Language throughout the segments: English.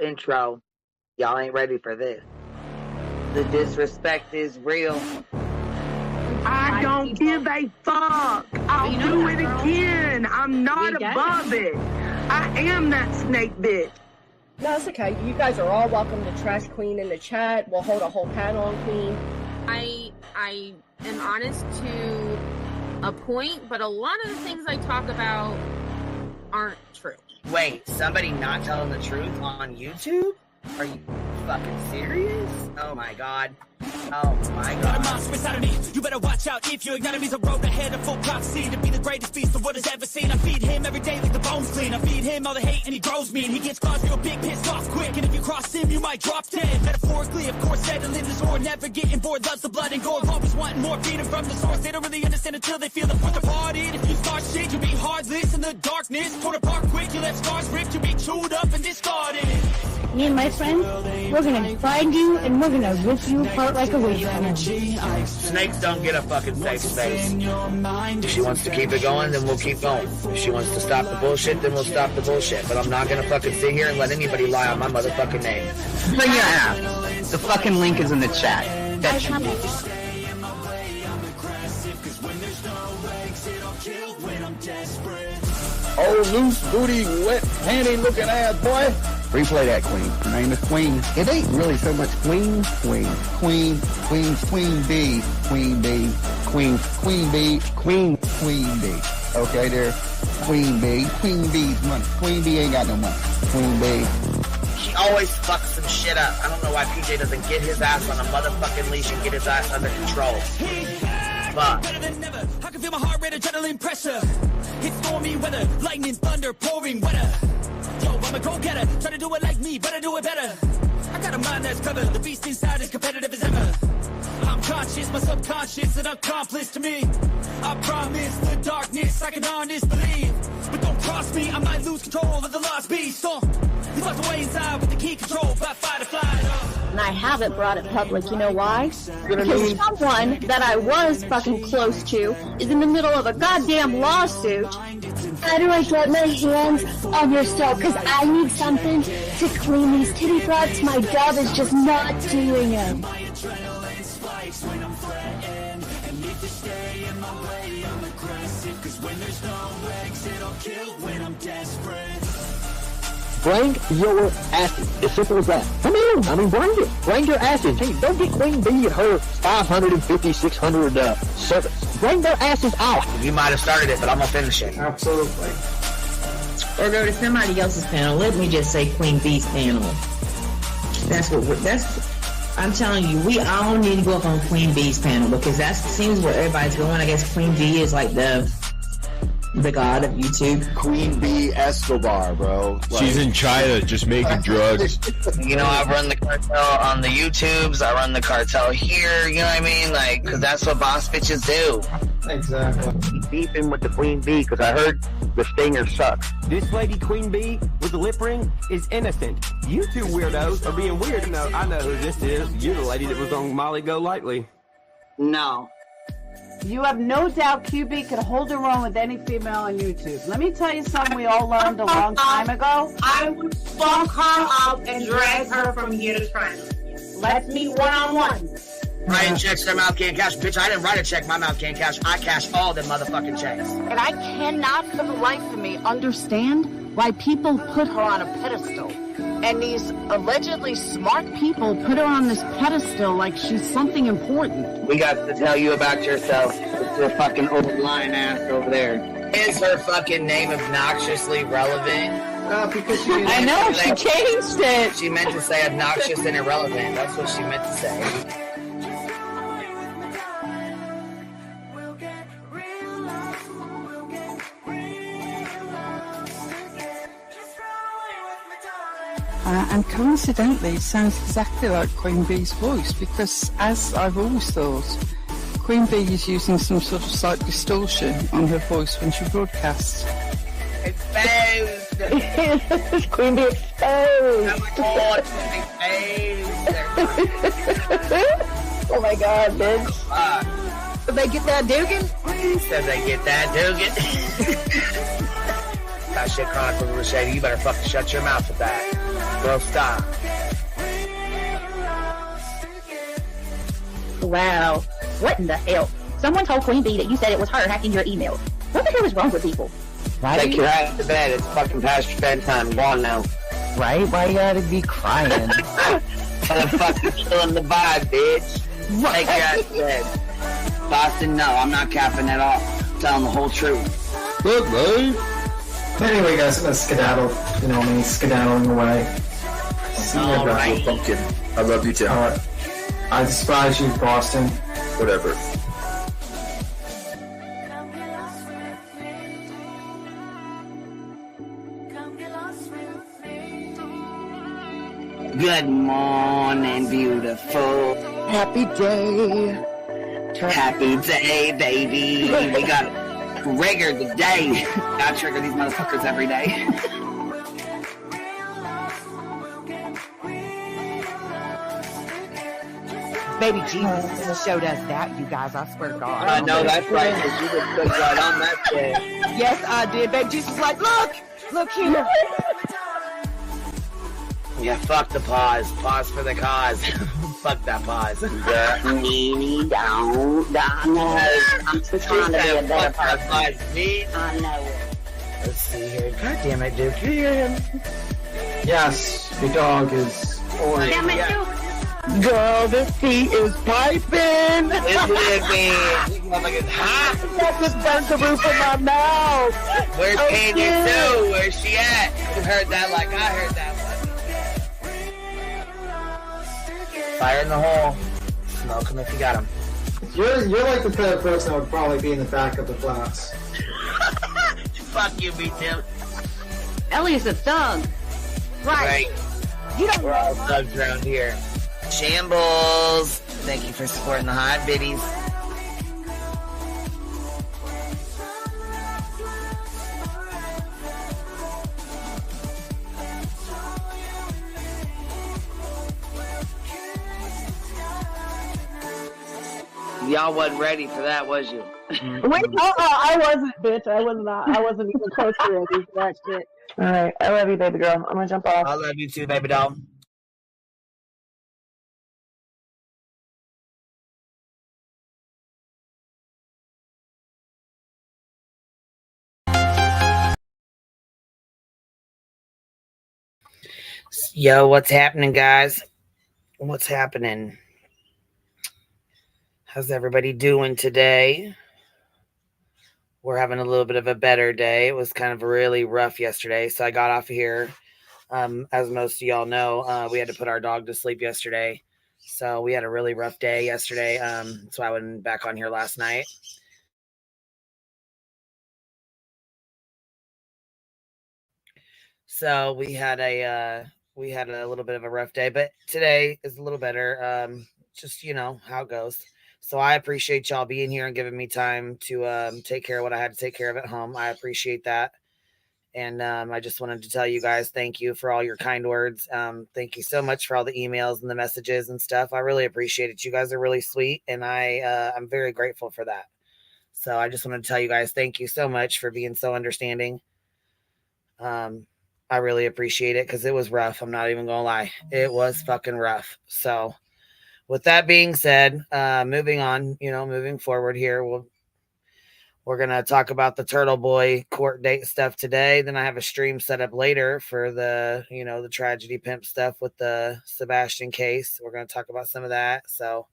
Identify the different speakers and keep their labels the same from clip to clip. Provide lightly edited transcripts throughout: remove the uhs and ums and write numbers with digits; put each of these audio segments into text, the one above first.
Speaker 1: intro. Y'all ain't ready for this. The disrespect is real.
Speaker 2: I don't give a fuck. I'll do it again. I'm not above it. I am that snake bitch.
Speaker 3: No, it's okay. You guys are all welcome to trash Queen in the chat. We'll hold a whole panel on Queen.
Speaker 4: I am honest to a point, but a lot of the things I talk about aren't true.
Speaker 1: Wait, somebody not telling the truth on YouTube? Are you fucking serious? Oh my god. Oh my god.
Speaker 5: Got a monster inside of me. You better watch out if you ignite me's a road ahead of full prophecy to be the greatest beast the world has ever seen. I feed him every day like the bones clean. I feed him all the hate and he grows me. And he gets claws real big, pissed off quick. And if you cross him, you might drop dead. Metaphorically, of course, settling the sword. Never getting bored, loves the blood and gore. Always wanting more, freedom from the source. They don't really understand until they feel the fourth apart. If you start shit, you'll be heartless in the darkness. Torn apart quick, you left scars ripped. You'll be chewed up and discarded.
Speaker 6: Me and my friends, we're gonna find you and we're gonna rip you apart like a wasteland.
Speaker 1: Snakes don't get a fucking safe space. If she wants to keep it going, then we'll keep going. If she wants to stop the bullshit, then we'll stop the bullshit. But I'm not gonna fucking sit here and let anybody lie on my motherfucking name.
Speaker 7: Bring your ass. The fucking link is in the chat. That's your
Speaker 8: Oh, loose booty, wet panty looking ass boy. Replay that, Queen. Her name is Queen. It ain't really so much Queen. Queen B. Queen B. Queen B. Okay, there. Queen B. Queen B's money. Queen B ain't got no money. Queen B.
Speaker 1: She always fucks some shit up. I don't know why PJ doesn't get his ass on a motherfucking leash and get his ass under control. Fuck.
Speaker 5: Better than never. I can feel my heart rate, adrenaline pressure. It's stormy weather, lightning, thunder, pouring weather. Yo, I'm a go-getter, try to do it like me, but I do it better. I got a mind that's covered, the beast inside is competitive as ever. I'm conscious, my subconscious, an accomplice to me. I promise the darkness, I can honest believe. But don't cross me, I might lose control of the lost beast. He's locked away inside with the key control, by fight or flight.
Speaker 6: And I haven't brought it public, you know why? Because someone that I was fucking close to is in the middle of a goddamn lawsuit. How do I get my hands on your stove? Because I need something to clean these titty frogs. My job is just not doing it.
Speaker 8: Bring your asses. As simple as that. Come on. I mean, bring it. Bring your asses. Hey, don't get Queen B and her 550, 600 servants. Bring their asses out.
Speaker 1: You might have started it, but I'm gonna finish it.
Speaker 9: Absolutely. Or go to somebody else's panel. Let me just say Queen B's panel. I'm telling you, we all need to go up on Queen B's panel because that seems where everybody's going. I guess Queen B is like the god of YouTube.
Speaker 8: Queen B Escobar, bro.
Speaker 10: She's in China just making drugs.
Speaker 1: You know, I run the cartel on the YouTubes. I run the cartel here. You know what I mean? Like, because that's what boss bitches do.
Speaker 9: Exactly.
Speaker 8: Beefing with the Queen B because I heard the stinger sucks.
Speaker 11: This lady Queen B with the lip ring is innocent. You two weirdos are being weird. No, I know who this is. You're the lady that was on Molly Go Lightly.
Speaker 12: No. You have no doubt QB could hold her own with any female on YouTube. Let me tell you something we all learned a long time ago.
Speaker 13: I would fuck her up and drag her from here to China. Let's meet one-on-one.
Speaker 1: Writing checks their mouth can't cash. Bitch, I didn't write a check my mouth can't cash. I cash all them motherfucking checks.
Speaker 12: And I cannot for the life of me understand why people put her on a pedestal. And these allegedly smart people put her on this pedestal like she's something important.
Speaker 1: We got to tell you about yourself. It's your fucking old lying ass over there. Is her fucking name obnoxiously relevant?
Speaker 9: Because I know, she changed it.
Speaker 1: She meant to say obnoxious and irrelevant. That's what she meant to say.
Speaker 14: And coincidentally, it sounds exactly like Queen Bee's voice because, as I've always thought, Queen Bee is using some sort of slight distortion on her voice when she broadcasts.
Speaker 1: Exposed!
Speaker 6: Queen Bee exposed! Oh my god, bitch. Did they get that Dugan?
Speaker 1: Said they get that Dugan. that shit chronicles of the shady. You better fucking shut your mouth with that. Girl, stop.
Speaker 6: Wow. What in the hell? Someone told Queen Bee that you said it was her hacking your email. What the hell is wrong with people?
Speaker 1: Take your ass to bed. It's fucking past your bedtime. Go on now.
Speaker 7: Right? Why you gotta be crying?
Speaker 1: Motherfucker killing the vibe, bitch. Take your ass to bed. Boston, no, I'm not capping at all. I'm telling the whole truth.
Speaker 8: Look, babe.
Speaker 15: Anyway, guys, I'm gonna skedaddle. You know me, skedaddling away. See you
Speaker 1: All
Speaker 15: guys.
Speaker 1: right.
Speaker 8: Pumpkin. I love you, Tim.
Speaker 15: Alright. I despise you, Boston.
Speaker 8: Whatever.
Speaker 1: Good morning, beautiful.
Speaker 8: Happy day.
Speaker 1: Happy day, baby. We got trigger today. Gotta trigger these motherfuckers every day.
Speaker 12: Baby Jesus showed us that, you guys. I swear to God.
Speaker 1: I know that's right, because you just put right on that shit.
Speaker 12: Yes, I did. Baby Jesus was like, look here.
Speaker 1: Yeah, fuck the pause. Pause for the cause. Fuck that pause.
Speaker 6: I'm just trying to be a better person. I know it.
Speaker 1: Let's see here. God damn it, Duke. You hear him?
Speaker 15: Yes, the dog is.
Speaker 6: Damn it, Duke.
Speaker 8: Girl, this tea is piping.
Speaker 1: It's living. This motherfucker's hot.
Speaker 8: That just burnt the roof of my mouth.
Speaker 1: Where's Candy Sue? Where's she at? You heard that like I heard that one. Fire in the hole. Smoke him if you got him.
Speaker 15: You're like the type of person that would probably be in the back of the class.
Speaker 1: Fuck you, me too.
Speaker 6: Ellie's a thug.
Speaker 1: Right.
Speaker 6: You don't
Speaker 1: We're all thugs around here. Shambles. Thank you for supporting the hot biddies. Y'all wasn't ready for that, was you?
Speaker 2: Wait, I wasn't, bitch. I was not. I wasn't even close to ready for that shit. All right, I love you, baby girl. I'm gonna jump off.
Speaker 1: I love you too, baby doll. Yo, what's happening, guys? What's happening? How's everybody doing today? We're having a little bit of a better day. It was kind of really rough yesterday, so I got off of here. As most of y'all know, we had to put our dog to sleep yesterday, so we had a really rough day yesterday. So I went back on here last night. So we had a little bit of a rough day, but today is a little better. Just how it goes. So I appreciate y'all being here and giving me time to take care of what I had to take care of at home. I appreciate that. And I just wanted to tell you guys, thank you for all your kind words. Thank you so much for all the emails and the messages and stuff. I really appreciate it. You guys are really sweet, and I'm very grateful for that. So I just wanted to tell you guys, thank you so much for being so understanding. I really appreciate it because it was rough. I'm not even going to lie. It was fucking rough. So with that being said, moving on, moving forward here, we're going to talk about the Turtleboy court date stuff today. Then I have a stream set up later for the, the tragedy pimp stuff with the Sebastian case. We're going to talk about some of that. So,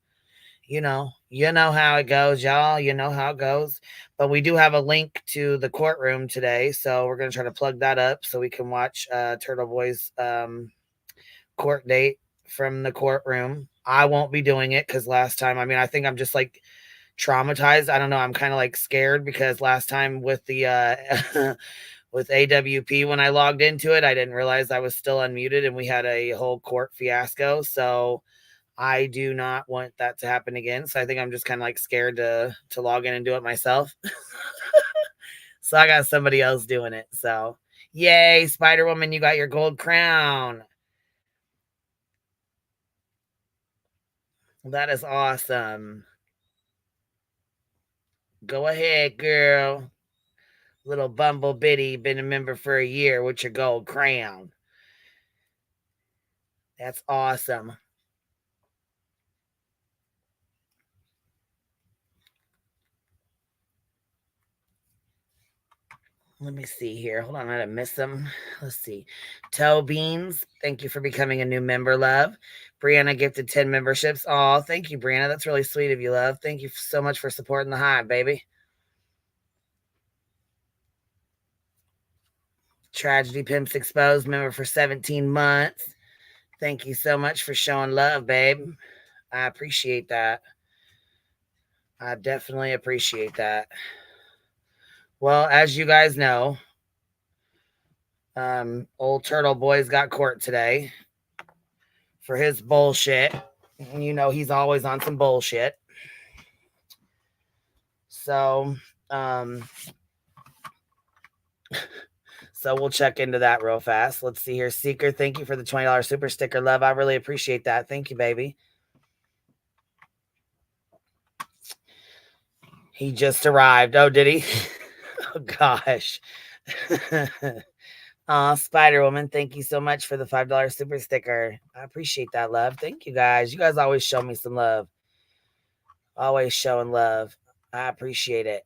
Speaker 1: you know how it goes, y'all. You know how it goes. But we do have a link to the courtroom today. So we're going to try to plug that up so we can watch Turtleboy's court date from the courtroom. I won't be doing it because last time, I think I'm just like traumatized. I don't know. I'm kind of like scared because last time with the with AWP, when I logged into it, I didn't realize I was still unmuted and we had a whole court fiasco. So I do not want that to happen again. So I think I'm just kind of like scared to log in and do it myself. So I got somebody else doing it. So yay, Spider-Woman, you got your gold crown. That is awesome. Go ahead, girl. Little Bumble Biddy, been a member for a year with your gold crown. That's awesome. Let me see here. Hold on, I didn't miss them. Let's see. Toe Beans, thank you for becoming a new member, love. Brianna gifted 10 memberships. Oh, thank you, Brianna. That's really sweet of you, love. Thank you so much for supporting the hive, baby. Tragedy Pimps Exposed, member for 17 months. Thank you so much for showing love, babe. I appreciate that. I definitely appreciate that. Well, as you guys know, old Turtle Boy's got court today for his bullshit. You know, he's always on some bullshit. So, so we'll check into that real fast. Let's see here. Seeker, thank you for the $20 super sticker, love. I really appreciate that. Thank you, baby. He just arrived. Oh, did he? Oh, gosh. Spider Woman, thank you so much for the $5 super sticker. I appreciate that, love. Thank you, guys. You guys always show me some love. Always showing love. I appreciate it.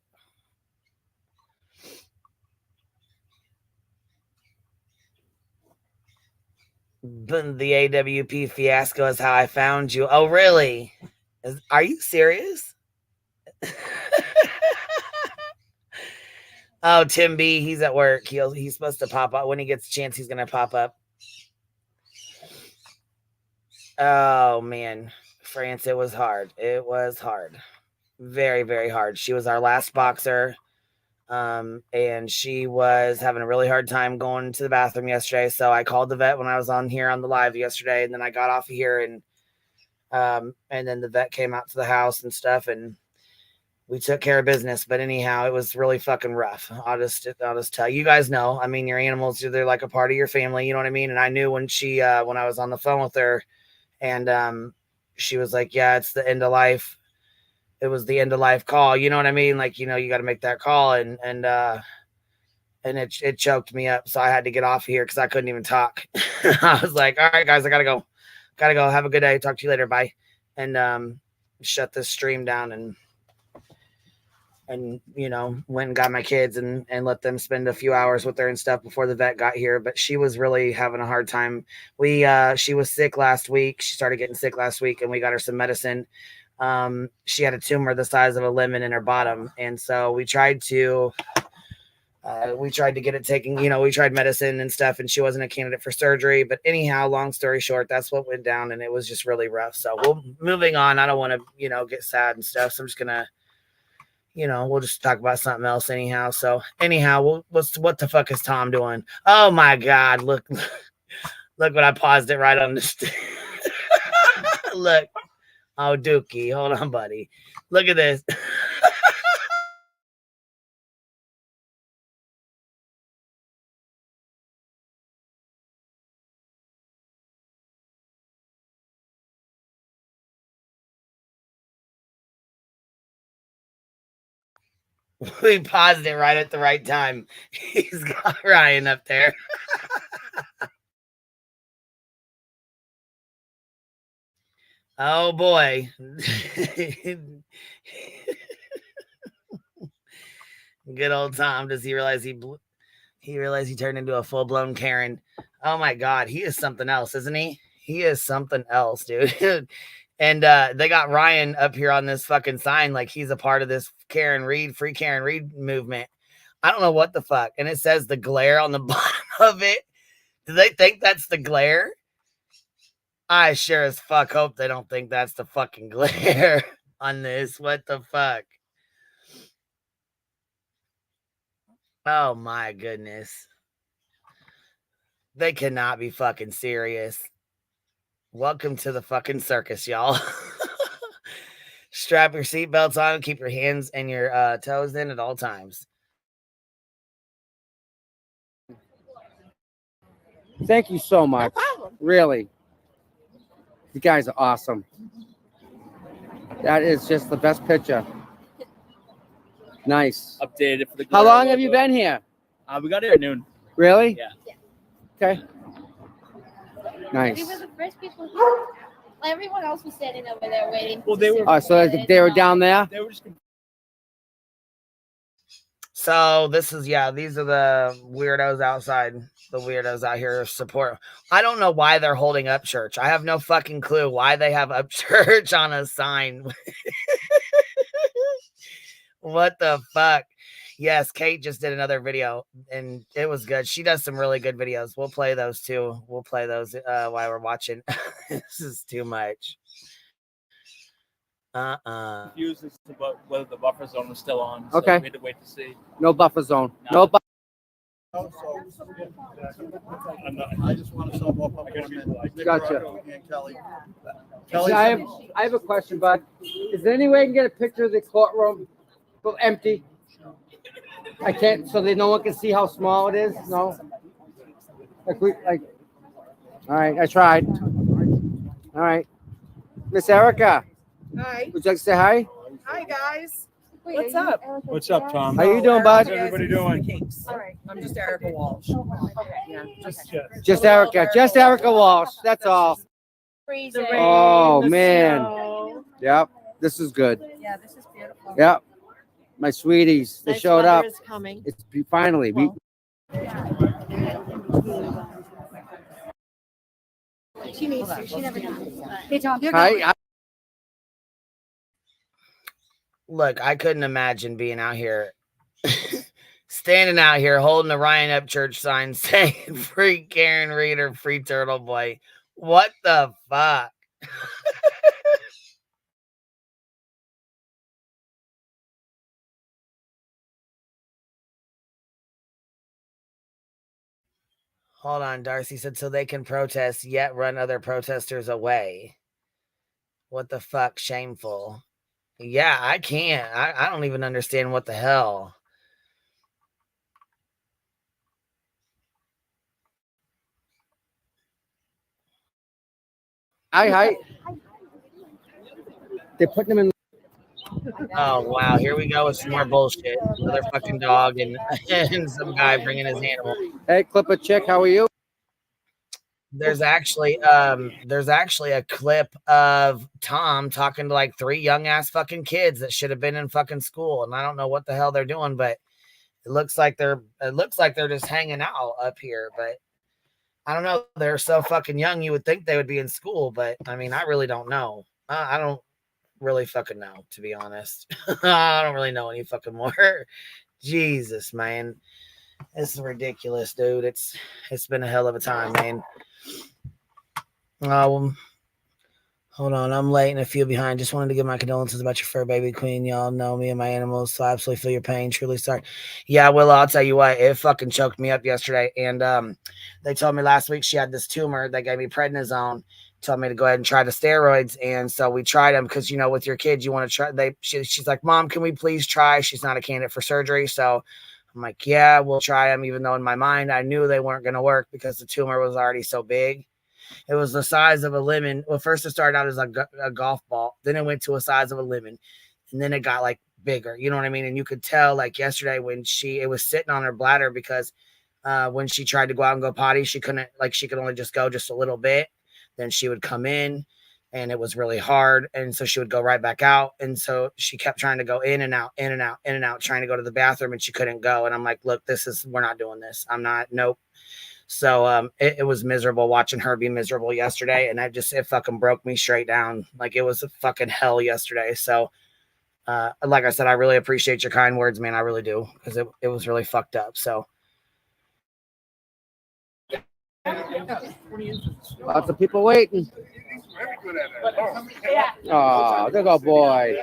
Speaker 1: The AWP fiasco is how I found you. Oh, really? Are you serious? Oh, Tim B, he's at work. He's supposed to pop up. When he gets a chance, he's going to pop up. Oh, man. France, it was hard. It was hard. Very, very hard. She was our last boxer. And she was having a really hard time going to the bathroom yesterday. So I called the vet when I was on here on the live yesterday. And then I got off of here and then the vet came out to the house and stuff. And we took care of business, but anyhow, it was really fucking rough. I'll just tell you guys know. I mean, your animals, they're like a part of your family. You know what I mean? And I knew when when I was on the phone with her and she was like, yeah, it's the end of life. It was the end of life call. You know what I mean? Like, you got to make that call and it choked me up. So I had to get off here because I couldn't even talk. I was like, all right, guys, I got to go. Have a good day. Talk to you later. Bye. And shut this stream down and went and got my kids and let them spend a few hours with her and stuff before the vet got here. But she was really having a hard time. She was sick last week. She started getting sick last week and we got her some medicine. She had a tumor the size of a lemon in her bottom. And so we tried to get it taken, we tried medicine and stuff and she wasn't a candidate for surgery. But anyhow, long story short, that's what went down and it was just really rough. So moving on. I don't want to, get sad and stuff. So I'm just going to, we'll just talk about something else anyhow. So anyhow, what the fuck is Tom doing? Oh my God. Look what I paused it right on the look. Oh, Dookie. Hold on, buddy. Look at this. We paused it right at the right time. He's got Ryan up there. Oh boy. Good old Tom. Does he realize he turned into a full-blown Karen? Oh my God, he is something else, isn't he? He is something else, dude. And they got Ryan up here on this fucking sign like he's a part of this free Karen Reed movement. I don't know what the fuck. And it says the glare on the bottom of it. Do they think that's the glare? I sure as fuck hope they don't think that's the fucking glare on this. What the fuck? Oh my goodness. They cannot be fucking serious. Welcome to the fucking circus, y'all. Strap your seatbelts on and keep your hands and your toes in at all times.
Speaker 16: Thank you so much. No problem. Really. You guys are awesome. That is just the best picture. Nice.
Speaker 17: Updated it for the.
Speaker 16: How
Speaker 17: Glory
Speaker 16: long have
Speaker 17: logo.
Speaker 16: you been here?
Speaker 17: We got here at noon.
Speaker 16: Really?
Speaker 17: Yeah.
Speaker 16: Okay.
Speaker 18: We
Speaker 16: Nice.
Speaker 18: were the first people here. Everyone else was standing over there waiting.
Speaker 17: Well, they were.
Speaker 16: Oh, so they were down there?
Speaker 17: They were just.
Speaker 1: So this is, yeah, these are the weirdos outside. The weirdos out here support. I don't know why they're holding up church. I have no fucking clue why they have up church on a sign. What the fuck? Yes, Kate just did another video and it was good. She does some really good videos. We'll play those too. We'll play those while we're watching. This is too much.
Speaker 17: Confused as to whether the buffer zone was still on. So
Speaker 16: Okay.
Speaker 17: we had to wait to see.
Speaker 16: No buffer zone. No buffer.
Speaker 19: I just want to solve more public comment.
Speaker 16: Gotcha.
Speaker 19: And Kelly.
Speaker 16: So I have a question, bud. Is there any way I can get a picture of the courtroom? Well, empty. I can't, so that no one can see how small it is. No. Like. All right, I tried. All right, Miss Erica.
Speaker 20: Hi.
Speaker 16: Would you like to say hi?
Speaker 20: Hi, guys. What's up?
Speaker 17: What's up, Tom?
Speaker 16: How you doing, bud?
Speaker 17: How's everybody doing?
Speaker 20: All right. I'm just Erica Walsh. Yeah.
Speaker 16: Just Erica. Just Erica Walsh. That's all.
Speaker 18: Freezing.
Speaker 16: Oh
Speaker 20: the
Speaker 16: man.
Speaker 20: snow.
Speaker 16: Yep. This is good.
Speaker 20: Yeah, this is beautiful.
Speaker 16: Yep. My sweeties, they
Speaker 20: Nice
Speaker 16: showed
Speaker 20: weather
Speaker 16: up.
Speaker 20: is coming.
Speaker 16: It's finally.
Speaker 18: She needs to. She never does. Hey, Tom, you're
Speaker 16: Hi.
Speaker 1: Look, I couldn't imagine being out here, standing out here holding the Ryan Up Church sign saying free Karen Reader, free Turtle Boy. What the fuck? Hold on, Darcy said so they can protest yet run other protesters away. What the fuck? Shameful. Yeah, I can't. I don't even understand what the hell.
Speaker 16: Hi. They're putting them in.
Speaker 1: Oh, wow. Here we go with some more bullshit. Another fucking dog and, and some guy bringing his animal.
Speaker 16: Hey, Clipper Chick, how are you?
Speaker 1: There's actually a clip of Tom talking to like 3 young ass fucking kids that should have been in fucking school, and I don't know what the hell they're doing, but it looks like they're just hanging out up here, but I don't know. They're so fucking young. You would think they would be in school, but I mean, I really don't know. I don't really fucking know, to be honest. I don't really know any fucking more. Jesus, man. This is ridiculous, dude. It's been a hell of a time, man. Hold on. I'm late and I feel behind. Just wanted to give my condolences about your fur baby queen. Y'all know me and my animals, so I absolutely feel your pain. Truly sorry. Yeah, Willow, I'll tell you what, it fucking choked me up yesterday. And they told me last week she had this tumor. They gave me prednisone, told me to go ahead and try the steroids. And so we tried them because, you know, with your kids, you want to try. She's like, Mom, can we please try? She's not a candidate for surgery. So I'm like, yeah, we'll try them, even though in my mind I knew they weren't going to work because the tumor was already so big. It was the size of a lemon. Well, first it started out as a golf ball. Then it went to a size of a lemon. And then it got like bigger. You know what I mean? And you could tell like yesterday when it was sitting on her bladder because when she tried to go out and go potty, she could only just go just a little bit. Then she would come in and it was really hard. And so she would go right back out. And so she kept trying to go in and out, in and out, in and out, trying to go to the bathroom and she couldn't go. And I'm like, look, we're not doing this. Nope. So it was miserable watching her be miserable yesterday. And it fucking broke me straight down. Like it was a fucking hell yesterday. So like I said, I really appreciate your kind words, man. I really do. Because it was really fucked up. So.
Speaker 16: Lots of people waiting. Oh, there go boy.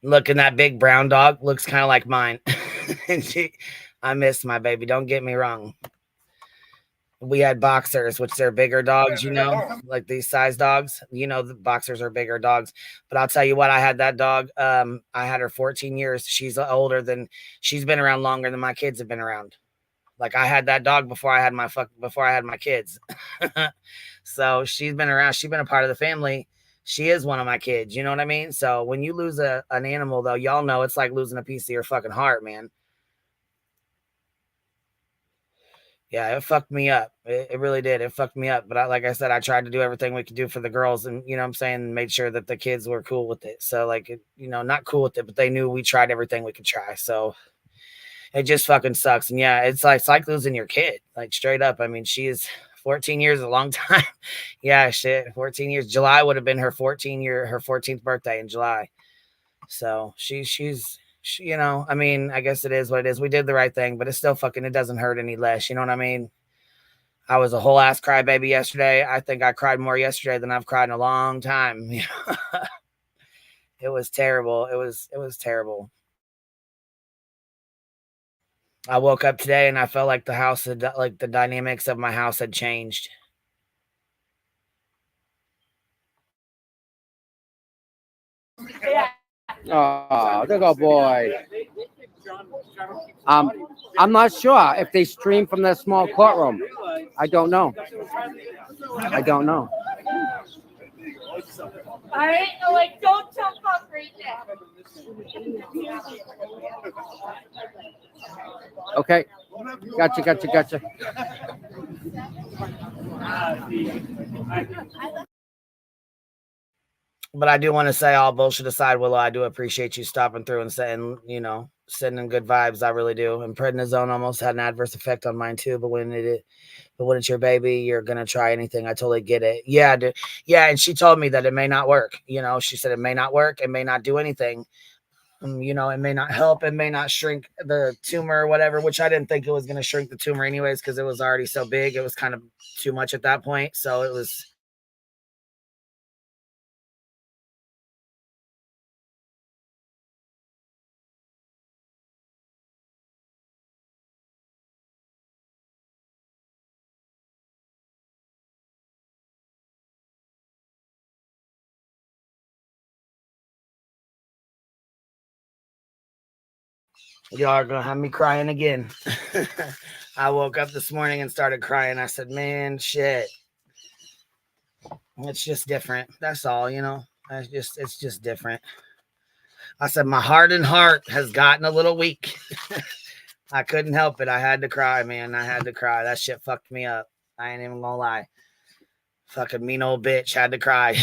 Speaker 1: Look, and that big brown dog looks kind of like mine. And I miss my baby. Don't get me wrong. We had boxers, which they're bigger dogs, you know, like these size dogs. You know, the boxers are bigger dogs. But I'll tell you what, I had that dog. I had her 14 years. She's been around longer than my kids have been around. Like I had that dog before I had my kids. So she's been around. She's been a part of the family. She is one of my kids. You know what I mean? So when you lose an animal, though, y'all know it's like losing a piece of your fucking heart, man. Yeah, it fucked me up. It really did. It fucked me up. But like I said, I tried to do everything we could do for the girls, and you know what I'm saying, made sure that the kids were cool with it. So like, not cool with it, but they knew we tried everything we could try. So it just fucking sucks. And yeah, it's like losing your kid, like straight up. I mean, she is 14 years, a long time. Yeah, shit, 14 years. July would have been her 14th birthday in July. So I mean, I guess it is what it is. We did the right thing, but it's still fucking, it doesn't hurt any less. You know what I mean? I was a whole ass crybaby yesterday. I think I cried more yesterday than I've cried in a long time. It was terrible. It was terrible. I woke up today and I felt like the house had, like the dynamics of my house had changed.
Speaker 16: Oh, there go boy. I'm not sure if they stream from that small courtroom. I don't know. I don't know.
Speaker 18: All right, no, like, don't jump off right now.
Speaker 16: Okay. Gotcha.
Speaker 1: But I do want to say, all bullshit aside, Willow, I do appreciate you stopping through and saying, sending good vibes. I really do. And prednisone almost had an adverse effect on mine too. But when it's your baby, you're gonna try anything. I totally get it. Yeah, yeah. And she told me that it may not work. She said it may not work. It may not do anything. It may not help. It may not shrink the tumor or whatever. Which I didn't think it was gonna shrink the tumor anyways, because it was already so big. It was kind of too much at that point. So it was. Y'all are gonna have me crying again. I woke up this morning and started crying. I said, man, shit. It's just different. That's all, it's just different. I said, my hardened heart has gotten a little weak. I couldn't help it. I had to cry, man. I had to cry. That shit fucked me up. I ain't even gonna lie. Fucking mean old bitch had to cry.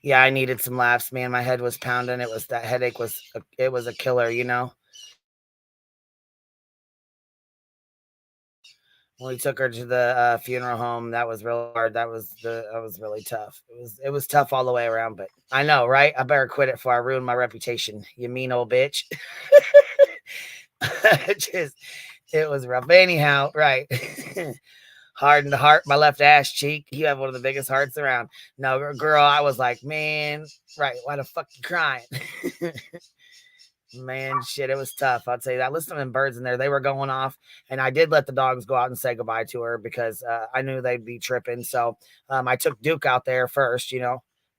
Speaker 1: Yeah, I needed some laughs, man. My head was pounding. That headache was a killer, When we took her to the funeral home, that was real hard. That was really tough. It was tough all the way around. But I know, right? I better quit it before I ruin my reputation. You mean old bitch. It was rough. Anyhow, right. Hardened heart, my left ass cheek. You have one of the biggest hearts around. No, girl, I was like, man, right? Why the fuck you crying? Man, shit, it was tough. I'd say that. Listen to them birds in there. They were going off, and I did let the dogs go out and say goodbye to her because I knew they'd be tripping. So I took Duke out there first,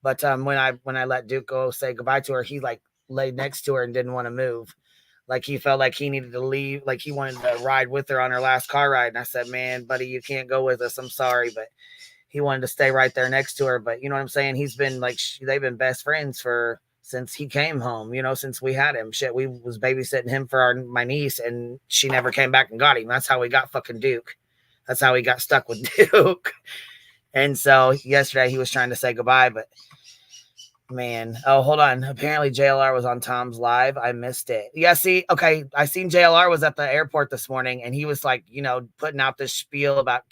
Speaker 1: But when I let Duke go say goodbye to her, he like laid next to her and didn't want to move. Like he felt like he needed to leave. Like he wanted to ride with her on her last car ride. And I said, man, buddy, you can't go with us. I'm sorry, but he wanted to stay right there next to her. But you know what I'm saying? He's been like, they've been best friends since he came home, since we had him. Shit, we was babysitting him for my niece, and she never came back and got him. That's how we got fucking Duke. That's how he got stuck with Duke. And so yesterday he was trying to say goodbye, but man, oh, hold on. Apparently JLR was on Tom's live. I missed it. Yeah, see, okay, I seen JLR was at the airport this morning, and he was like, putting out this spiel about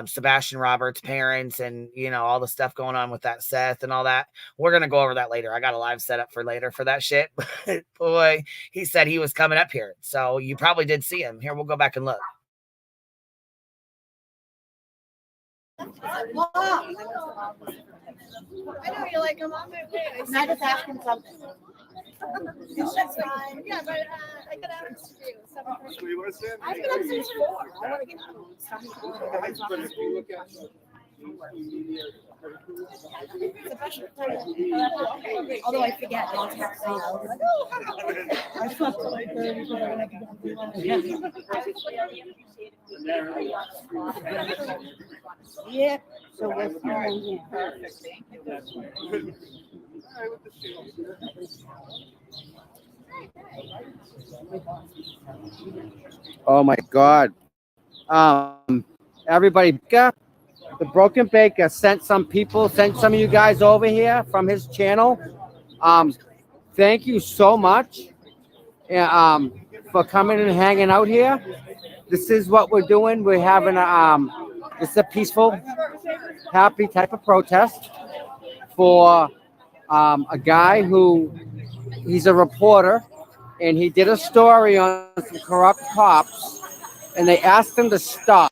Speaker 1: Sebastian Roberts' parents and all the stuff going on with that Seth and all that. We're gonna go over that later. I got a live set up for later for that shit. But boy, he said he was coming up here, so you probably did see him. Here, we'll go back and look.
Speaker 18: Wow. I know, you're like, I'm on my way. And I just asked him something. That's fine. Yeah, but I got out to do 7:30. I've been up since 4. I want to get out. Although I forget, I'll text you. I slept till 8:30 because I had to go. Yeah. So what's going on here? Perfect. Thank you.
Speaker 16: Oh my God. Everybody, the Broken Baker sent some of you guys over here from his channel. Thank you so much for coming and hanging out here. This is what we're doing. We're having this is a peaceful, happy type of protest for a guy who he's a reporter and he did a story on some corrupt cops and they asked him to stop.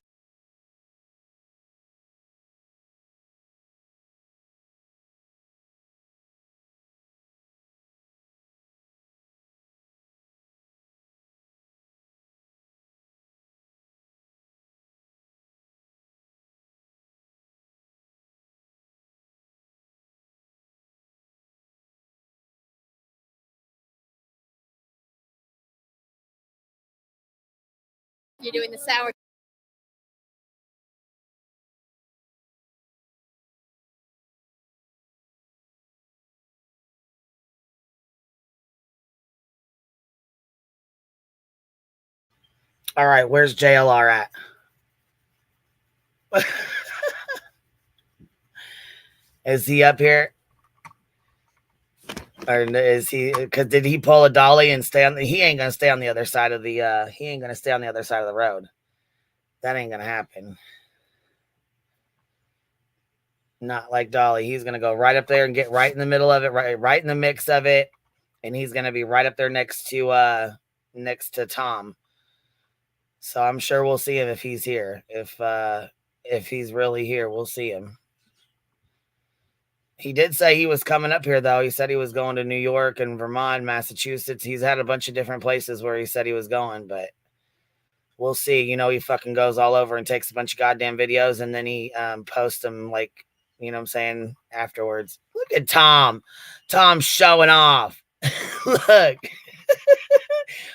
Speaker 18: You're doing the sour.
Speaker 1: All right, where's JLR at? Is he up here? Or is he, because did he pull a dolly and stay on the, he ain't gonna stay on the other side of the he ain't gonna stay on the other side of the road. That ain't gonna happen. Not like Dolly. He's gonna go right up there and get right in the middle of it, right in the mix of it, and he's gonna be right up there next to Tom. So I'm sure we'll see him if he's here. If he's really here, we'll see him. He did say he was coming up here, though. He said he was going to New York and Vermont, Massachusetts. He's had a bunch of different places where he said he was going, but we'll see. You know, he fucking goes all over and takes a bunch of goddamn videos, and then he posts them, like, you know what I'm saying, afterwards. Look at Tom. Tom's showing off. Look.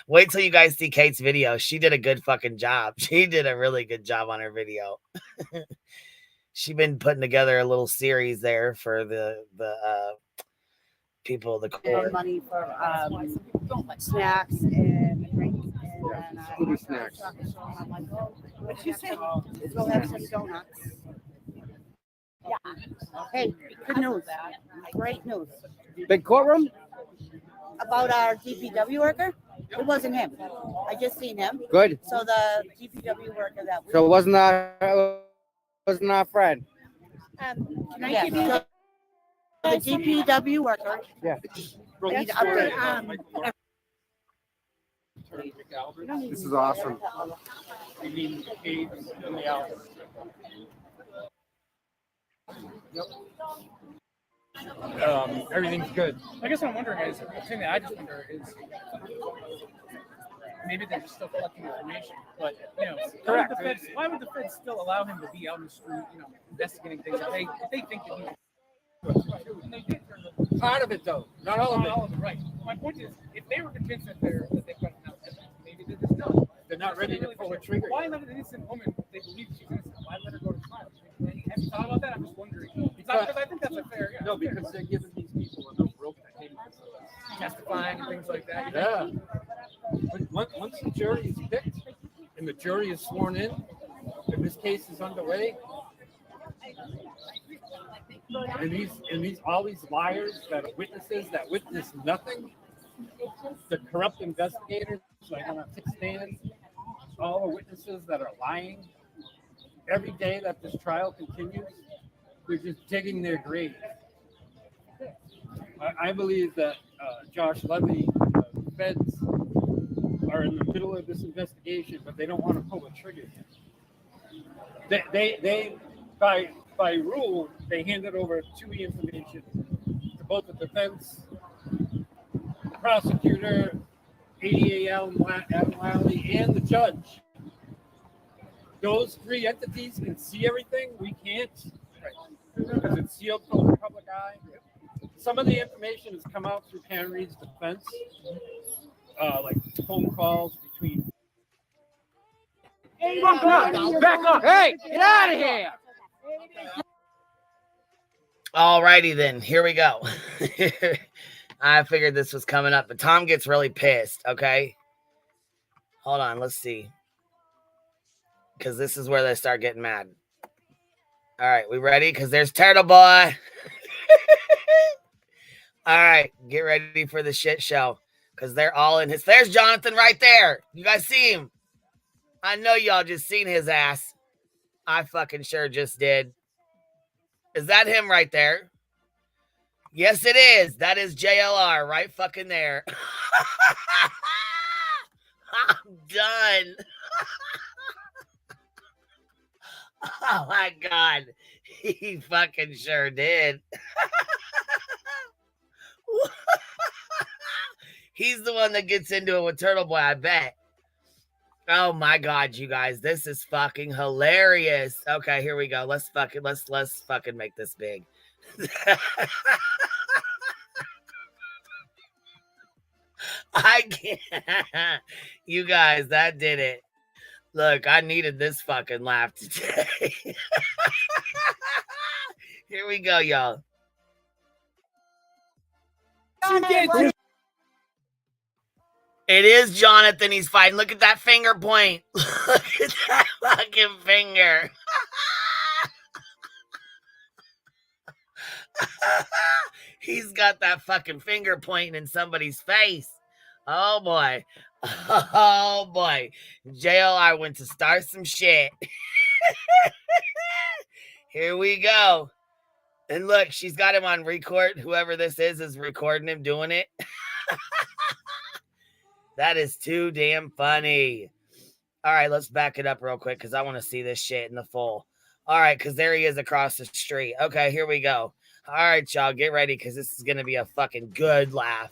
Speaker 1: Wait till you guys see Kate's video. She did a good fucking job. She did a really good job on her video. She's been putting together a little series there for the people of the court.
Speaker 12: Money for snacks and drinks and
Speaker 16: snacks.
Speaker 12: What you say? We'll have some donuts. Yeah. Hey, good news. Great news.
Speaker 16: Big courtroom?
Speaker 12: About our DPW worker? It wasn't him. I just seen him.
Speaker 16: Good.
Speaker 12: So the DPW worker that
Speaker 16: So it wasn't our friend.
Speaker 12: Can I give you the DPW worker?
Speaker 16: Yeah.
Speaker 12: I need to update.
Speaker 16: This is awesome.
Speaker 17: You mean caves in the Alps? Yep. Everything's good. I guess what I'm wondering is, the thing that I just wonder is, maybe they're just still collecting information, but, you know,
Speaker 11: Correct.
Speaker 17: Why would the feds still allow him to be out in the street, you know, investigating things if they think that he's
Speaker 11: Part of it, though, not all of it.
Speaker 17: Not all of it, right. My point is, if they were convinced that they've got enough evidence, maybe they just don't.
Speaker 11: They're not ready to pull a trigger.
Speaker 17: Why let an innocent woman, if they believe she's innocent, why let her go to trial? Have you thought about that? I'm just wondering. Because I think that's a fair. Yeah,
Speaker 11: No, because they're giving these people enough rope to hang
Speaker 17: testifying and things like that.
Speaker 11: Yeah. Once the jury is picked and the jury is sworn in, and this case is underway, and all these liars that are witnesses that witness nothing, the corrupt investigators that are going to take stands, all the witnesses that are lying, every day that this trial continues, they're just digging their grave. I believe that Josh Levy, the feds, are in the middle of this investigation, but they don't want to pull the trigger yet. by rule, they handed over 2E information to both the defense, the prosecutor, ADA Adam Lally, and the judge. Those three entities can see everything. We can't, because it's sealed from the public eye. Some of the information has come out through Karen Reed's defense, like phone calls between.
Speaker 16: Back up! Hey, get out of here!
Speaker 1: Alrighty then, here we go. I figured this was coming up, but Tom gets really pissed, okay? Hold on, let's see. Because this is where they start getting mad. All right, we ready? Because there's Turtleboy. All right, get ready for the shit show. Because they're all in his... There's Jonathan right there. You guys see him? I know y'all just seen his ass. I fucking sure just did. Is that him right there? Yes, it is. That is JLR right fucking there. I'm done. Oh my God. He fucking sure did. He's the one that gets into it with Turtleboy, I bet. Oh my God, you guys. This is fucking hilarious. Okay, here we go. Let's fucking make this big. I can't. You guys, that did it. Look, I needed this fucking laugh today. Here we go, y'all. It is Jonathan he's fighting. Look at that finger point. Look at that fucking finger. He's got that fucking finger pointing in somebody's face. Oh, boy. Oh, boy. JLR went to start some shit. Here we go. And look, she's got him on record. Whoever this is recording him doing it. That is too damn funny. All right, let's back it up real quick because I want to see this shit in the full. All right, because there he is across the street. Okay, here we go. All right, y'all, get ready because this is going to be a fucking good laugh.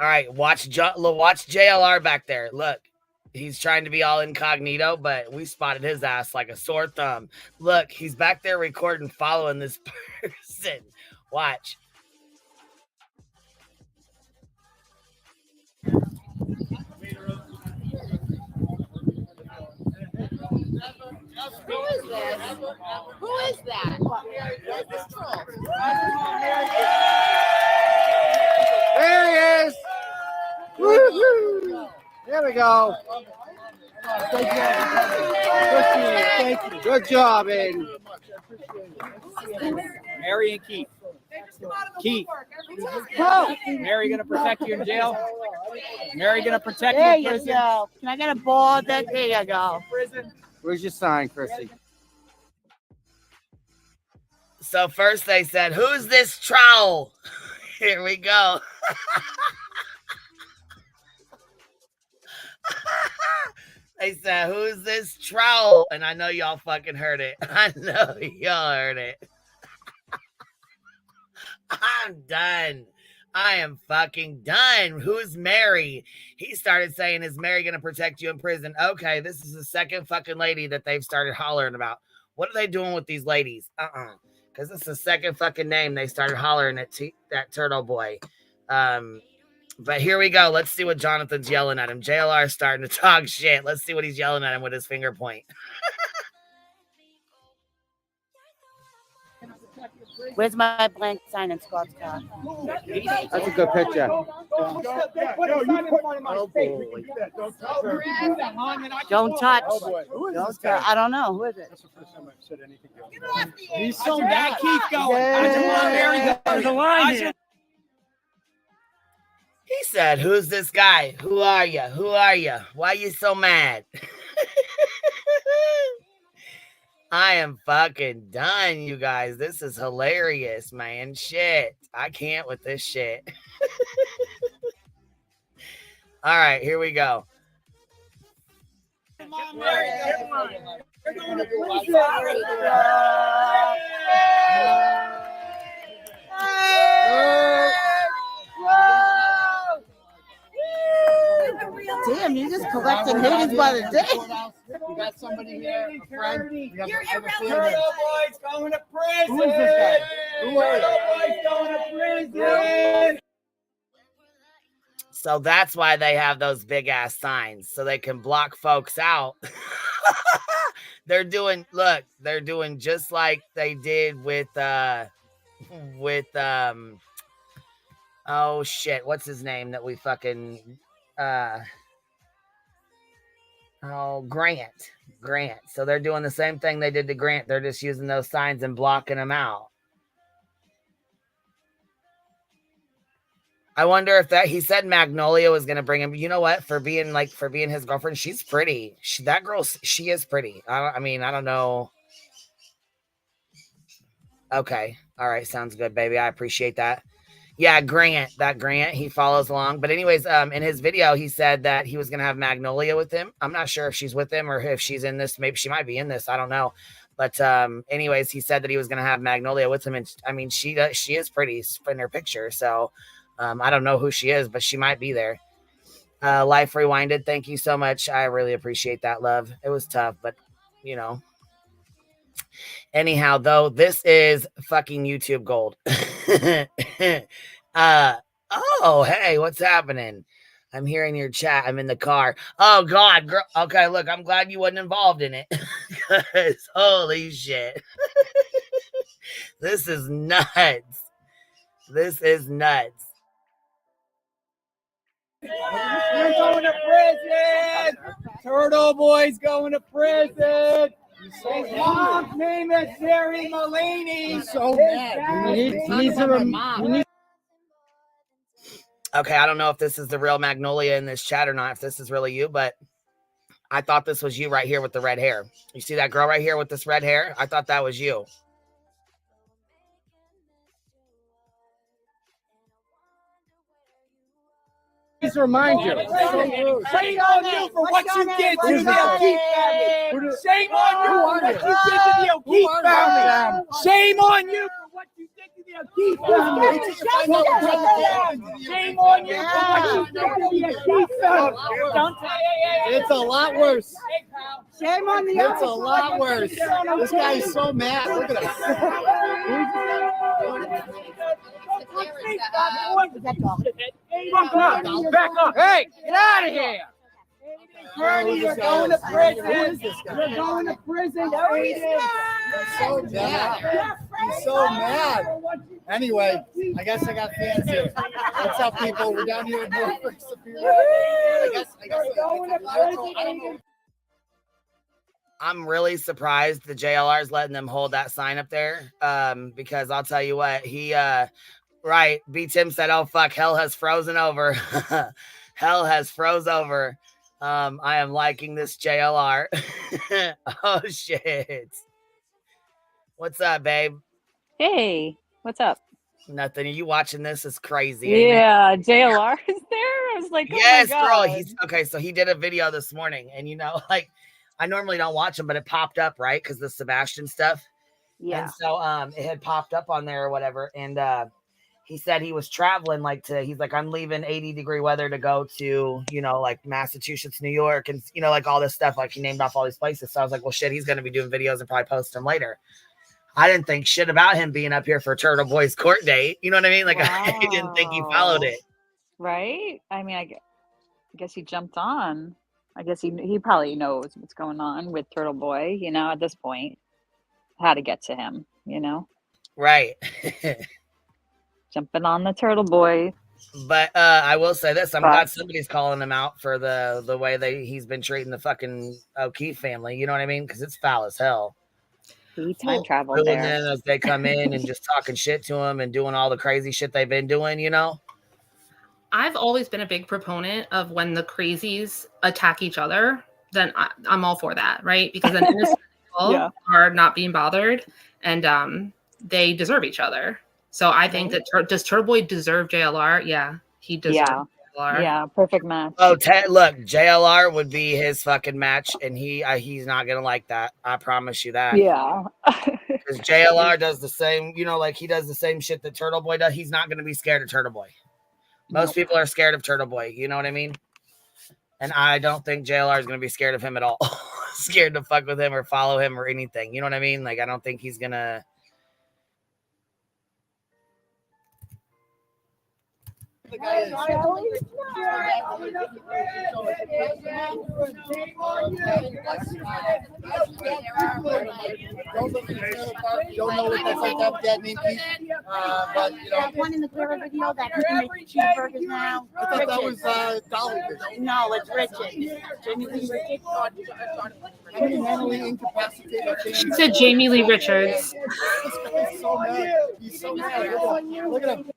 Speaker 1: All right, watch JLR back there. Look, he's trying to be all incognito, but we spotted his ass like a sore thumb. Look, he's back there recording, following this person. Watch.
Speaker 13: Who is this? Who is that? Where's this troll?
Speaker 16: There he is! Woo-hoo! There we go. Thank you. Good job, Aiden.
Speaker 17: Mary and Keith. Keith. Mary gonna protect you in jail? Mary gonna protect you in prison?
Speaker 12: There you go. Can I get a ball? There you go.
Speaker 16: Where's your sign, Chrissy?
Speaker 1: So first they said, who's this troll? Here we go. They said, who's this troll? And I know y'all fucking heard it. I know y'all heard it. I'm done. I am fucking done. Who's Mary? He started saying, is Mary going to protect you in prison? Okay, this is the second fucking lady that they've started hollering about. What are they doing with these ladies? Because it's the second fucking name they started hollering at that Turtle Boy. But here we go. Let's see what Jonathan's yelling at him. JLR is starting to talk shit. Let's see what he's yelling at him with his finger point.
Speaker 12: Where's my blank sign in Scott's car?
Speaker 16: That's a good picture.
Speaker 12: Don't touch. Don't touch. I don't know. Who is it?
Speaker 19: That's the first time I've said anything.
Speaker 17: He's so mad. Keith going. There's a line here.
Speaker 1: He said, who's this guy? Who are you? Who are you? Why are you so mad? I am fucking done, you guys. This is hilarious, man. Shit. I can't with this shit. All right, here we go.
Speaker 12: Damn, you're just collecting haters by the day.
Speaker 19: You got somebody here, a friend.
Speaker 13: You're
Speaker 17: Turtleboy's going to prison.
Speaker 19: Who is this guy? Who are you?
Speaker 17: Turtleboy's going to prison.
Speaker 1: So that's why they have those big ass signs, so they can block folks out. They're doing just like they did with oh shit, what's his name that we fucking Grant. So they're doing the same thing they did to Grant. They're just using those signs and blocking them out. I wonder if he said Magnolia was going to bring him. You know what? For being his girlfriend, she's pretty. She is pretty. I mean, I don't know. Okay. All right. Sounds good, baby. I appreciate that. Yeah, Grant, he follows along. But anyways, in his video, he said that he was going to have Magnolia with him. I'm not sure if she's with him or if she's in this. Maybe she might be in this. I don't know. But anyways, he said that he was going to have Magnolia with him. And I mean, she is pretty in her picture. So I don't know who she is, but she might be there. Life Rewinded. Thank you so much. I really appreciate that, love. It was tough, but you know. Anyhow, though, this is fucking YouTube gold. Oh, hey, what's happening? I'm hearing your chat. I'm in the car. Oh, God, girl. Okay, look, I'm glad you wasn't involved in it. Because holy shit. This is nuts. This is nuts.
Speaker 17: You're going to prison. Turtleboy's going to prison. His mom's name is Jerry Mulaney.
Speaker 19: He's so mad.
Speaker 1: Okay, I don't know if this is the real Magnolia in this chat or not, if this is really you, but I thought this was you right here with the red hair. You see that girl right here with this red hair? I thought that was you.
Speaker 16: Please remind you.
Speaker 17: Shame on you for what you did to the O'Keefe family. Shame on you for what you did to the O'Keefe family. Shame on you for what you did to the O'Keefe family. Shame on you for what you did to the O'Keefe family.
Speaker 19: It's a lot worse.
Speaker 12: Shame on the
Speaker 19: It's a lot worse. This guy's so mad. Look at us.
Speaker 17: Back up. Hey, get out of here. Kearney, you're going to prison. You're going to prison.
Speaker 19: He's so mad. He's so mad. Anyway, I guess I got fans here. What's up, people? We're down here in Norfolk Superior. I guess I don't know.
Speaker 1: I'm really surprised the JLR is letting them hold that sign up there. Because I'll tell you what, right. B. Tim said, oh, fuck, hell has frozen over. Hell has froze over. I am liking this JLR. Oh, shit. What's up, babe?
Speaker 21: Hey, what's up?
Speaker 1: Nothing. Are you watching this? It's crazy.
Speaker 21: Yeah, JLR is there. I was like, oh
Speaker 1: yes,
Speaker 21: my God.
Speaker 1: girl. Okay, so he did a video this morning, and like, I normally don't watch them, but it popped up, right? Because the Sebastian stuff.
Speaker 21: Yeah.
Speaker 1: And so it had popped up on there or whatever. And he said he was traveling he's like, I'm leaving 80-degree weather to go to, like Massachusetts, New York, and like all this stuff. Like he named off all these places. So I was like, well, shit, he's gonna be doing videos and probably post them later. I didn't think shit about him being up here for Turtleboy's court date. You know what I mean? Like wow. I didn't think he followed it.
Speaker 21: Right? I mean, I guess he jumped on. I guess he probably knows what's going on with Turtleboy, at this point. How to get to him,
Speaker 1: Right.
Speaker 21: Jumping on the Turtleboy.
Speaker 1: But I will say this, I'm glad somebody's calling him out for the way he's been treating the fucking O'Keefe family, you know what I mean? Because it's foul as hell.
Speaker 21: He time traveled
Speaker 1: there.
Speaker 21: Then
Speaker 1: as they come in and just talking shit to him and doing all the crazy shit they've been doing,
Speaker 22: I've always been a big proponent of when the crazies attack each other, then I'm all for that, right? Because then innocent people are not being bothered, and they deserve each other. So I think that does Turtleboy deserve JLR? Yeah, he deserves.
Speaker 21: Yeah, perfect match.
Speaker 1: Oh, look, JLR would be his fucking match, and he's not gonna like that. I promise you that.
Speaker 21: Yeah.
Speaker 1: Because JLR does the same, like he does the same shit that Turtleboy does. He's not gonna be scared of Turtleboy. Most people are scared of Turtleboy. You know what I mean? And I don't think JLR is gonna be scared of him at all. Scared to fuck with him or follow him or anything. You know what I mean? Like I don't think he's gonna.
Speaker 19: The guy is. Don't know what that's like to have dad named Keith. But
Speaker 18: that one in the Clear video that he can make cheeseburgers now.
Speaker 19: I thought that was Dolly.
Speaker 18: No, it's Richard. Jamie Lee Richard.
Speaker 19: How many mentally incapacitated fans?
Speaker 22: She said Jamie Lee Richards.
Speaker 19: He's so mad. He's so mad. Look at him.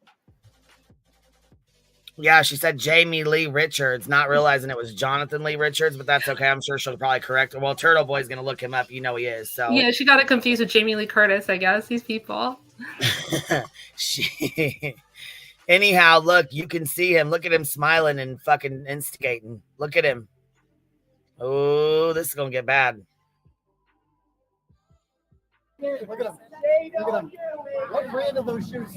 Speaker 1: Yeah, she said Jamie Lee Richards, not realizing it was Jonathan Lee Richards, but that's okay. I'm sure she'll probably correct her. Well, Turtle Boy's gonna look him up. You know he is. So
Speaker 22: Yeah, she got it confused with Jamie Lee Curtis, I guess. These people.
Speaker 1: Anyhow, look, you can see him. Look at him smiling and fucking instigating. Look at him. Oh, this is gonna get bad.
Speaker 19: Look at him. Look at him. What brand of those shoes?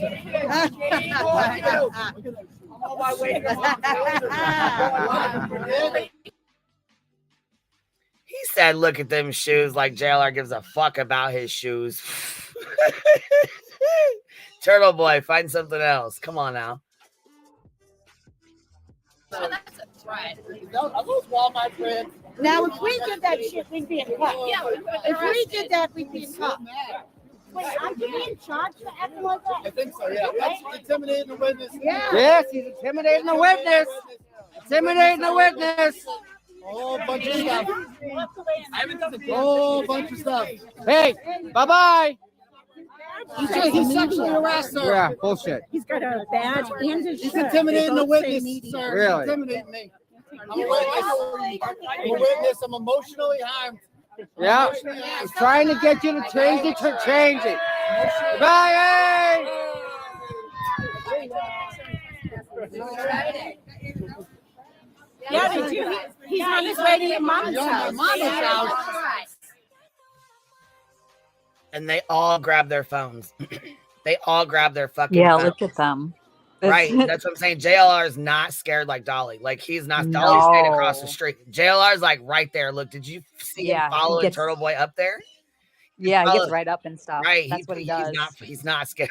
Speaker 1: He said, look at them shoes, like JLR gives a fuck about his shoes. Turtle Boy, find something else. Come on now.
Speaker 18: Oh, that's a threat.
Speaker 19: Are those Walmart brands?
Speaker 18: Now, if we did that shit, we'd be in cut. Yeah, if we did that, we'd be in cut. Wait, aren't you being charged for acting like that?
Speaker 19: I think so, yeah. That's intimidating the witness.
Speaker 18: Yeah.
Speaker 16: Yes, he's intimidating the witness. Intimidating the witness.
Speaker 19: A whole bunch of stuff. Whole bunch of stuff.
Speaker 16: Hey, bye-bye.
Speaker 19: He sexually harassed her.
Speaker 16: Yeah, bullshit.
Speaker 18: He's got a badge and his
Speaker 19: He's
Speaker 18: shirt.
Speaker 19: intimidating the witness, sir.
Speaker 16: Really?
Speaker 19: He's intimidating me. I'm a witness. I'm emotionally harmed.
Speaker 16: Yeah, he's trying to get you to change it to change it. Bye.
Speaker 18: Yeah, they do. He's on his way to your mom's house.
Speaker 1: And they all grab their phones. They all grab their fucking
Speaker 21: Yeah,
Speaker 1: phones.
Speaker 21: look at them.
Speaker 1: Right, that's what I'm saying. JLR is not scared like Dolly. Like he's not. Dolly's staying across the street. JLR is like right there. Look, did you see him following Turtle Boy up there?
Speaker 21: Yeah, he gets right up and stuff.
Speaker 1: Right,
Speaker 21: That's what he does.
Speaker 1: He's not scared.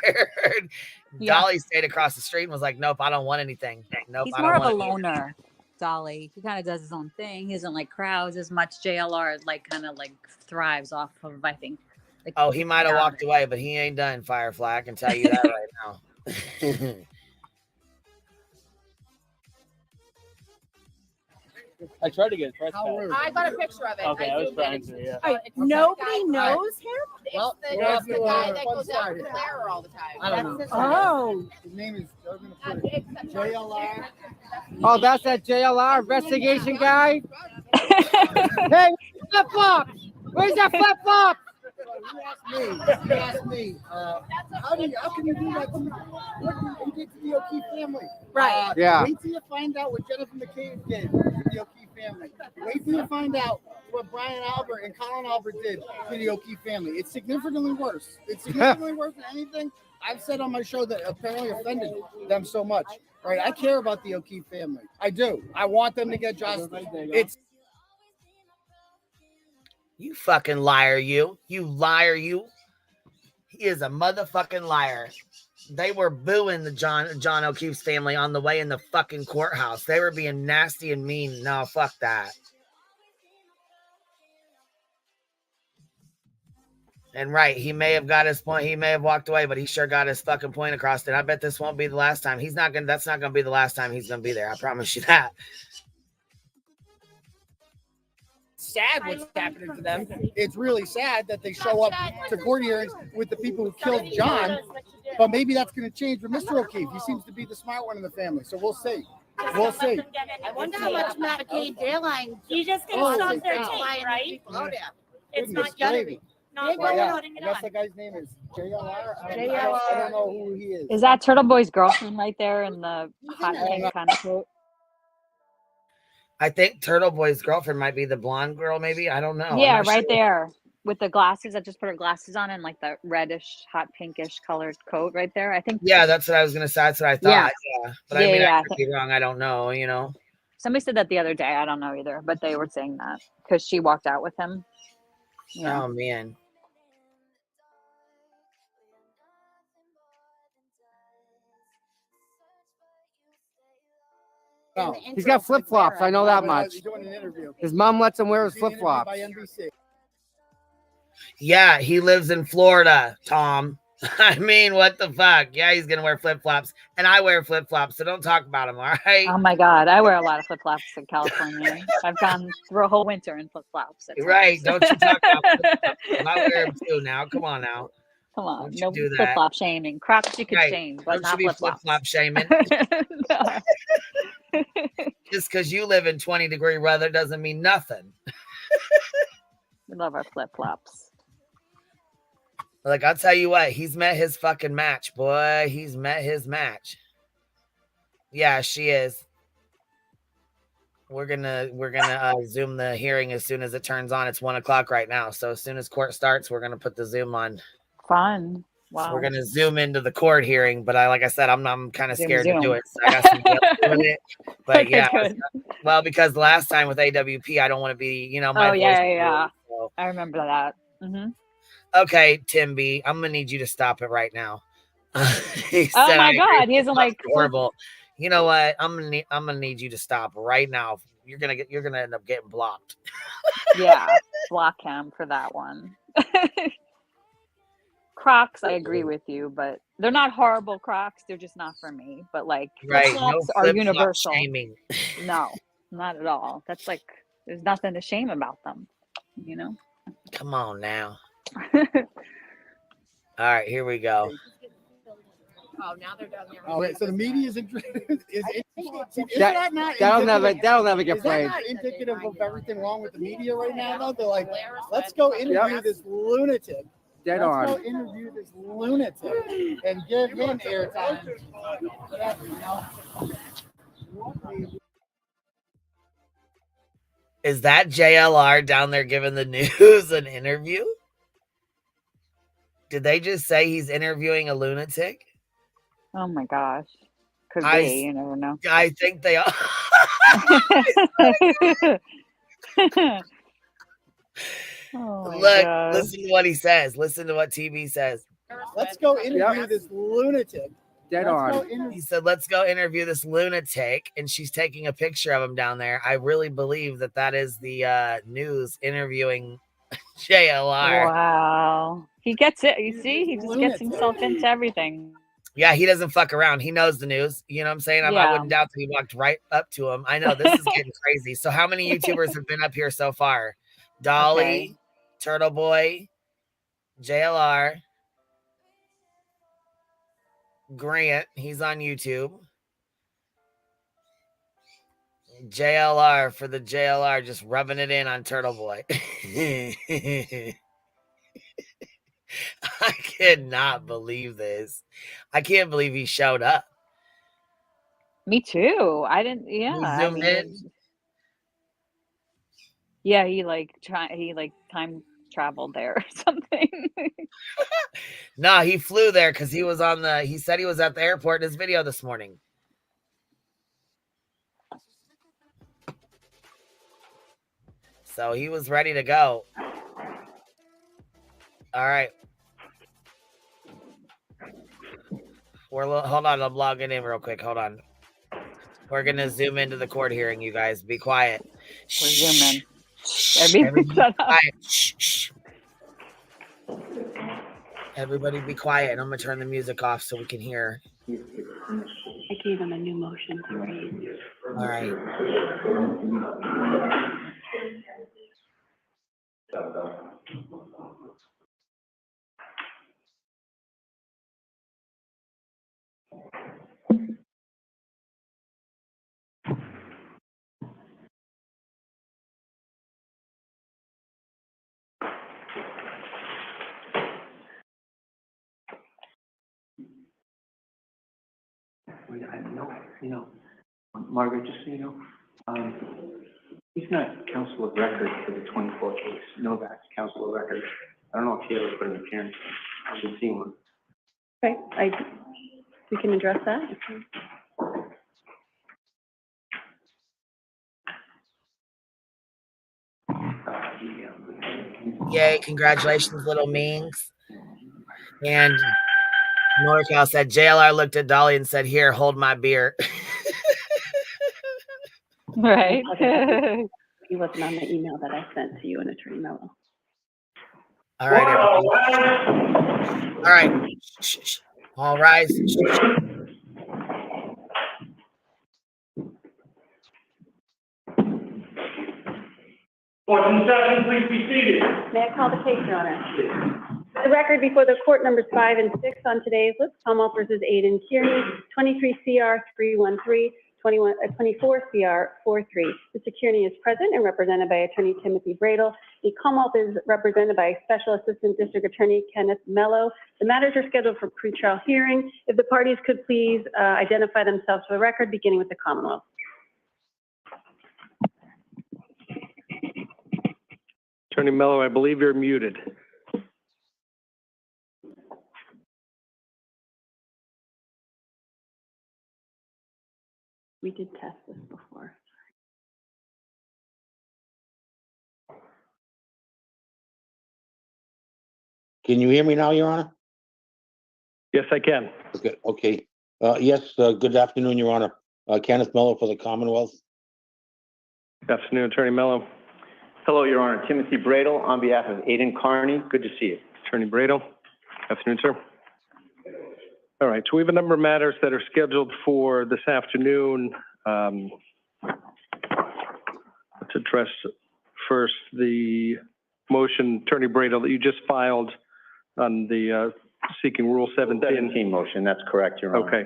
Speaker 1: Dolly stayed across the street and was like, "Nope, I don't want anything. Nope,
Speaker 21: He's
Speaker 1: I
Speaker 21: more
Speaker 1: don't
Speaker 21: of a
Speaker 1: want
Speaker 21: loner. Dolly. He kind of does his own thing. He doesn't like crowds as much. JLR like kind of like thrives off of, I think. Like,
Speaker 1: Oh, he might have walked away, but he ain't done, Firefly. I can tell you that right now.
Speaker 3: I tried to get a
Speaker 18: I got a picture of it.
Speaker 3: Okay, I was trying to, yeah.
Speaker 18: Nobody knows him?
Speaker 19: It's
Speaker 18: the guy that goes out with Clara all the time.
Speaker 19: I don't know.
Speaker 18: Oh.
Speaker 19: His name is JLR.
Speaker 16: Oh, that's that JLR investigation guy? Hey, flip flop! Where's that flip flop?
Speaker 19: You asked me, how can you do that? What did to the O'Keefe family?
Speaker 18: Right.
Speaker 16: Yeah.
Speaker 19: Wait till you find out what Jennifer McCabe did to the O'Keefe family. Wait till you find out what Brian Albert and Colin Albert did to the O'Keefe family. It's significantly worse. It's significantly worse than anything I've said on my show that apparently offended them so much. Right? I care about the O'Keefe family. I do. I want them to get justice. It's
Speaker 1: You fucking liar, you. You liar, you. He is a motherfucking liar. They were booing the John O'Keefe's family on the way in the fucking courthouse. They were being nasty and mean. No, fuck that. And right, he may have got his point. He may have walked away, but he sure got his fucking point across. And I bet this won't be the last time. That's not gonna be the last time he's gonna be there. I promise you that.
Speaker 19: sad what's happening to them. It's really sad that they show up to court hearings with the people who killed John, but maybe that's going to change with Mr. O'Keefe. He seems to be the smart one in the family, so we'll see. We'll see.
Speaker 18: I wonder how much Medicaid airline.
Speaker 4: You just gonna stop their tape, right? It's not gonna.
Speaker 19: I guess the guy's name is JLR. I don't know who he is.
Speaker 21: Is that Turtle Boy's girlfriend right there in the hot pink kind of coat?
Speaker 1: I think Turtle Boy's girlfriend might be the blonde girl, maybe. I don't know.
Speaker 21: Yeah, right there with the glasses. I just put her glasses on and like the reddish, hot pinkish colored coat right there. I think.
Speaker 1: Yeah, that's what I was gonna say. That's what I thought. Yeah, but I mean, I could be wrong. I don't know. You know.
Speaker 21: Somebody said that the other day. I don't know either, but they were saying that because she walked out with him. Yeah.
Speaker 1: Oh man.
Speaker 16: No, he's got flip flops. I know that much. His mom lets him wear his flip flops.
Speaker 1: Yeah, he lives in Florida, Tom. I mean, what the fuck? Yeah, he's gonna wear flip flops, and I wear flip flops, so don't talk about him, all right?
Speaker 21: Oh my God, I wear a lot of flip flops in California. I've gone through a whole winter in flip flops.
Speaker 1: Right? Don't you talk about flip flops? I wear them too. Now, come on now.
Speaker 21: Come on,
Speaker 1: don't
Speaker 21: no flip flop shaming. Crocs you could shame, but
Speaker 1: don't
Speaker 21: not
Speaker 1: you be
Speaker 21: flip
Speaker 1: flop shaming. Just because you live in 20-degree weather doesn't mean nothing.
Speaker 21: We love our flip flops.
Speaker 1: Like, I'll tell you what, he's met his fucking match, boy. He's met his match. Yeah, she is. We're gonna Zoom the hearing as soon as it turns on. It's 1 o'clock right now, so as soon as court starts, we're gonna put the Zoom on.
Speaker 21: Fun. Wow.
Speaker 1: So we're gonna Zoom into the court hearing, but like I said, I'm kind of scared to do it. So I got somebody else doing it. But
Speaker 21: Okay,
Speaker 1: yeah,
Speaker 21: good.
Speaker 1: well, because last time with AWP, I don't want to be, my voice.
Speaker 21: Yeah. So. I remember that. Mm-hmm.
Speaker 1: Okay, Tim B, I'm gonna need you to stop it right now.
Speaker 21: He said, oh my God, he isn't like
Speaker 1: horrible. You know what? I'm gonna need you to stop right now. You're gonna end up getting blocked.
Speaker 21: Yeah, block him for that one. Crocs, I agree with you, but they're not horrible Crocs. They're just not for me. But like,
Speaker 1: right,
Speaker 21: Crocs are universal. Shaming. No, not at all. That's like, there's nothing to shame about them. You know.
Speaker 1: Come on now. All right, here we go.
Speaker 20: Oh, now they're down there.
Speaker 19: Oh, wait, so the media is
Speaker 16: that'll never get played.
Speaker 19: Is that not indicative of everything wrong with the media right now, though? They're like, let's go interview this lunatic. Let's go interview this lunatic and give him airtime.
Speaker 1: Is that JLR down there giving the news an interview? Did they just say he's interviewing a lunatic?
Speaker 21: Oh my gosh. Could be, you never know.
Speaker 1: I think they are. Look, listen to what he says. Listen to what TV says.
Speaker 19: Let's go interview this lunatic.
Speaker 16: Dead on.
Speaker 1: He said, let's go interview this lunatic. And she's taking a picture of him down there. I really believe that is the news interviewing JLR.
Speaker 21: Wow. He gets it. You see, he just gets himself into everything.
Speaker 1: Yeah, he doesn't fuck around. He knows the news. You know what I'm saying? I wouldn't doubt that he walked right up to him. I know this is getting crazy. So how many YouTubers have been up here so far? Dolly, Turtle Boy, JLR, Grant. He's on YouTube. JLR for the JLR, just rubbing it in on Turtle Boy. I cannot believe this. I can't believe he showed up.
Speaker 21: Me too. I didn't. Yeah.
Speaker 1: He zoomed in.
Speaker 21: Yeah, he time traveled there or something.
Speaker 1: No, he flew there because he was he said he was at the airport in his video this morning. So he was ready to go. All right. Hold on, I'm logging in real quick. Hold on. We're going to zoom into the court hearing, you guys. Be quiet.
Speaker 21: We're zooming. Everybody shut up.
Speaker 1: Shh. Everybody be quiet. And I'm going to turn the music off so we can hear.
Speaker 5: I gave him a new motion to raise.
Speaker 1: All right.
Speaker 5: I know, Margaret, just so you know,
Speaker 9: He's not counsel of record for the 24 case. Novak's counsel of record. I don't know if he ever put an appearance. I haven't seen one.
Speaker 5: Okay, we can address that.
Speaker 1: Yay, congratulations, little Mings. And NorCal said, JLR looked at Dolly and said, here, hold my beer.
Speaker 21: Right.
Speaker 5: He wasn't on the email that I sent to you and Attorney Mello.
Speaker 1: All right, everybody. All right. Shh. All rise. Shh.
Speaker 10: Court in session, please be seated.
Speaker 5: May I call the case, Your Honor? The record before the court numbers 5 and 6 on today's list, Commonwealth versus Aiden Kearney, 23 CR 313, 24 CR 43. Mr. Kearney is present and represented by Attorney Timothy Bradel. The Commonwealth is represented by Special Assistant District Attorney Kenneth Mello. The matters are scheduled for pretrial hearing. If the parties could please identify themselves for the record, beginning with the Commonwealth.
Speaker 23: Attorney Mello, I believe you're muted.
Speaker 5: We did test this before.
Speaker 24: Can you hear me now, Your Honor?
Speaker 23: Yes, I can.
Speaker 24: Okay. Yes, good afternoon, Your Honor. Kenneth Mello for the Commonwealth.
Speaker 23: Good afternoon, Attorney Mello.
Speaker 25: Hello, Your Honor. Timothy Bradel on behalf of Aiden Kearney. Good to see you.
Speaker 23: Attorney Bradel. Afternoon, sir. All right, so we have a number of matters that are scheduled for this afternoon. Let's address first the motion, Attorney Bradel, that you just filed on the seeking Rule 17.
Speaker 25: 17 motion, that's correct, Your Honor.
Speaker 23: Okay.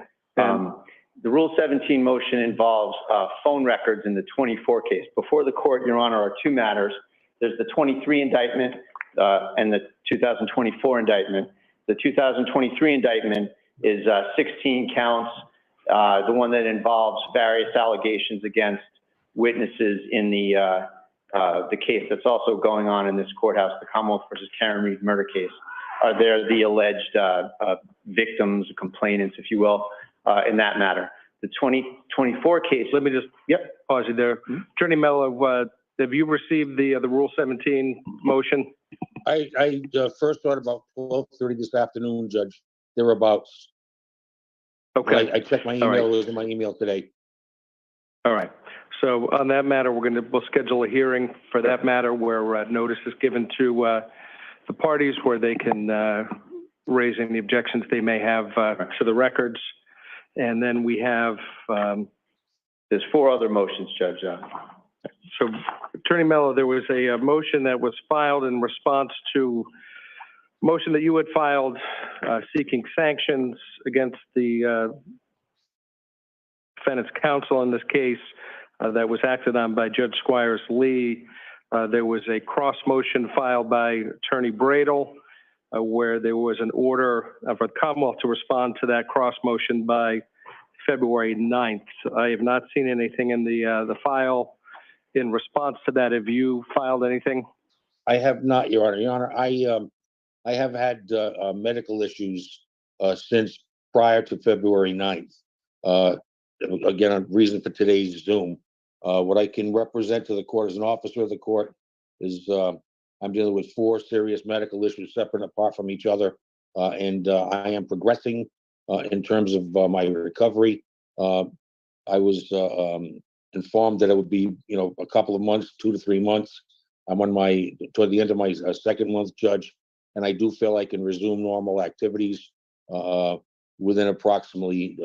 Speaker 25: The Rule 17 motion involves phone records in the 24 case. Before the court, Your Honor, are two matters. There's the 23 indictment and the 2024 indictment. The 2023 indictment is 16 counts, the one that involves various allegations against witnesses in the case that's also going on in this courthouse, the Commonwealth versus Karen Reed murder case. They're the alleged victims, complainants, if you will, in that matter. The 2024 case.
Speaker 23: Let me just pause you there. Attorney Mello, have you received the Rule 17 motion?
Speaker 24: I first thought about 12:30 this afternoon, Judge. Thereabouts.
Speaker 23: Okay.
Speaker 24: I checked my email. Right. It was in my email today.
Speaker 23: All right. So on that matter, we'll schedule a hearing for that matter where notice is given to the parties where they can raise any objections they may have to the records. And then we have...
Speaker 25: there's four other motions, Judge.
Speaker 23: So, Attorney Mello, there was a motion that was filed in response to a motion that you had filed seeking sanctions against the defendant's counsel in this case that was acted on by Judge Squires Lee. There was a cross motion filed by Attorney Bradel where there was an order of the Commonwealth to respond to that cross motion by February 9th. I have not seen anything in the file in response to that. Have you filed anything?
Speaker 24: I have not, Your Honor. Your Honor, I have had medical issues since prior to February 9th. Again, a reason for today's Zoom. What I can represent to the court as an officer of the court is I'm dealing with 4 serious medical issues separate and apart from each other. And I am progressing in terms of my recovery. I was informed that it would be, a couple of months, 2 to 3 months. I'm on toward the end of my second month, Judge, and I do feel I can resume normal activities within approximately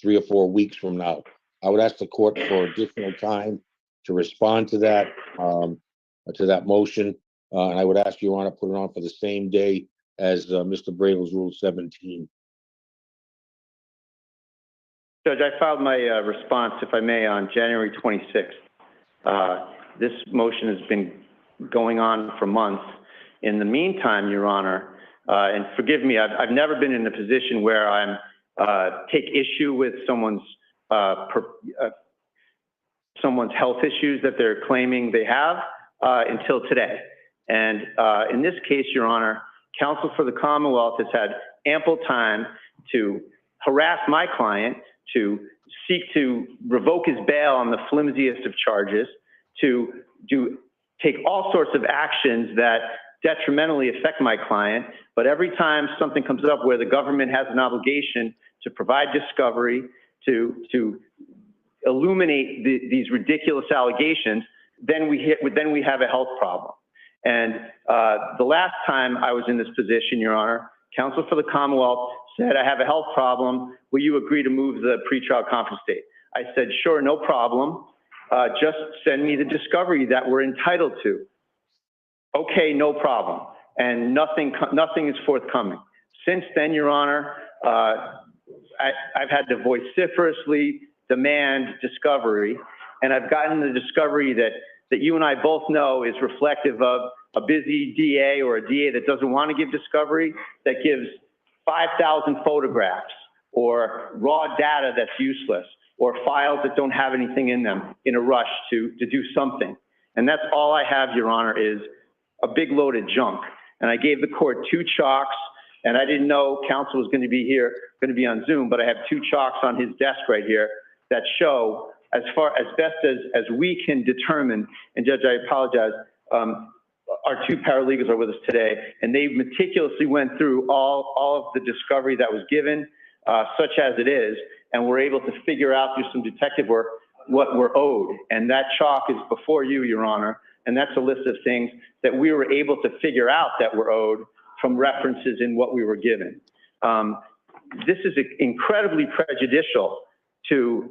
Speaker 24: 3 or 4 weeks from now. I would ask the court for additional time to respond to that motion, and I would ask Your Honor to put it on for the same day as Mr. Bradel's Rule 17.
Speaker 25: Judge, I filed my response, if I may, on January 26th. This motion has been going on for months. In the meantime, Your Honor, and forgive me, I've never been in a position where I'm take issue with someone's someone's health issues that they're claiming they have until today. And in this case, Your Honor, counsel for the Commonwealth has had ample time to harass my client, to seek to revoke his bail on the flimsiest of charges, to take all sorts of actions that detrimentally affect my client. But every time something comes up where the government has an obligation to provide discovery, to illuminate these ridiculous allegations, then we have a health problem. And the last time I was in this position, Your Honor, counsel for the Commonwealth said, I have a health problem. Will you agree to move the pretrial conference date? I said, sure, no problem. Just send me the discovery that we're entitled to. Okay, no problem. And nothing is forthcoming. Since then, Your Honor, I've had to vociferously demand discovery, and I've gotten the discovery that you and I both know is reflective of a busy DA or a DA that doesn't want to give discovery, that gives 5,000 photographs or raw data that's useless, or files that don't have anything in them in a rush to do something. And that's all I have, Your Honor, is a big load of junk. And I gave the court 2 chalks, and I didn't know counsel was going to be here, going to be on Zoom, but I have 2 chalks on his desk right here that show, as best as we can determine, and Judge, I apologize, our 2 paralegals are with us today, and they meticulously went through all of the discovery that was given, such as it is, and we're able to figure out through some detective work what we're owed. And that chalk is before you, Your Honor, and that's a list of things that we were able to figure out that we're owed from references in what we were given. This is incredibly prejudicial to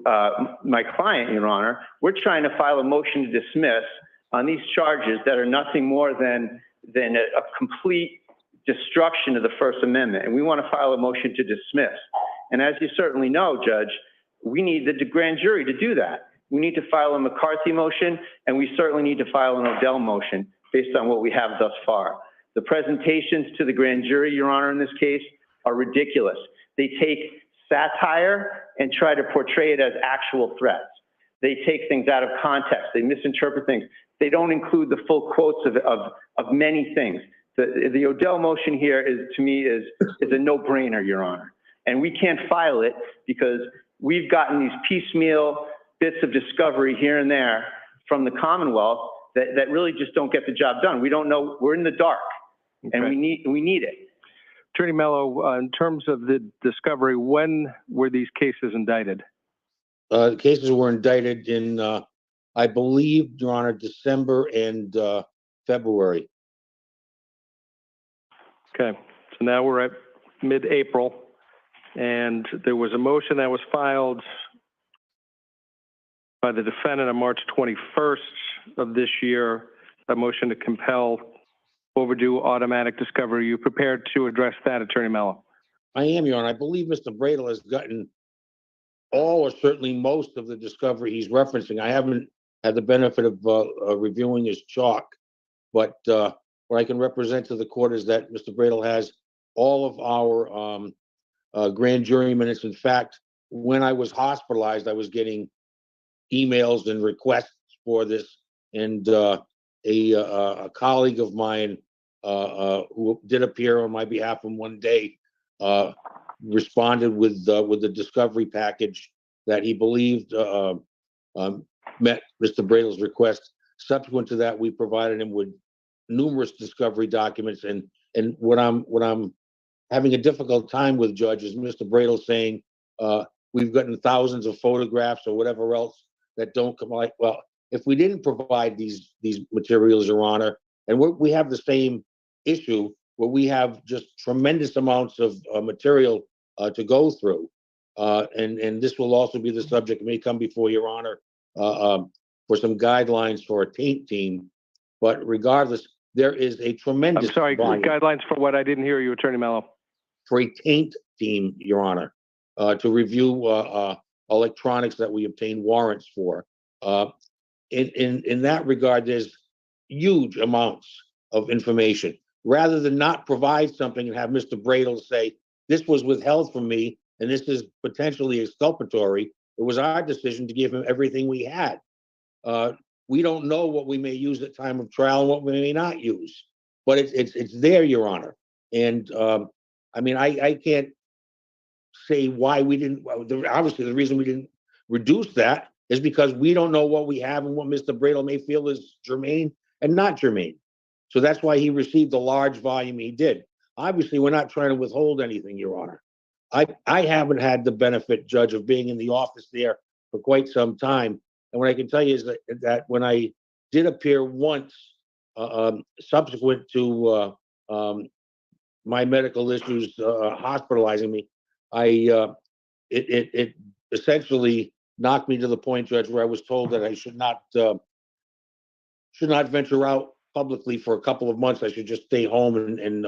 Speaker 25: my client, Your Honor. We're trying to file a motion to dismiss on these charges that are nothing more than a complete destruction of the First Amendment. And we want to file a motion to dismiss. And as you certainly know, Judge, we need the grand jury to do that. We need to file a McCarthy motion, and we certainly need to file an Odell motion based on what we have thus far. The presentations to the grand jury, Your Honor, in this case, are ridiculous. They take satire and try to portray it as actual threats. They take things out of context. They misinterpret things. They don't include the full quotes of many things. The Odell motion here to me is a no-brainer, Your Honor. And we can't file it because we've gotten these piecemeal bits of discovery here and there from the Commonwealth that really just don't get the job done. We don't know. We're in the dark, and we need it.
Speaker 23: Attorney Mello, in terms of the discovery, when were these cases indicted?
Speaker 24: The cases were indicted in, I believe, Your Honor, December and February.
Speaker 23: Okay, so now we're at mid-April, and there was a motion that was filed by the defendant on March 21st of this year, a motion to compel overdue automatic discovery. Are you prepared to address that, Attorney Mello?
Speaker 24: I am, Your Honor. I believe Mr. Bradel has gotten all or certainly most of the discovery he's referencing. I haven't had the benefit of reviewing his chalk, but what I can represent to the court is that Mr. Bradel has all of our grand jury minutes. In fact, when I was hospitalized, I was getting emails and requests for this, and a colleague of mine who did appear on my behalf on one day responded with the discovery package that he believed met Mr. Bradel's request. Subsequent to that, we provided him with numerous discovery documents, and what I'm having a difficult time with, Judge, is Mr. Bradel saying we've gotten thousands of photographs or whatever else that don't come like. Well, if we didn't provide these materials, Your Honor, and we have the same issue where we have just tremendous amounts of material to go through, and this will also be the subject, may come before Your Honor for some guidelines for a taint team. But regardless, there is a tremendous.
Speaker 23: I'm sorry, guidelines for what? I didn't hear you, Attorney Mello.
Speaker 24: For a taint team, Your Honor, to review electronics that we obtain warrants for. In that regard, there's huge amounts of information. Rather than not provide something and have Mr. Bradel say, this was withheld from me and this is potentially exculpatory, it was our decision to give him everything we had. We don't know what we may use at time of trial and what we may not use, but it's there, Your Honor. And I mean, I can't say why we didn't. Obviously, the reason we didn't reduce that is because we don't know what we have and what Mr. Bradel may feel is germane and not germane. So that's why he received the large volume he did. Obviously, we're not trying to withhold anything, Your Honor. I haven't had the benefit, Judge, of being in the office there for quite some time. And what I can tell you is that when I did appear once, subsequent to my medical issues hospitalizing me, it essentially knocked me to the point, Judge, where I was told that I should not venture out publicly for a couple of months. I should just stay home, and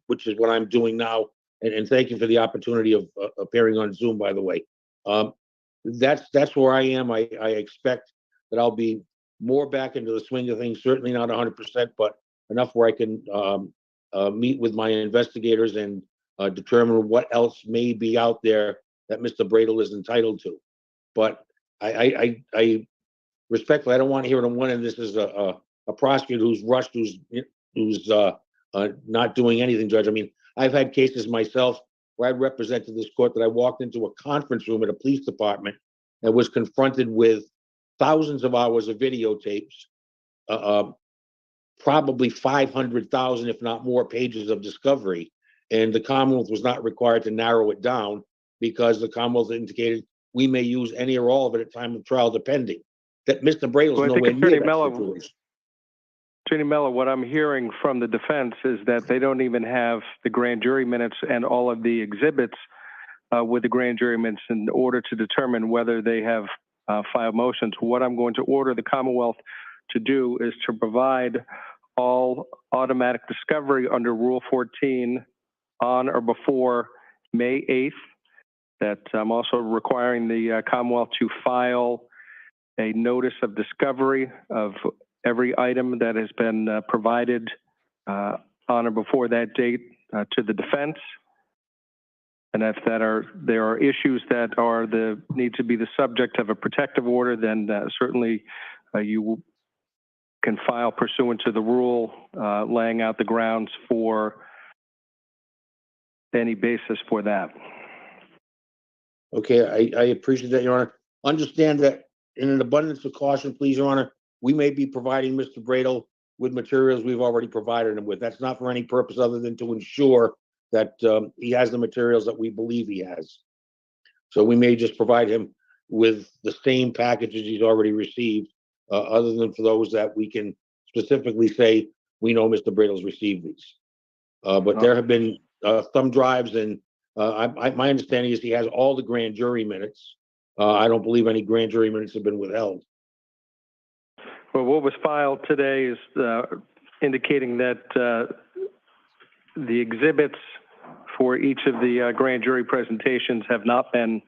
Speaker 24: which is what I'm doing now. And thank you for the opportunity of appearing on Zoom, by the way. That's where I am. I expect that I'll be more back into the swing of things. Certainly not 100%, but enough where I can meet with my investigators and determine what else may be out there that Mr. Bradel is entitled to. But I respectfully, I don't want to hear it on one end. This is a prosecutor who's rushed, who's not doing anything, Judge. I mean, I've had cases myself where I represented this court that I walked into a conference room at a police department and was confronted with thousands of hours of videotapes, probably 500,000, if not more, pages of discovery. And the Commonwealth was not required to narrow it down because the Commonwealth indicated we may use any or all of it at time of trial, depending. That Mr. Bradel's nowhere near that situation.
Speaker 23: Attorney Mello, what I'm hearing from the defense is that they don't even have the grand jury minutes and all of the exhibits with the grand jury minutes in order to determine whether they have filed motions. What I'm going to order the Commonwealth to do is to provide all automatic discovery under Rule 14 on or before May 8th. That I'm also requiring the Commonwealth to file a notice of discovery of every item that has been provided on or before that date to the defense. And if there are issues that need to be the subject of a protective order, then certainly you can file pursuant to the rule laying out the grounds for any basis for that.
Speaker 24: Okay, I appreciate that, Your Honor. Understand that in an abundance of caution, please, Your Honor, we may be providing Mr. Bradel with materials we've already provided him with. That's not for any purpose other than to ensure that he has the materials that we believe he has. So we may just provide him with the same packages he's already received, other than for those that we can specifically say, we know Mr. Bradel's received these. But there have been thumb drives, and my understanding is he has all the grand jury minutes. I don't believe any grand jury minutes have been withheld.
Speaker 23: Well, what was filed today is indicating that the exhibits for each of the grand jury presentations have not been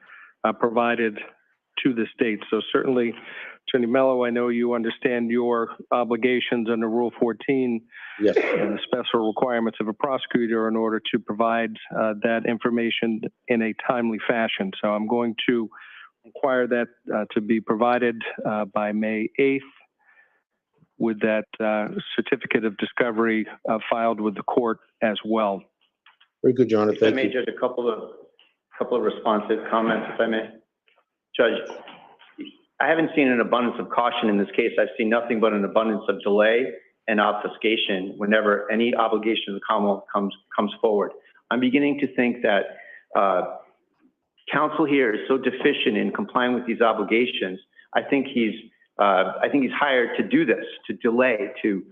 Speaker 23: provided to the state. So certainly, Attorney Mello, I know you understand your obligations under Rule 14
Speaker 24: yes,
Speaker 23: and the special requirements of a prosecutor in order to provide that information in a timely fashion. So I'm going to require that to be provided by May 8th with that certificate of discovery filed with the court as well.
Speaker 24: Very good, Your Honor. Thank you.
Speaker 25: If I may, Judge, a couple of responsive comments, if I may. Judge, I haven't seen an abundance of caution in this case. I've seen nothing but an abundance of delay and obfuscation whenever any obligation of the Commonwealth comes forward. I'm beginning to think that counsel here is so deficient in complying with these obligations. I think he's hired to do this, to delay, to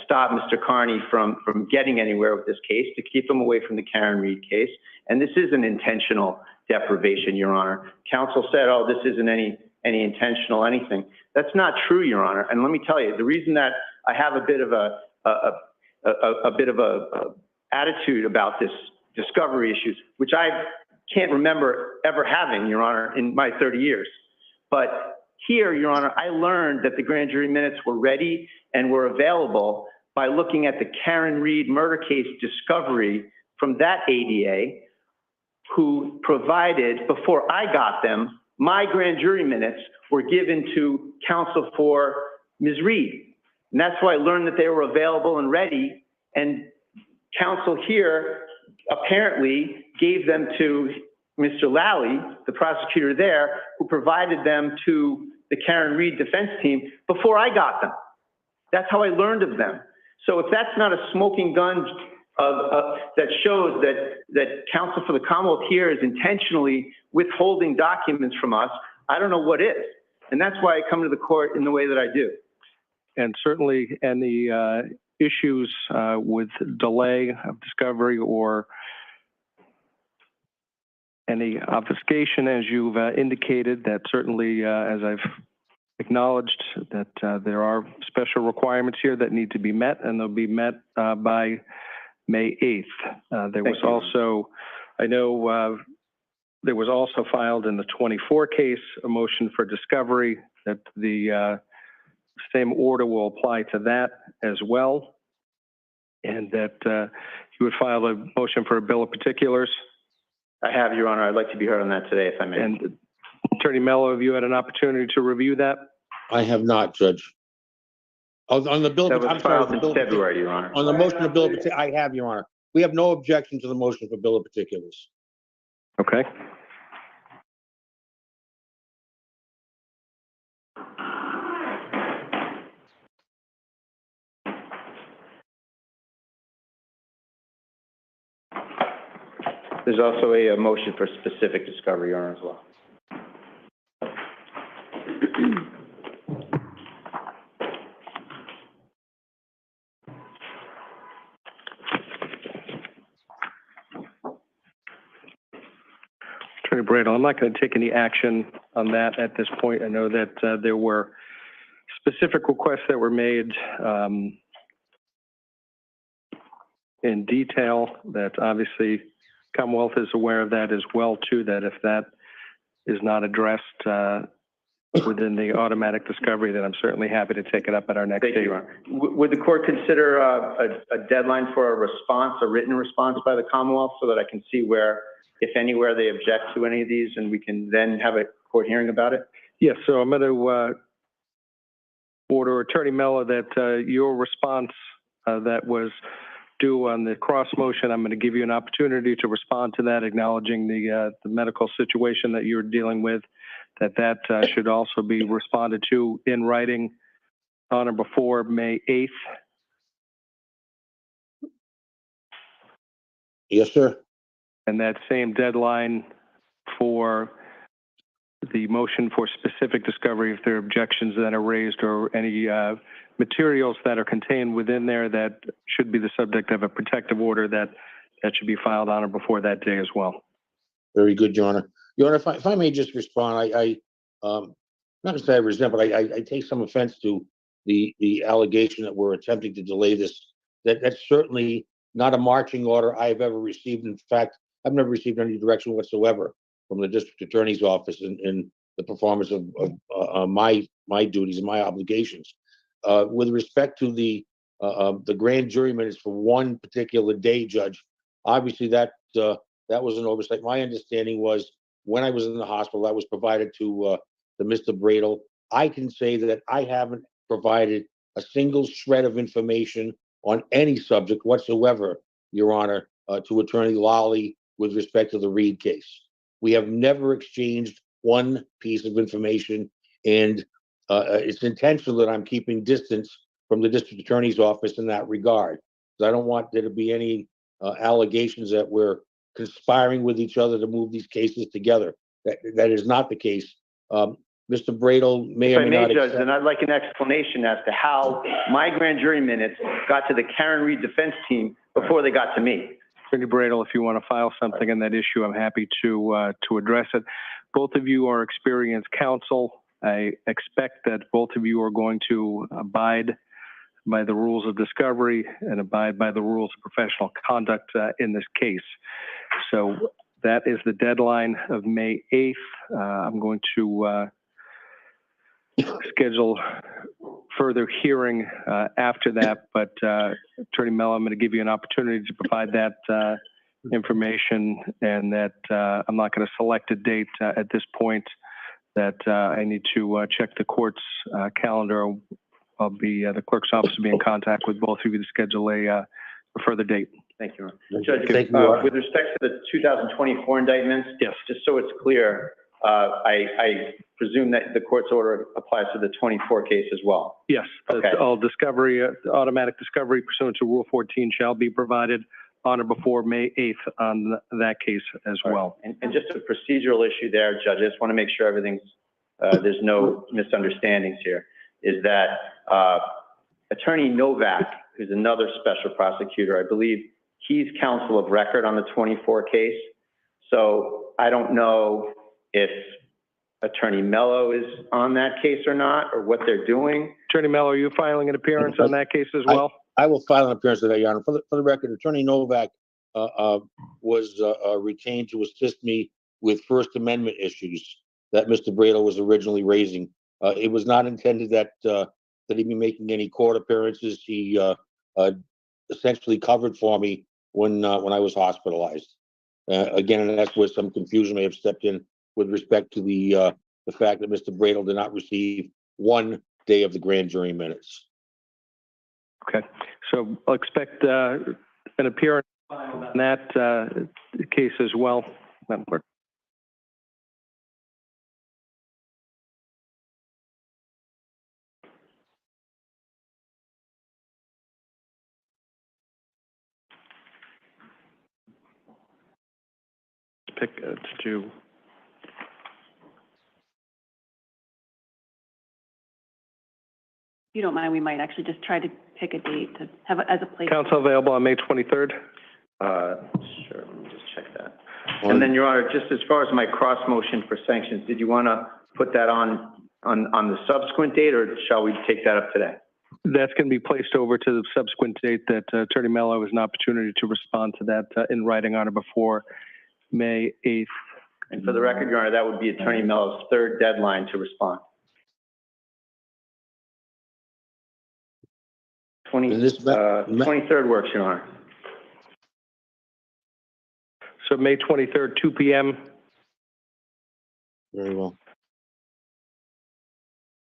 Speaker 25: stop Mr. Kearney from getting anywhere with this case, to keep him away from the Karen Reed case. And this is an intentional deprivation, Your Honor. Counsel said, oh, this isn't any intentional anything. That's not true, Your Honor. And let me tell you, the reason that I have a bit of a attitude about this discovery issues, which I can't remember ever having, Your Honor, in my 30 years. But here, Your Honor, I learned that the grand jury minutes were ready and were available by looking at the Karen Reed murder case discovery from that ADA, who provided, before I got them, my grand jury minutes were given to counsel for Ms. Reed. And that's why I learned that they were available and ready. And counsel here apparently gave them to Mr. Lally, the prosecutor there, who provided them to the Karen Reed defense team before I got them. That's how I learned of them. So if that's not a smoking gun that shows that counsel for the Commonwealth here is intentionally withholding documents from us, I don't know what is. And that's why I come to the court in the way that I do.
Speaker 23: And certainly any issues with delay of discovery or any obfuscation, as you've indicated, that certainly, as I've acknowledged, that there are special requirements here that need to be met, and they'll be met by May 8th. There was also, I know there was also filed in the 24 case a motion for discovery that the same order will apply to that as well, and that you would file a motion for a bill of particulars.
Speaker 25: I have, Your Honor. I'd like to be heard on that today, if I may.
Speaker 23: And Attorney Mello, have you had an opportunity to review that?
Speaker 24: I have not, Judge. On the bill,
Speaker 25: that was filed in February, Your Honor.
Speaker 24: On the motion of bill of particulars, I have, Your Honor. We have no objection to the motion for bill of particulars.
Speaker 23: Okay.
Speaker 25: There's also a motion for specific discovery, Your Honor, as well.
Speaker 23: Attorney Bradle, I'm not going to take any action on that at this point. I know that there were specific requests that were made in detail, that obviously Commonwealth is aware of that as well, too, that if that is not addressed within the automatic discovery, then I'm certainly happy to take it up at our next date.
Speaker 25: Would the court consider a deadline for a response, a written response by the Commonwealth, so that I can see where, if anywhere, they object to any of these, and we can then have a court hearing about it?
Speaker 23: Yes, so I'm going to order Attorney Mello that your response that was due on the cross motion, I'm going to give you an opportunity to respond to that, acknowledging the medical situation that you're dealing with, that should also be responded to in writing on or before May 8th.
Speaker 24: Yes, sir.
Speaker 23: And that same deadline for the motion for specific discovery, if there are objections that are raised or any materials that are contained within there that should be the subject of a protective order, that should be filed on or before that day as well.
Speaker 24: Very good, Your Honor. Your Honor, if I may just respond, I not to say I resent, but I take some offense to the allegation that we're attempting to delay this. That's certainly not a marching order I've ever received. In fact, I've never received any direction whatsoever from the district attorney's office in the performance of my duties and my obligations. With respect to the grand jury minutes for one particular day, Judge, obviously that was an oversight. My understanding was when I was in the hospital, that was provided to Mr. Bradle. I can say that I haven't provided a single shred of information on any subject whatsoever, Your Honor, to Attorney Lally with respect to the Reed case. We have never exchanged one piece of information, and it's intentional that I'm keeping distance from the district attorney's office in that regard. I don't want there to be any allegations that we're conspiring with each other to move these cases together. That is not the case. Mr. Bradle may or may not.
Speaker 25: Judge, then I'd like an explanation as to how my grand jury minutes got to the Karen Reed defense team before they got to me.
Speaker 23: Attorney Bradle, if you want to file something on that issue, I'm happy to address it. Both of you are experienced counsel. I expect that both of you are going to abide by the rules of discovery and abide by the rules of professional conduct in this case. So that is the deadline of May 8th. I'm going to schedule further hearing after that, but Attorney Mello, I'm going to give you an opportunity to provide that information, and that I'm not going to select a date at this point that I need to check the court's calendar. I'll be, the clerk's office will be in contact with both of you to schedule a further date.
Speaker 25: Thank you, Judge. With respect to the 2024 indictments,
Speaker 23: yes,
Speaker 25: just so it's clear, I presume that the court's order applies to the 24 case as well.
Speaker 23: Yes.
Speaker 25: Okay.
Speaker 23: All discovery, automatic discovery pursuant to Rule 14 shall be provided on or before May 8th on that case as well.
Speaker 25: And just a procedural issue there, Judge, I just want to make sure everything's, there's no misunderstandings here, is that Attorney Novak, who's another special prosecutor, I believe he's counsel of record on the 24 case. So I don't know if Attorney Mello is on that case or not, or what they're doing.
Speaker 23: Attorney Mello, are you filing an appearance on that case as well?
Speaker 24: I will file an appearance today, Your Honor. For the record, Attorney Novak was retained to assist me with First Amendment issues that Mr. Bradel was originally raising. It was not intended that he'd be making any court appearances. He essentially covered for me when I was hospitalized. Again, and that's where some confusion may have stepped in with respect to the fact that Mr. Bradel did not receive one day of the grand jury minutes.
Speaker 23: Okay, so I'll expect an appearance on that case as well. Madam Clerk. Pick to do.
Speaker 5: If you don't mind, we might actually just try to pick a date to have it as a place.
Speaker 23: Counsel available on May 23rd?
Speaker 25: Sure, let me just check that. And then, Your Honor, just as far as my cross motion for sanctions, did you want to put that on the subsequent date, or shall we take that up today?
Speaker 23: That's going to be placed over to the subsequent date that Attorney Mello has an opportunity to respond to that in writing on or before May 8th.
Speaker 25: And for the record, Your Honor, that would be Attorney Mello's third deadline to respond. 23rd works, Your Honor.
Speaker 23: So May 23rd, 2 p.m.
Speaker 24: Very well.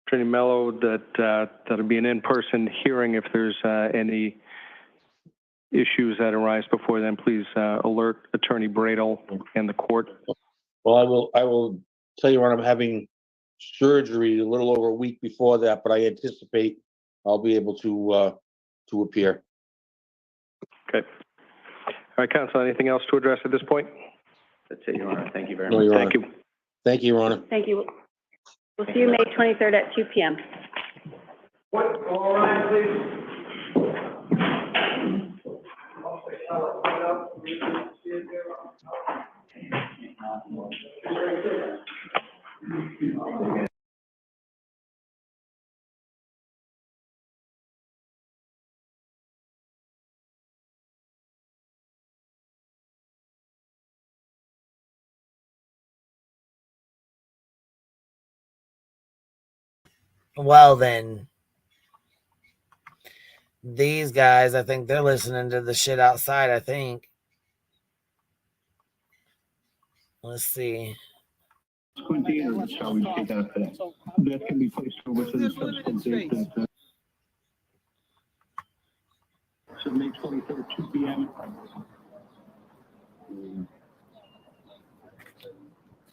Speaker 23: Attorney Mello, that'll be an in-person hearing. If there's any issues that arise before then, please alert Attorney Bradel and the court.
Speaker 24: Well, I will tell you, Ron, I'm having surgery a little over a week before that, but I anticipate I'll be able to appear.
Speaker 23: Okay. All right, Counsel, anything else to address at this point?
Speaker 25: That's it, Your Honor. Thank you very
Speaker 24: No,
Speaker 25: much.
Speaker 24: Your
Speaker 23: Thank
Speaker 24: Honor.
Speaker 23: you.
Speaker 24: Thank you, Your Honor.
Speaker 5: Thank you. We'll see you May 23rd at 2 p.m.
Speaker 10: All right, please.
Speaker 1: Well, then, these guys, I think they're listening to the shit outside, I think. Let's see.
Speaker 23: Shall we take that up today? That can be placed over to the subsequent date. So May 23rd, 2 p.m.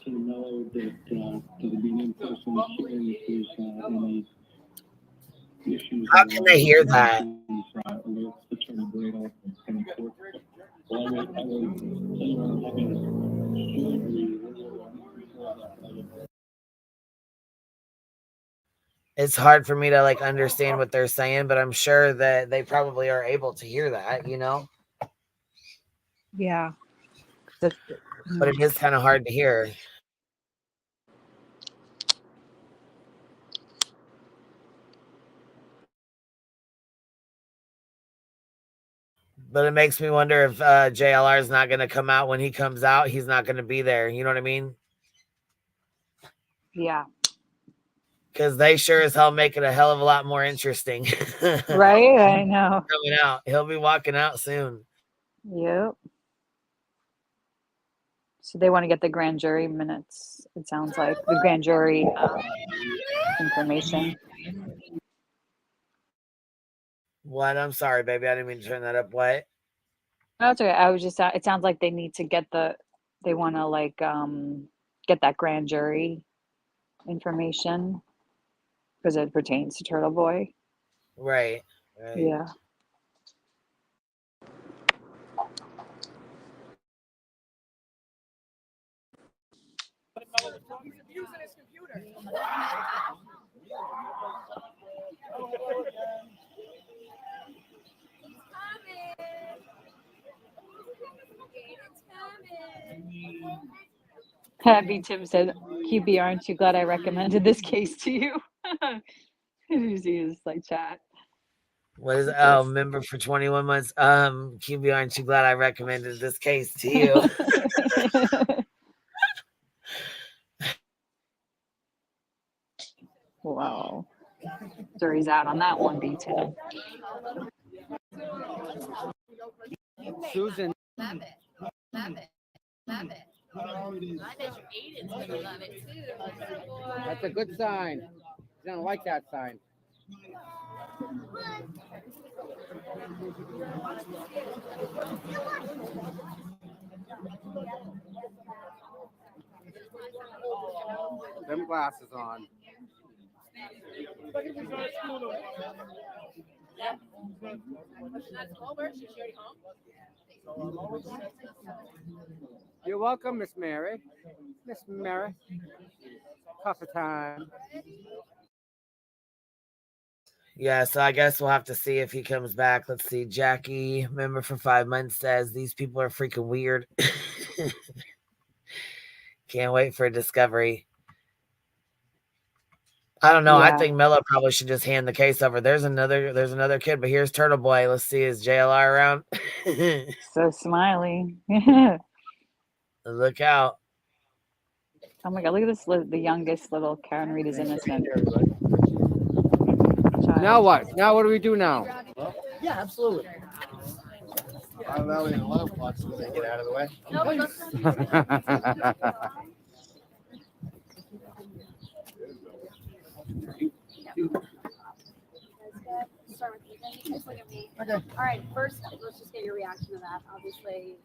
Speaker 23: To know that there'll be an in-person hearing if there's any issues.
Speaker 1: How can they hear that? It's hard for me to like understand what they're saying, but I'm sure that they probably are able to hear that, you know?
Speaker 21: Yeah.
Speaker 1: But it is kind of hard to hear. But it makes me wonder if JLR is not going to come out. When he comes out, he's not going to be there. You know what I mean?
Speaker 21: Yeah.
Speaker 1: Because they sure as hell make it a hell of a lot more interesting.
Speaker 21: Right? I know.
Speaker 1: Coming out. He'll be walking out soon.
Speaker 21: Yep. So they want to get the grand jury minutes. It sounds like the grand jury information.
Speaker 1: What? I'm sorry, baby. I didn't mean to turn that up. What?
Speaker 21: No, it's okay. I was just. It sounds like they need to get the. They want to like get that grand jury information because it pertains to Turtle Boy.
Speaker 1: Right. Right.
Speaker 21: Yeah. Happy Tim said, QB, aren't you glad I recommended this case to you? You see his like chat.
Speaker 1: What is member for 21 months? QB, aren't you glad I recommended this case to you?
Speaker 21: Wow. Jury's out on that one, B10.
Speaker 16: Susan.
Speaker 18: Love it. Love it. Love it. I bet you Aiden's gonna love it too.
Speaker 16: That's a good sign. You don't like that sign. Them glasses on. You're welcome, Miss Mary. Miss Mary. Coffee time.
Speaker 1: Yeah, so I guess we'll have to see if he comes back. Let's see. Jackie, member for 5 months, says these people are freaking weird. Can't wait for a discovery. I don't know.
Speaker 21: Yeah.
Speaker 1: I think Mello probably should just hand the case over. There's another kid, but here's Turtle Boy. Let's see, is JLR around?
Speaker 21: So smiley.
Speaker 1: Look out.
Speaker 21: Oh my God, look at this, the youngest little Karen Reed is innocent.
Speaker 16: Now what? Now what do we do now?
Speaker 19: Yeah, absolutely. I'm allowing a lot of blocks so they get out of the way.
Speaker 18: Start with Ethan. Just look at me. Okay. All right. First, let's just get your reaction to that. Obviously,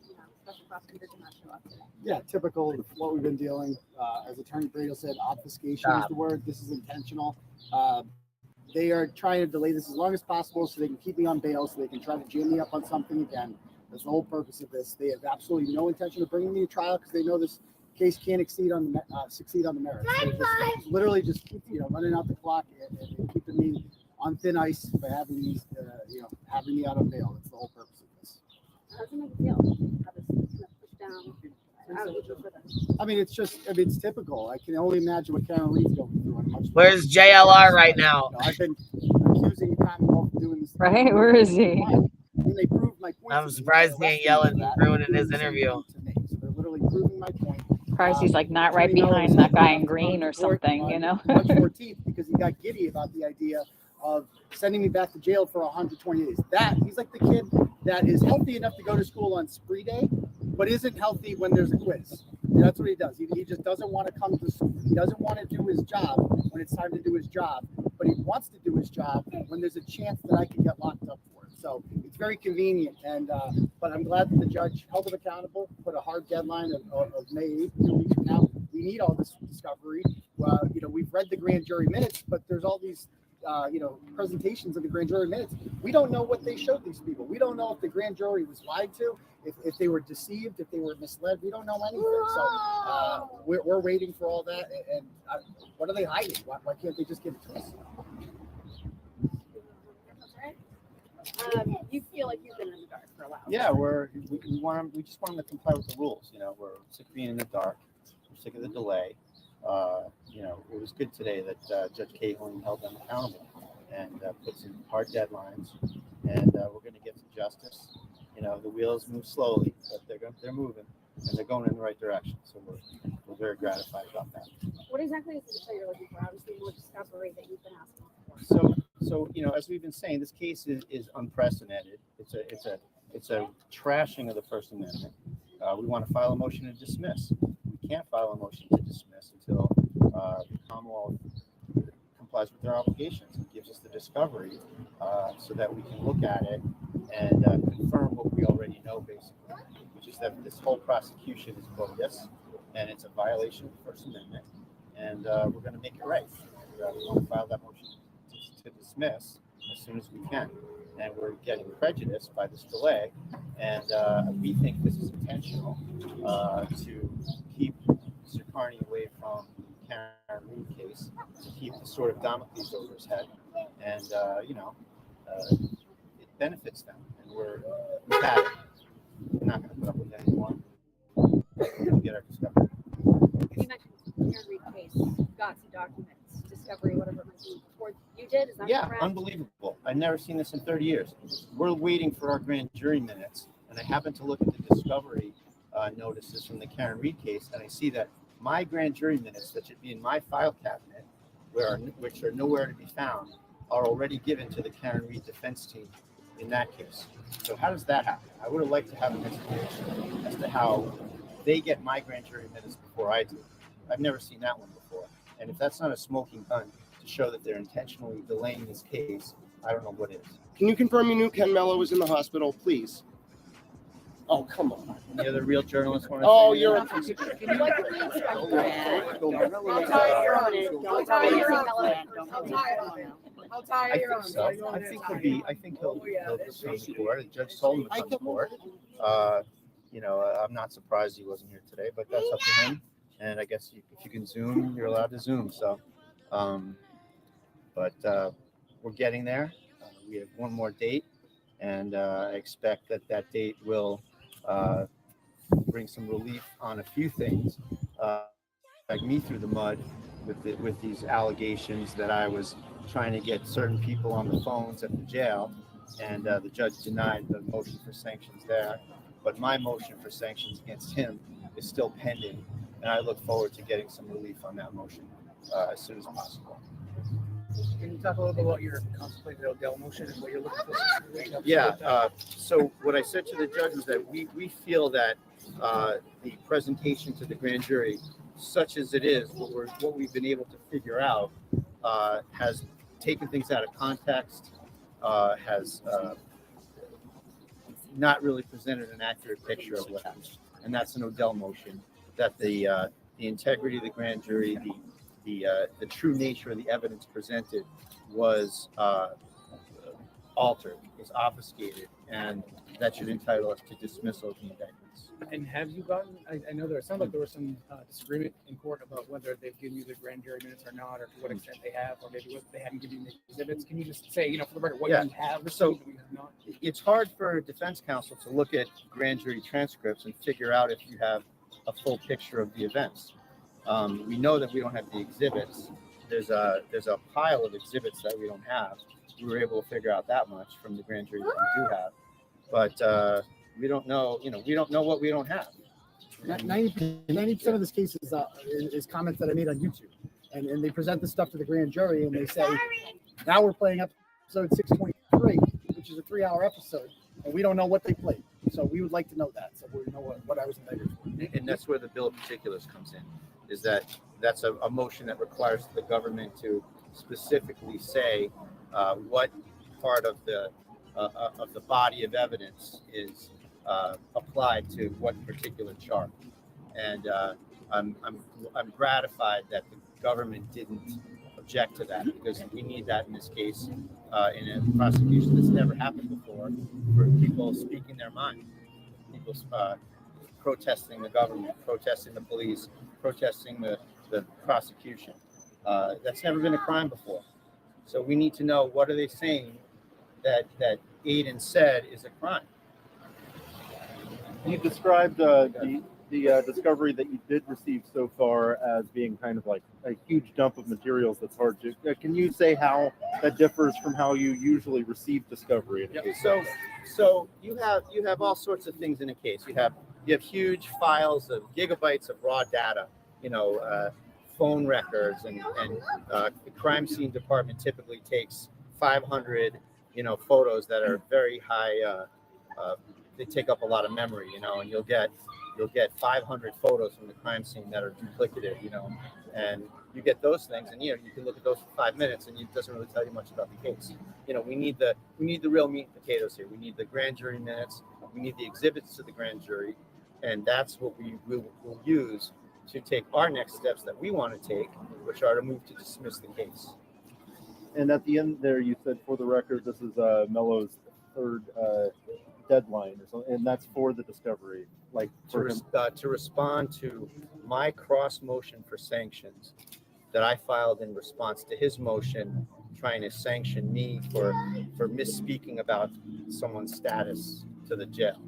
Speaker 18: special prosecutor did not show up today.
Speaker 6: Yeah, typical of what we've been dealing. As Attorney Bradel said, obfuscation is the word. This is intentional. They are trying to delay this as long as possible so they can keep me on bail, so they can try to jam me up on something again. That's the whole purpose of this. They have absolutely no intention of bringing me to trial because they know this case can't succeed on the merits. Just, literally just running out the clock and keeping me on thin ice by having these, having me out on bail. That's the whole purpose of this.
Speaker 18: How does it make you feel? How does it push down?
Speaker 6: I mean, it's typical. I can only imagine what Karen Lee's going through.
Speaker 1: Where's JLR right now?
Speaker 6: I've been accusing the Commonwealth of doing this.
Speaker 21: Right? Where is he?
Speaker 6: When they proved my point,
Speaker 1: I'm surprised he ain't yelling and ruining his interview.
Speaker 6: So they're literally proving my point.
Speaker 21: Surprised he's like not right behind that guy in green or something,
Speaker 6: March 14th, because he got giddy about the idea of sending me back to jail for 120 days. He's like the kid that is healthy enough to go to school on spree day, but isn't healthy when there's a quiz. And that's what he does. He just doesn't want to come to school. He doesn't want to do his job when it's time to do his job, but he wants to do his job when there's a chance that I can get locked up for it. So it's very convenient. And but I'm glad that the judge held him accountable, put a hard deadline of May 8th, 2 weeks from now. We need all this discovery. We've read the grand jury minutes, but there's all these presentations of the grand jury minutes. We don't know what they showed these people. We don't know if the grand jury was lied to, if they were deceived, if they were misled. We don't know anything. So we're waiting for all that. And what are they hiding? Why can't they just give it to us?
Speaker 18: You feel like you've been in the dark for a while.
Speaker 7: Yeah, we just want them to comply with the rules. We're sick of being in the dark. We're sick of the delay. It was good today that Judge Cahill held them accountable and put some hard deadlines, and we're going to get some justice. The wheels move slowly, but they're moving and they're going in the right direction. So we're very gratified about that.
Speaker 18: What exactly is it that you're looking for? Obviously, more discovery that you've been asking for.
Speaker 7: So as we've been saying, this case is unprecedented. It's a trashing of the First Amendment. we want to file a motion to dismiss. We can't file a motion to dismiss until the Commonwealth complies with their obligations and gives us the discovery so that we can look at it and confirm what we already know, basically, which is that this whole prosecution is bogus and it's a violation of the First Amendment, and we're going to make it right. We want to file that motion to dismiss as soon as we can. And we're getting prejudiced by this delay, and we think this is intentional to keep Mr. Kearney away from the Karen Reed case, to keep the sort of Damocles over his head, and it benefits them, and we've had it. We're not going to put up with it anymore. We'll get our discovery.
Speaker 20: You mentioned the Karen Reed case, got some documents, discovery, whatever it might be, before you did. Is that correct?
Speaker 7: Unbelievable. I've never seen this in 30 years. We're waiting for our grand jury minutes, and I happen to look at the discovery notices from the Karen Reed case, and I see that my grand jury minutes that should be in my file cabinet, which are nowhere to be found, are already given to the Karen Reed defense team in that case. So how does that happen? I would have liked to have an explanation as to how they get my grand jury minutes before I do. I've never seen that one before. And if that's not a smoking gun to show that they're intentionally delaying this case, I don't know what is.
Speaker 2: Can you confirm you knew Ken Mello was in the hospital, please? Oh, come on.
Speaker 7: You're the real journalist.
Speaker 2: Oh, you're a
Speaker 20: Can you like the inspector? How tired you're on it. How tired you're on it. How tired on it. How tired you're on it.
Speaker 7: I think he'll come to court. The judge told him to come to court. I'm not surprised he wasn't here today, but that's up to him. And I guess if you can Zoom, you're allowed to Zoom. So, but we're getting there. We have one more date, and I expect that date will bring some relief on a few things. Drag me through the mud with these allegations that I was trying to get certain people on the phones at the jail, and the judge denied the motion for sanctions there. But my motion for sanctions against him is still pending, and I look forward to getting some relief on that motion as soon as possible.
Speaker 3: Can you talk a little bit about your contemplated Odell motion and what you're looking for?
Speaker 7: Yeah. So what I said to the judge was that we feel that the presentation to the grand jury, such as it is, what we've been able to figure out, has taken things out of context, has not really presented an accurate picture of what happened, and that's an Odell motion. That the integrity of the grand jury, the true nature of the evidence presented was altered, was obfuscated, and that should entitle us to dismissal of the indictments.
Speaker 3: And have you gotten, I know it sounds like there was some disagreement in court about whether they've given you the grand jury minutes or not, or to what extent they have, or maybe what they haven't given you the exhibits. Can you just say, for the record, what you have received and what you have not?
Speaker 7: It's hard for defense counsel to look at grand jury transcripts and figure out if you have a full picture of the events. We know that we don't have the exhibits. There's a pile of exhibits that we don't have. We were able to figure out that much from the grand jury that we do have, but we don't know. We don't know what we don't have.
Speaker 6: 90% of this case is comments that I made on YouTube, and they present this stuff to the grand jury, and they say, now we're playing episode 623, which is a 3-hour episode, and we don't know what they played. So we would like to know that, so we know what I was indicted for.
Speaker 7: And that's where the bill of particulars comes in, is that's a motion that requires the government to specifically say what part of the body of evidence is applied to what particular charge. And I'm gratified that the government didn't object to that, because we need that in this case, in a prosecution that's never happened before, for people speaking their mind, people protesting the government, protesting the police, protesting the prosecution. That's never been a crime before. So we need to know, what are they saying that Aiden said is a crime?
Speaker 8: You described the discovery that you did receive so far as being kind of like a huge dump of materials that's hard to. Can you say how that differs from how you usually receive discovery in a case?
Speaker 7: So you have all sorts of things in a case. You have huge files of gigabytes of raw data, phone records, and the crime scene department typically takes 500 photos that are very high. They take up a lot of memory, and you'll get you'll get 500 photos from the crime scene that are duplicative, and you get those things, and you can look at those for 5 minutes, and it doesn't really tell you much about the case. We need the real meat and potatoes here. We need the grand jury minutes. We need the exhibits to the grand jury, and that's what we will use to take our next steps that we want to take, which are to move to dismiss the case.
Speaker 8: And at the end there, you said, for the record, this is Mello's third deadline, or something, and that's for the discovery, like
Speaker 7: to respond to my cross motion for sanctions that I filed in response to his motion trying to sanction me for misspeaking about someone's status to the jail.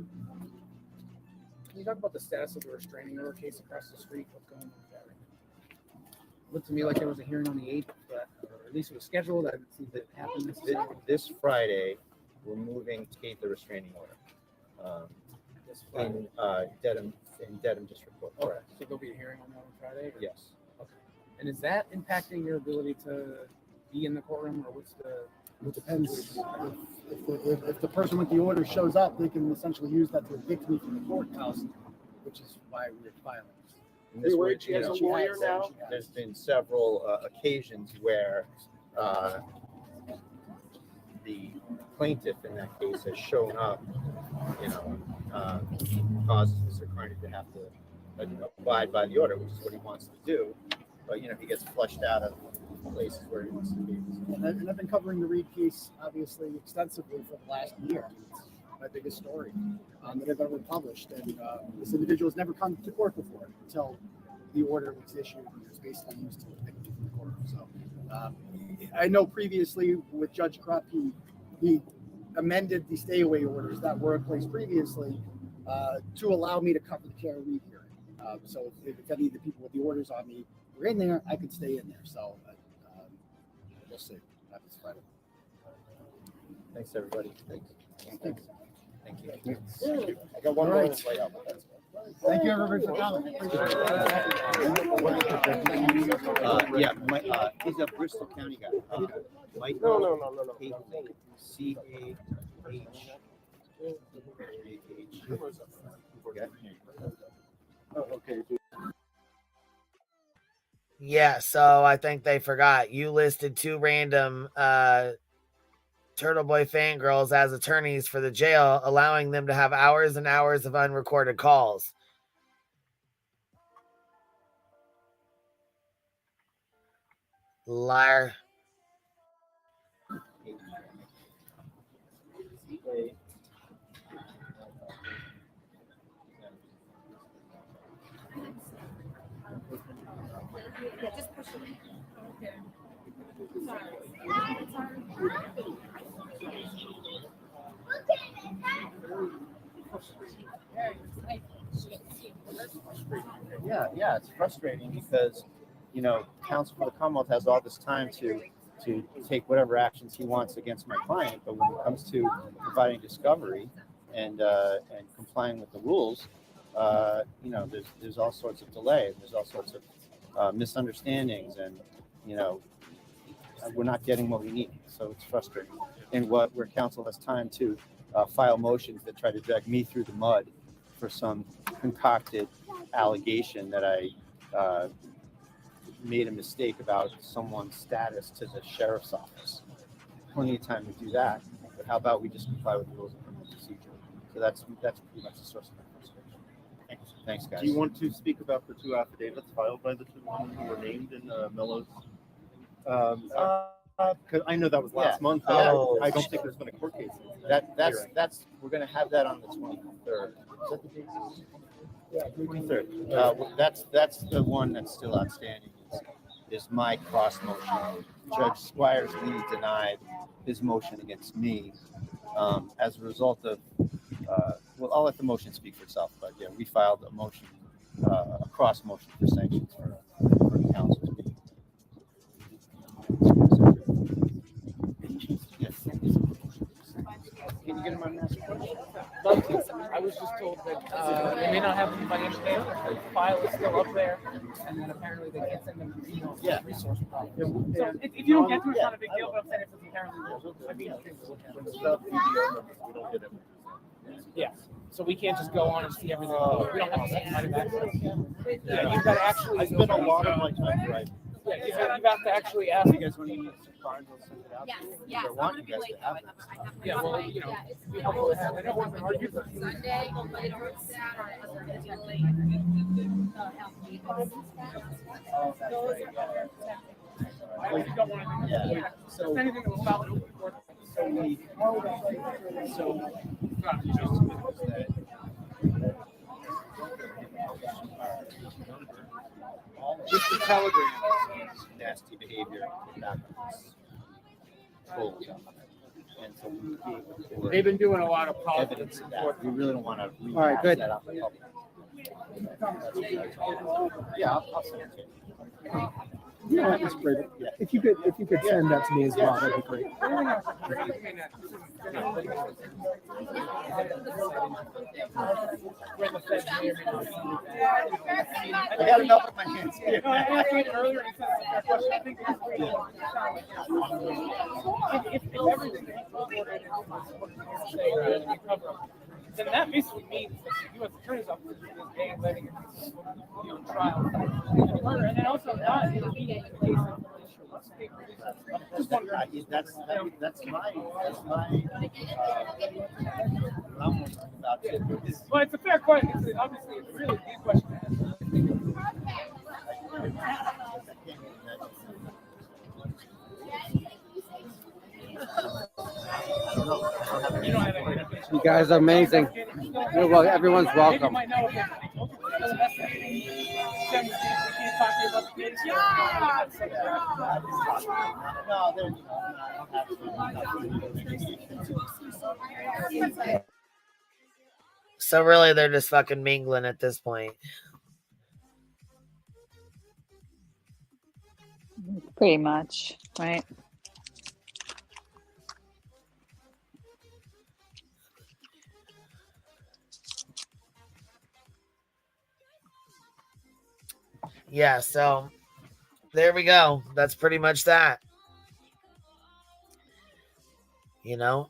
Speaker 3: Can you talk about the status of the restraining order case across the street? What's going on with that right now? Looked to me like there was a hearing on the 8th, but or at least it was scheduled. I didn't see that happen.
Speaker 7: This Friday, we're moving to take the restraining order in Dedham District Court.
Speaker 3: Okay, so there'll be a hearing on that on Friday? Or?
Speaker 7: Yes.
Speaker 3: Okay. And is that impacting your ability to be in the courtroom, or what's the?
Speaker 6: It depends. If the person with the order shows up, they can essentially use that to evict me from the courthouse, which is why we're filing.
Speaker 7: There's been several occasions where the plaintiff in that case has shown up, causes Mr. Kearney to have to abide by the order, which is what he wants to do. But he gets flushed out of places where he wants to be.
Speaker 6: And I've been covering the Reed case obviously extensively for the last year. It's my biggest story that I've ever published, and this individual has never come to court before until the order was issued and was basically used to evict me from the courtroom. So I know previously with Judge Krupp, he amended the stay away orders that were in place previously to allow me to cover the Kara Reed hearing. So if any of the people with the orders on me were in there, I could stay in there. So we'll see. Happens Friday.
Speaker 7: Thanks, everybody. Thanks. Thank you.
Speaker 6: I got one more way out. Thank you, everybody, for coming.
Speaker 7: He's a Bristol County guy. Mike.
Speaker 2: No.
Speaker 7: CAH.
Speaker 8: Okay.
Speaker 1: Yeah, so I think they forgot. You listed 2 random Turtleboy fangirls as attorneys for the jail, allowing them to have hours and hours of unrecorded calls. Liar.
Speaker 18: Just push it. Okay.
Speaker 7: Yeah, it's frustrating because, counsel for the Commonwealth has all this time to take whatever actions he wants against my client, but when it comes to providing discovery and complying with the rules, there's all sorts of delay, there's all sorts of misunderstandings, and we're not getting what we need, so it's frustrating. And where counsel has time to file motions that try to drag me through the mud for some concocted allegation that I made a mistake about someone's status to the sheriff's office. Plenty of time to do that, but how about we just comply with the rules of criminal procedure? So that's pretty much the source of my frustration. Thanks, guys.
Speaker 8: Do you want to speak about the 2 affidavits filed by the 2 women who were named in Mello's? Because I know that was last month. I don't think there's been a court case.
Speaker 7: That's we're going to have that on the 23rd. Is that the date? Yeah, 23rd. That's the one that's still outstanding. Is my cross motion. Judge Squires Lee denied his motion against me as a result of. Well, I'll let the motion speak for itself. But yeah, we filed a motion, a cross motion for sanctions for the council. Can you get him on master?
Speaker 3: I was just told that they may not have them by the end of the day. The file is still up there, and then apparently they can't send them an email.
Speaker 7: Yeah.
Speaker 3: Resource problem. So if you don't get to it, it's not a big deal. But I'm saying if it's apparently, I'd be interested to look at it.
Speaker 8: We don't get it.
Speaker 3: Yes. So we can't just go on and see everything. We don't have a second line of access. Yeah, you've got to actually.
Speaker 8: I spent a lot of my time driving.
Speaker 3: Yeah, you've got to actually ask.
Speaker 6: You guys want to use Barnes? I'll send it out.
Speaker 18: Yes.
Speaker 6: I want you guys to have it.
Speaker 3: Yeah, well, you know, we have to have. I know we're arguing.
Speaker 18: Sunday, later Saturday.
Speaker 3: Yeah. So anything that was filed in open court.
Speaker 7: Just the telegram nasty behavior back and so
Speaker 3: They've been doing a lot of
Speaker 7: evidence of that. We really don't want to
Speaker 6: All right, good.
Speaker 7: that out in public. Yeah, I'll send it to you.
Speaker 11: Yeah, that's great. If you could send that to me as well, that'd be great.
Speaker 7: I got enough in my hands.
Speaker 3: No, I asked you earlier and said that question. I think it's pretty if everything that you cover, then that basically means that the U.S. Attorney's Office is letting trial. And then also not in the case of
Speaker 7: That's my about it.
Speaker 3: Well, it's a fair question. Obviously, it's really a big question.
Speaker 16: You guys are amazing. Well, everyone's welcome.
Speaker 1: So really, they're just fucking mingling at this point.
Speaker 21: Pretty much, right?
Speaker 1: Yeah, so there we go. That's pretty much that. You know?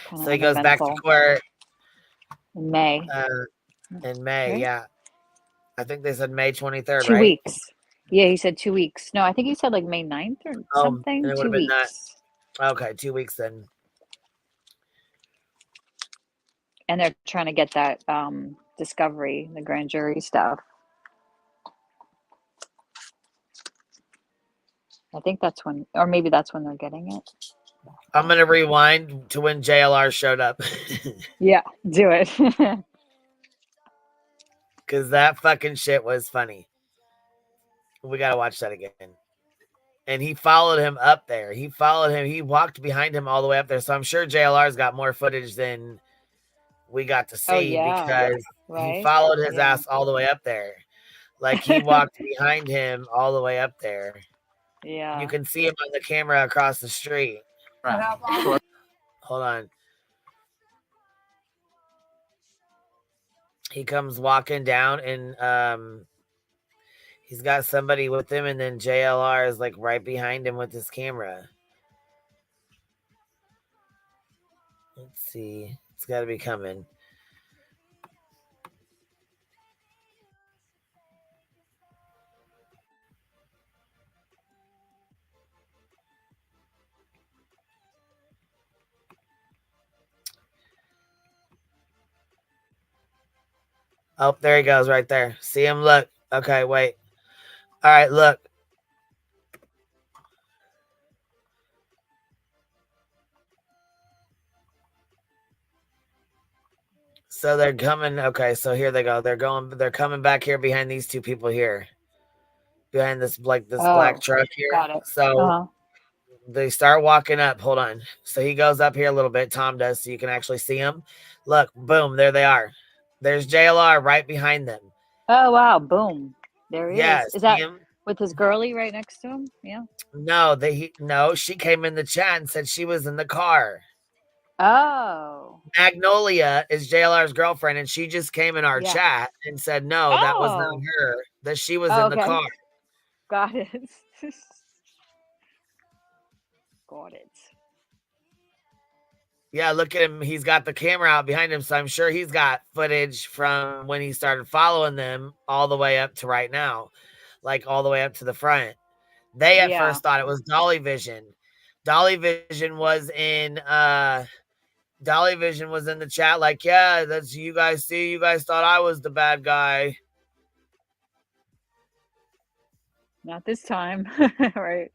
Speaker 21: Kind
Speaker 1: So he goes back to court
Speaker 21: in May.
Speaker 1: In May,
Speaker 21: Right?
Speaker 1: yeah. I think they said May 23rd,
Speaker 21: 2
Speaker 1: right?
Speaker 21: weeks. Yeah, he said 2 weeks. No, I think he said like May 9th or something.
Speaker 1: And it would
Speaker 21: 2
Speaker 1: have been
Speaker 21: weeks.
Speaker 1: that. Okay, 2 weeks then.
Speaker 21: And they're trying to get that discovery, the grand jury stuff. I think that's when, or maybe that's when they're getting it.
Speaker 1: I'm going to rewind to when JLR showed up.
Speaker 21: Yeah, do it.
Speaker 1: Because that fucking shit was funny. We got to watch that again. And he followed him up there. He followed him. He walked behind him all the way up there. So I'm sure JLR's got more footage than we got to see because he followed his ass all the way up there. Like he walked behind him all the way up there.
Speaker 21: Yeah.
Speaker 1: You can see him on the camera across the street.
Speaker 21: Right.
Speaker 1: Hold on. He comes walking down and he's got somebody with him, and then JLR is like right behind him with his camera. Let's see. It's got to be coming. Oh, there he goes right there. See him? Look. Okay, wait. All right, look. So they're coming. Okay, so here they go. They're coming back here behind these two people here. Behind this black truck here.
Speaker 21: Got it.
Speaker 1: So they start walking up. Hold on. So he goes up here a little bit. Tom does, so you can actually see him. Look, boom, there they are. There's JLR right behind them.
Speaker 21: Oh, wow. Boom. There he
Speaker 1: Yeah,
Speaker 21: is. Is that
Speaker 1: him?
Speaker 21: with his girlie right next to him? Yeah.
Speaker 1: No, she came in the chat and said she was in the car.
Speaker 21: Oh.
Speaker 1: Magnolia is JLR's girlfriend, and she just came in our chat and said, no, that was not her, that she was in the car.
Speaker 21: Got it. Got it.
Speaker 1: Yeah, look at him. He's got the camera out behind him, so I'm sure he's got footage from when he started following them all the way up to right now, like all the way up to the front. They at
Speaker 21: Yeah.
Speaker 1: first thought it was Dolly Vision. Dolly Vision was in the chat, like, yeah, that's you guys see, you guys thought I was the bad guy.
Speaker 21: Not this time. Right.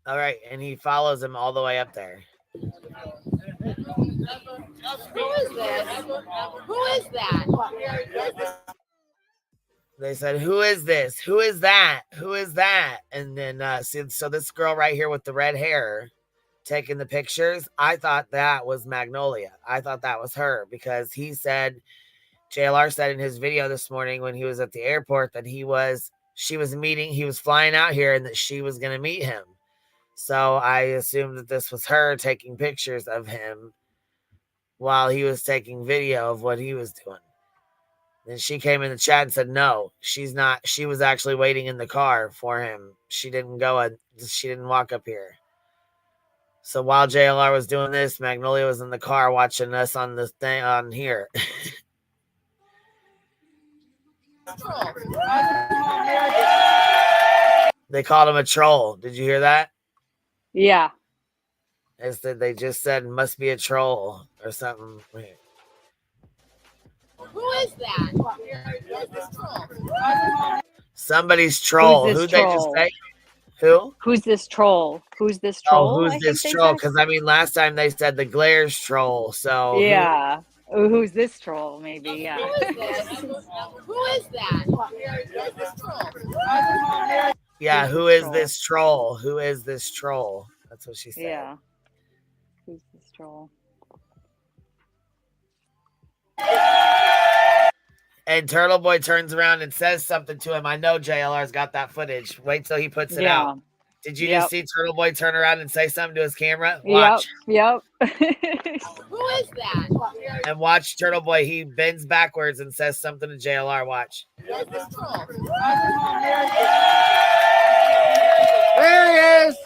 Speaker 1: All right, and he follows him all the way up there.
Speaker 18: Who is this? Who is that?
Speaker 1: They said, who is this? Who is that? Who is that? And then, so this girl right here with the red hair taking the pictures, I thought that was Magnolia. I thought that was her because JLR said in his video this morning when he was at the airport that he was flying out here and that she was going to meet him. So I assumed that this was her taking pictures of him while he was taking video of what he was doing. Then she came in the chat and said, no, she's not. She was actually waiting in the car for him. She didn't walk up here. So while JLR was doing this, Magnolia was in the car watching us on the thing on here. They called him a troll. Did you hear that?
Speaker 21: Yeah.
Speaker 1: They just said must be a troll or something.
Speaker 18: Who is that?
Speaker 1: Somebody's troll.
Speaker 21: Who's this
Speaker 1: Who'd
Speaker 21: troll?
Speaker 1: they just say? Who?
Speaker 21: Who's this troll? Who's this troll?
Speaker 1: Oh, who's this troll? Because I mean, last time they said the Glares troll. So
Speaker 21: yeah. Who's this troll? Maybe. Yeah.
Speaker 18: Who is this? Who is that?
Speaker 1: Yeah, who is this troll? Who is this troll? That's what she said.
Speaker 21: Yeah. Who's this troll?
Speaker 1: And Turtleboy turns around and says something to him. I know JLR's got that footage. Wait till he puts it out. Did you just see Turtleboy turn around and say something to his camera? Watch.
Speaker 21: Yep.
Speaker 18: Who is that?
Speaker 1: And watch Turtleboy. He bends backwards and says something to JLR. Watch.
Speaker 16: There he is.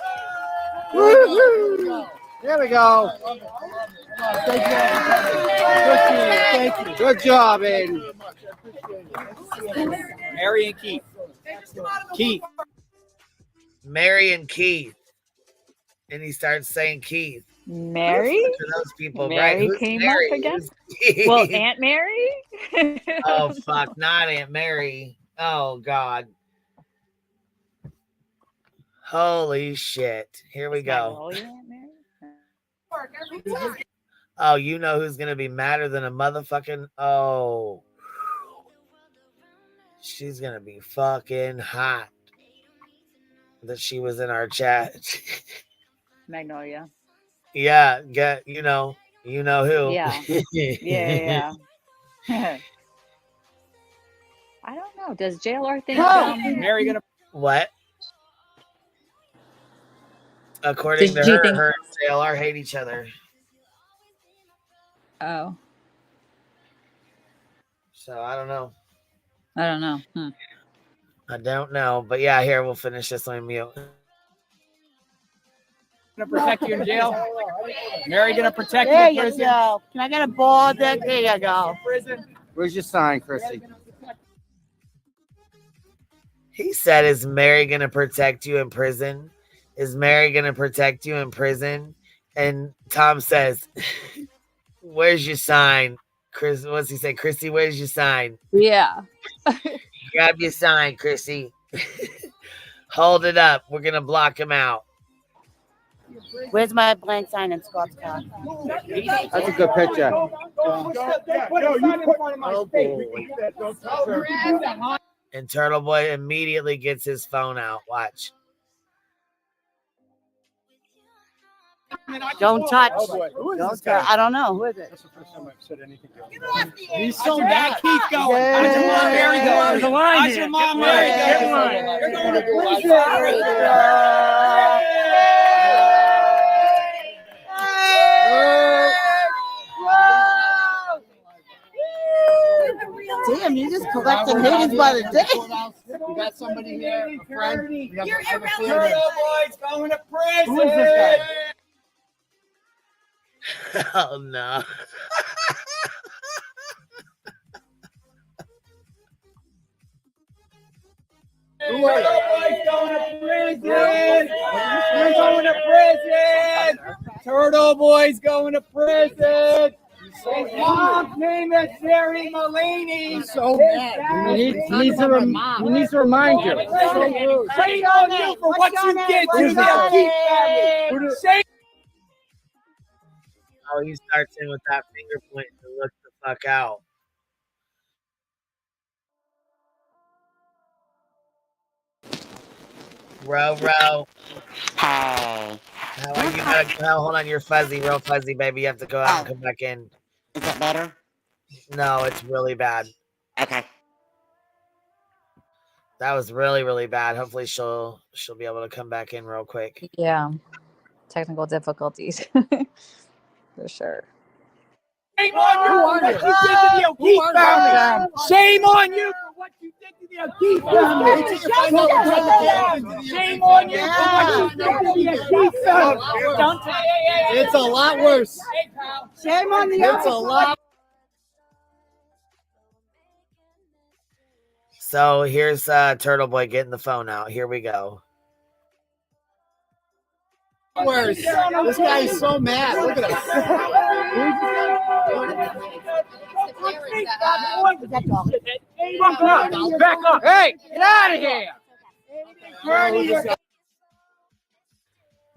Speaker 16: Woo-hoo. There we go. Thank you. Good job, Aiden.
Speaker 3: Mary and Keith.
Speaker 1: Mary and Keith. And he starts saying Keith.
Speaker 21: Mary?
Speaker 1: Those people,
Speaker 21: Mary
Speaker 1: right?
Speaker 21: came
Speaker 1: Mary?
Speaker 21: up again? Well, Aunt Mary?
Speaker 1: Oh, fuck. Not Aunt Mary. Oh, God. Holy shit. Here we go. Oh, you know who's going to be madder than a motherfucking... Oh. She's going to be fucking hot. That she was in our chat.
Speaker 21: Magnolia.
Speaker 1: Yeah, you know who.
Speaker 21: Yeah. Yeah. I don't know. Does JLR think
Speaker 3: Mary gonna
Speaker 1: what? According to her, her and JLR hate each other.
Speaker 21: Oh.
Speaker 1: So I don't know.
Speaker 21: I don't know.
Speaker 1: I don't know. But yeah, here we'll finish this on mute.
Speaker 3: gonna protect you in jail? Mary gonna protect
Speaker 20: There
Speaker 3: you in
Speaker 20: you
Speaker 3: prison?
Speaker 20: go. Can I get a ball? There you go.
Speaker 16: Where's your sign, Chrissy?
Speaker 1: He said, is Mary going to protect you in prison? Is Mary going to protect you in prison? And Tom says, where's your sign? Chris, what's he say? Chrissy, where's your sign?
Speaker 21: Yeah.
Speaker 1: Grab your sign, Chrissy. Hold it up. We're going to block him out.
Speaker 20: Where's my blank sign in Scott's car?
Speaker 16: That's a good picture.
Speaker 1: And Turtleboy immediately gets his phone out. Watch.
Speaker 20: Don't touch. Don't touch. I don't know. Who is it?
Speaker 3: That's the first time I've said anything to him. He's so mad. Keep going. How's your mom Mary going? How's your mom Mary going? You're going to
Speaker 19: collecting haters by the day. We got somebody here, a friend. We have a family.
Speaker 10: Turtleboy's going to prison.
Speaker 19: Who is this guy?
Speaker 1: Oh no.
Speaker 10: Turtleboy's going to prison. You're going to prison. Turtleboy's going to prison. His mom's name is Jerry Mulaney.
Speaker 19: He's so mad.
Speaker 16: He needs to remind you.
Speaker 10: Shame on you for what you did to the O'Keefe family. Shame.
Speaker 1: Oh, he starts in with that finger point and looks the fuck out. Row.
Speaker 12: Hey.
Speaker 1: How are you? Hold on, you're fuzzy, real fuzzy, baby. You have to go out and come back in.
Speaker 12: Is that better?
Speaker 1: No, it's really bad.
Speaker 12: Okay.
Speaker 1: That was really, really bad. Hopefully she'll be able to come back in real quick.
Speaker 21: Yeah. Technical difficulties. For sure.
Speaker 10: Shame on you for what you did to the O'Keefe family. Shame on you for what you did to the O'Keefe family. Shame on you for what you did to the O'Keefe family. Don't say
Speaker 19: It's a lot worse.
Speaker 10: Shame on the
Speaker 19: It's a lot.
Speaker 1: So here's Turtleboy getting the phone out. Here we go.
Speaker 19: Worse. This guy is so mad. Look at him.
Speaker 10: Back up.
Speaker 16: Hey, get out of here.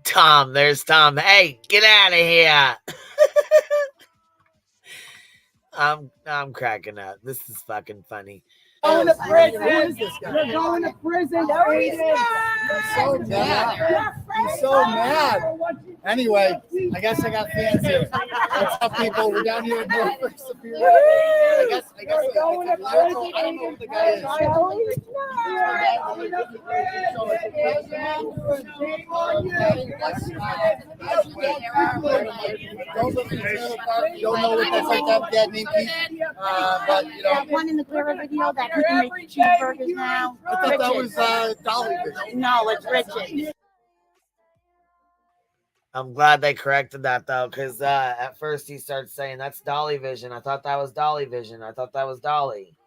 Speaker 1: Tom, there's Tom. Hey, get out of here. I'm cracking up. This is fucking funny.
Speaker 10: Going to prison. You're going to prison.
Speaker 19: He's so mad. He's so mad. Anyway, I guess I got fans here. What's up, people? We're down here in Norfolk Superior. I guess I don't know who the guy is. Don't know what that's like. That dad named Keith. But you know,
Speaker 18: That one in the Clearer video that you can make cheeseburgers now.
Speaker 19: I thought that was Dolly.
Speaker 18: No, it's Richard.
Speaker 1: I'm glad they corrected that though, because at first he started saying that's Dolly Vision. I thought that was Dolly Vision. I thought that was Dolly.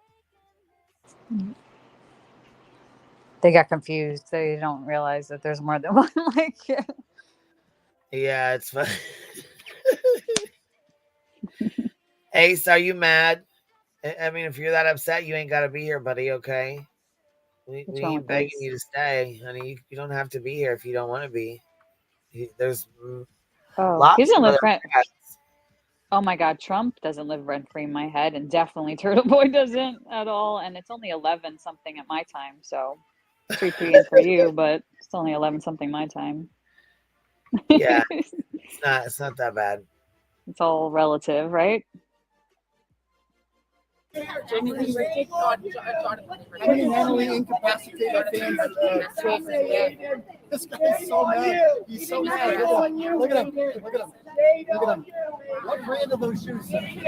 Speaker 21: They got confused. They don't realize that there's more than one. Like,
Speaker 1: Yeah, it's fun. Ace, are you mad? I mean, if you're that upset, you ain't got to be here, buddy, okay? We ain't begging you to stay. Honey, you don't have to be here if you don't want to be. There's lots
Speaker 21: he doesn't
Speaker 1: of
Speaker 21: live
Speaker 1: other
Speaker 21: rent.
Speaker 1: cats.
Speaker 21: Oh my God, Trump doesn't live rent free in my head, and definitely Turtleboy doesn't at all. And it's only 11 something at my time, so 3 p.m. for you, but it's only 11 something my time.
Speaker 1: Yeah, it's not that bad.
Speaker 21: It's all relative, right?
Speaker 19: How many mentally incapacitated fans show for that? This guy's so mad. He's so mad. Look at him. Look at him. Look at him. What brand are those shoes?
Speaker 10: I'm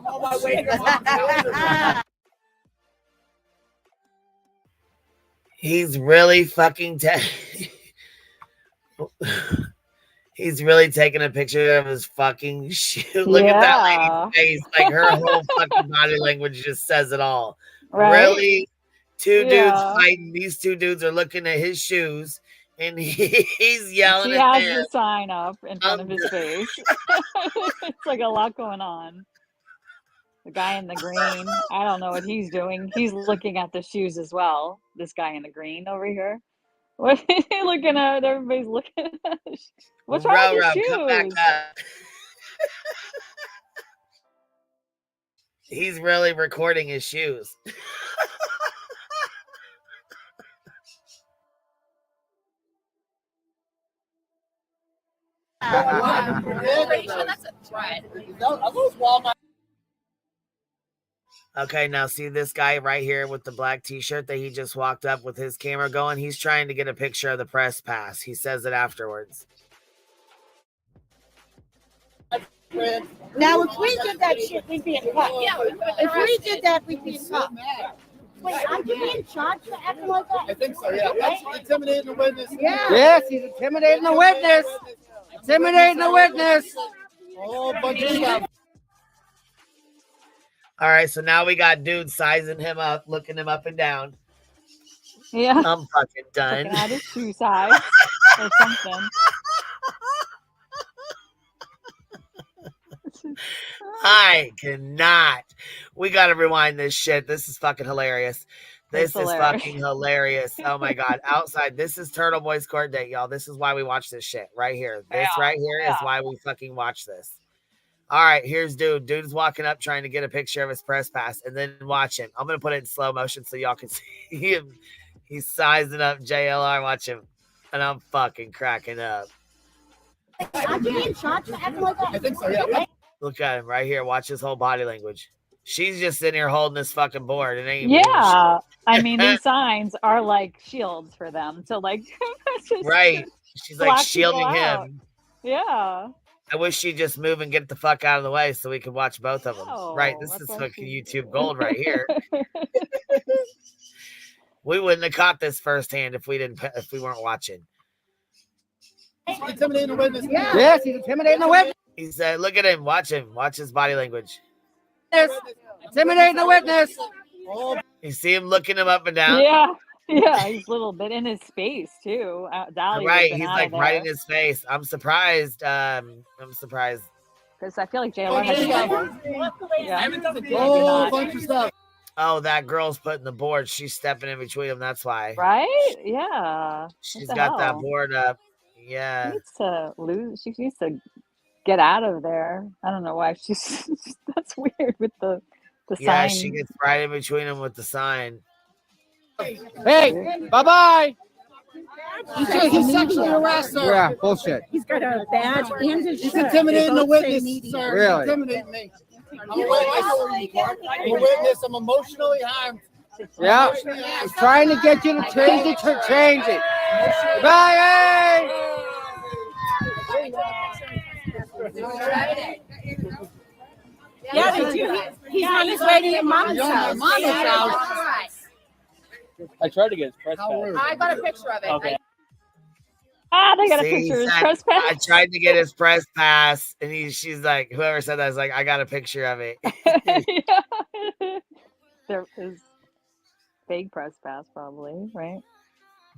Speaker 10: on my way to
Speaker 1: He's really fucking he's really taking a picture of his fucking shoe. Look at that lady's face. Like her whole fucking body language just says it all.
Speaker 21: Right?
Speaker 1: Really? Two dudes fighting. These two dudes are looking at his shoes and he's yelling
Speaker 21: He
Speaker 1: at
Speaker 21: has
Speaker 1: them.
Speaker 21: the sign up in front of his face. It's like a lot going on. The guy in the green, I don't know what he's doing. He's looking at the shoes as well. This guy in the green over here. What are you looking at? Everybody's looking at the what's wrong with your
Speaker 1: Come back
Speaker 21: shoes?
Speaker 1: up. He's really recording his shoes. Okay, now see this guy right here with the black t-shirt that he just walked up with his camera going? He's trying to get a picture of the press pass. He says it afterwards.
Speaker 18: Now, if we did that shit, we'd be in cuffs. If we did that, we'd be in cuffs. Wait, aren't you being charged for acting like that?
Speaker 19: I think so, yeah. That's intimidating the witness.
Speaker 18: Yeah.
Speaker 16: Yes, he's intimidating the witness. Intimidating the witness.
Speaker 19: Oh, bunch of stuff.
Speaker 1: All right, so now we got dudes sizing him up, looking him up and down.
Speaker 21: Yeah.
Speaker 1: I'm fucking done.
Speaker 21: Looking at his shoe size or something.
Speaker 1: I cannot. We got to rewind this shit. This is fucking hilarious. This is fucking hilarious. Oh my God. Outside. This is Turtle Boy's court date, y'all. This is why we watch this shit right here. This right here is why we fucking watch this. All right, here's dude. Dude is walking up trying to get a picture of his press pass, and then watch him. I'm going to put it in slow motion so y'all can see him. He's sizing up JLR. Watch him. And I'm fucking cracking up.
Speaker 18: Aren't you being charged for acting like that?
Speaker 19: I think so, yeah.
Speaker 1: Look at him right here. Watch his whole body language. She's just sitting here holding this fucking board. It ain't
Speaker 21: Yeah. I mean, these signs are like shields for them. So, like,
Speaker 1: right. She's like shielding him.
Speaker 21: Yeah.
Speaker 1: I wish she'd just move and get the fuck out of the way so we could watch both of them. Right. This is fucking YouTube gold right here. We wouldn't have caught this firsthand if we weren't watching.
Speaker 19: Intimidating the witness.
Speaker 16: Yeah. Yes, he's intimidating the witness.
Speaker 1: He said, look at him. Watch him. Watch his body language.
Speaker 16: Intimidating the witness.
Speaker 1: You see him looking him up and down?
Speaker 21: Yeah. Yeah, he's a little bit in his face too.
Speaker 1: Right, he's like right in his face. I'm surprised.
Speaker 21: Because I feel like JLR has
Speaker 19: Oh, bunch of stuff.
Speaker 1: Oh, that girl's putting the board. She's stepping in between them. That's why.
Speaker 21: Right? Yeah.
Speaker 1: She's got that board up. Yeah.
Speaker 21: She needs to lose. She needs to get out of there. I don't know why she's. That's weird with the sign.
Speaker 1: Yeah, she gets right in between them with the sign.
Speaker 16: Hey, bye-bye.
Speaker 19: He sexually harassed her.
Speaker 16: Yeah, bullshit.
Speaker 20: He's got a badge and his
Speaker 19: He's
Speaker 20: shirt.
Speaker 19: intimidating the
Speaker 20: They both say
Speaker 19: witness,
Speaker 20: media.
Speaker 19: sir.
Speaker 16: Really?
Speaker 19: He's intimidating me. I'm a witness. I'm a witness. I'm emotionally harmed.
Speaker 16: Yeah. He's trying to get you to change it. Bye.
Speaker 20: Yeah, they do. He's on his way to your mom's house.
Speaker 12: I tried to get his press pass.
Speaker 20: I got a picture of it.
Speaker 12: Okay.
Speaker 21: They got a picture of his press pass.
Speaker 1: I tried to get his press pass, and she's like, whoever said that is like, I got a picture of it.
Speaker 21: There is fake press pass, probably, right?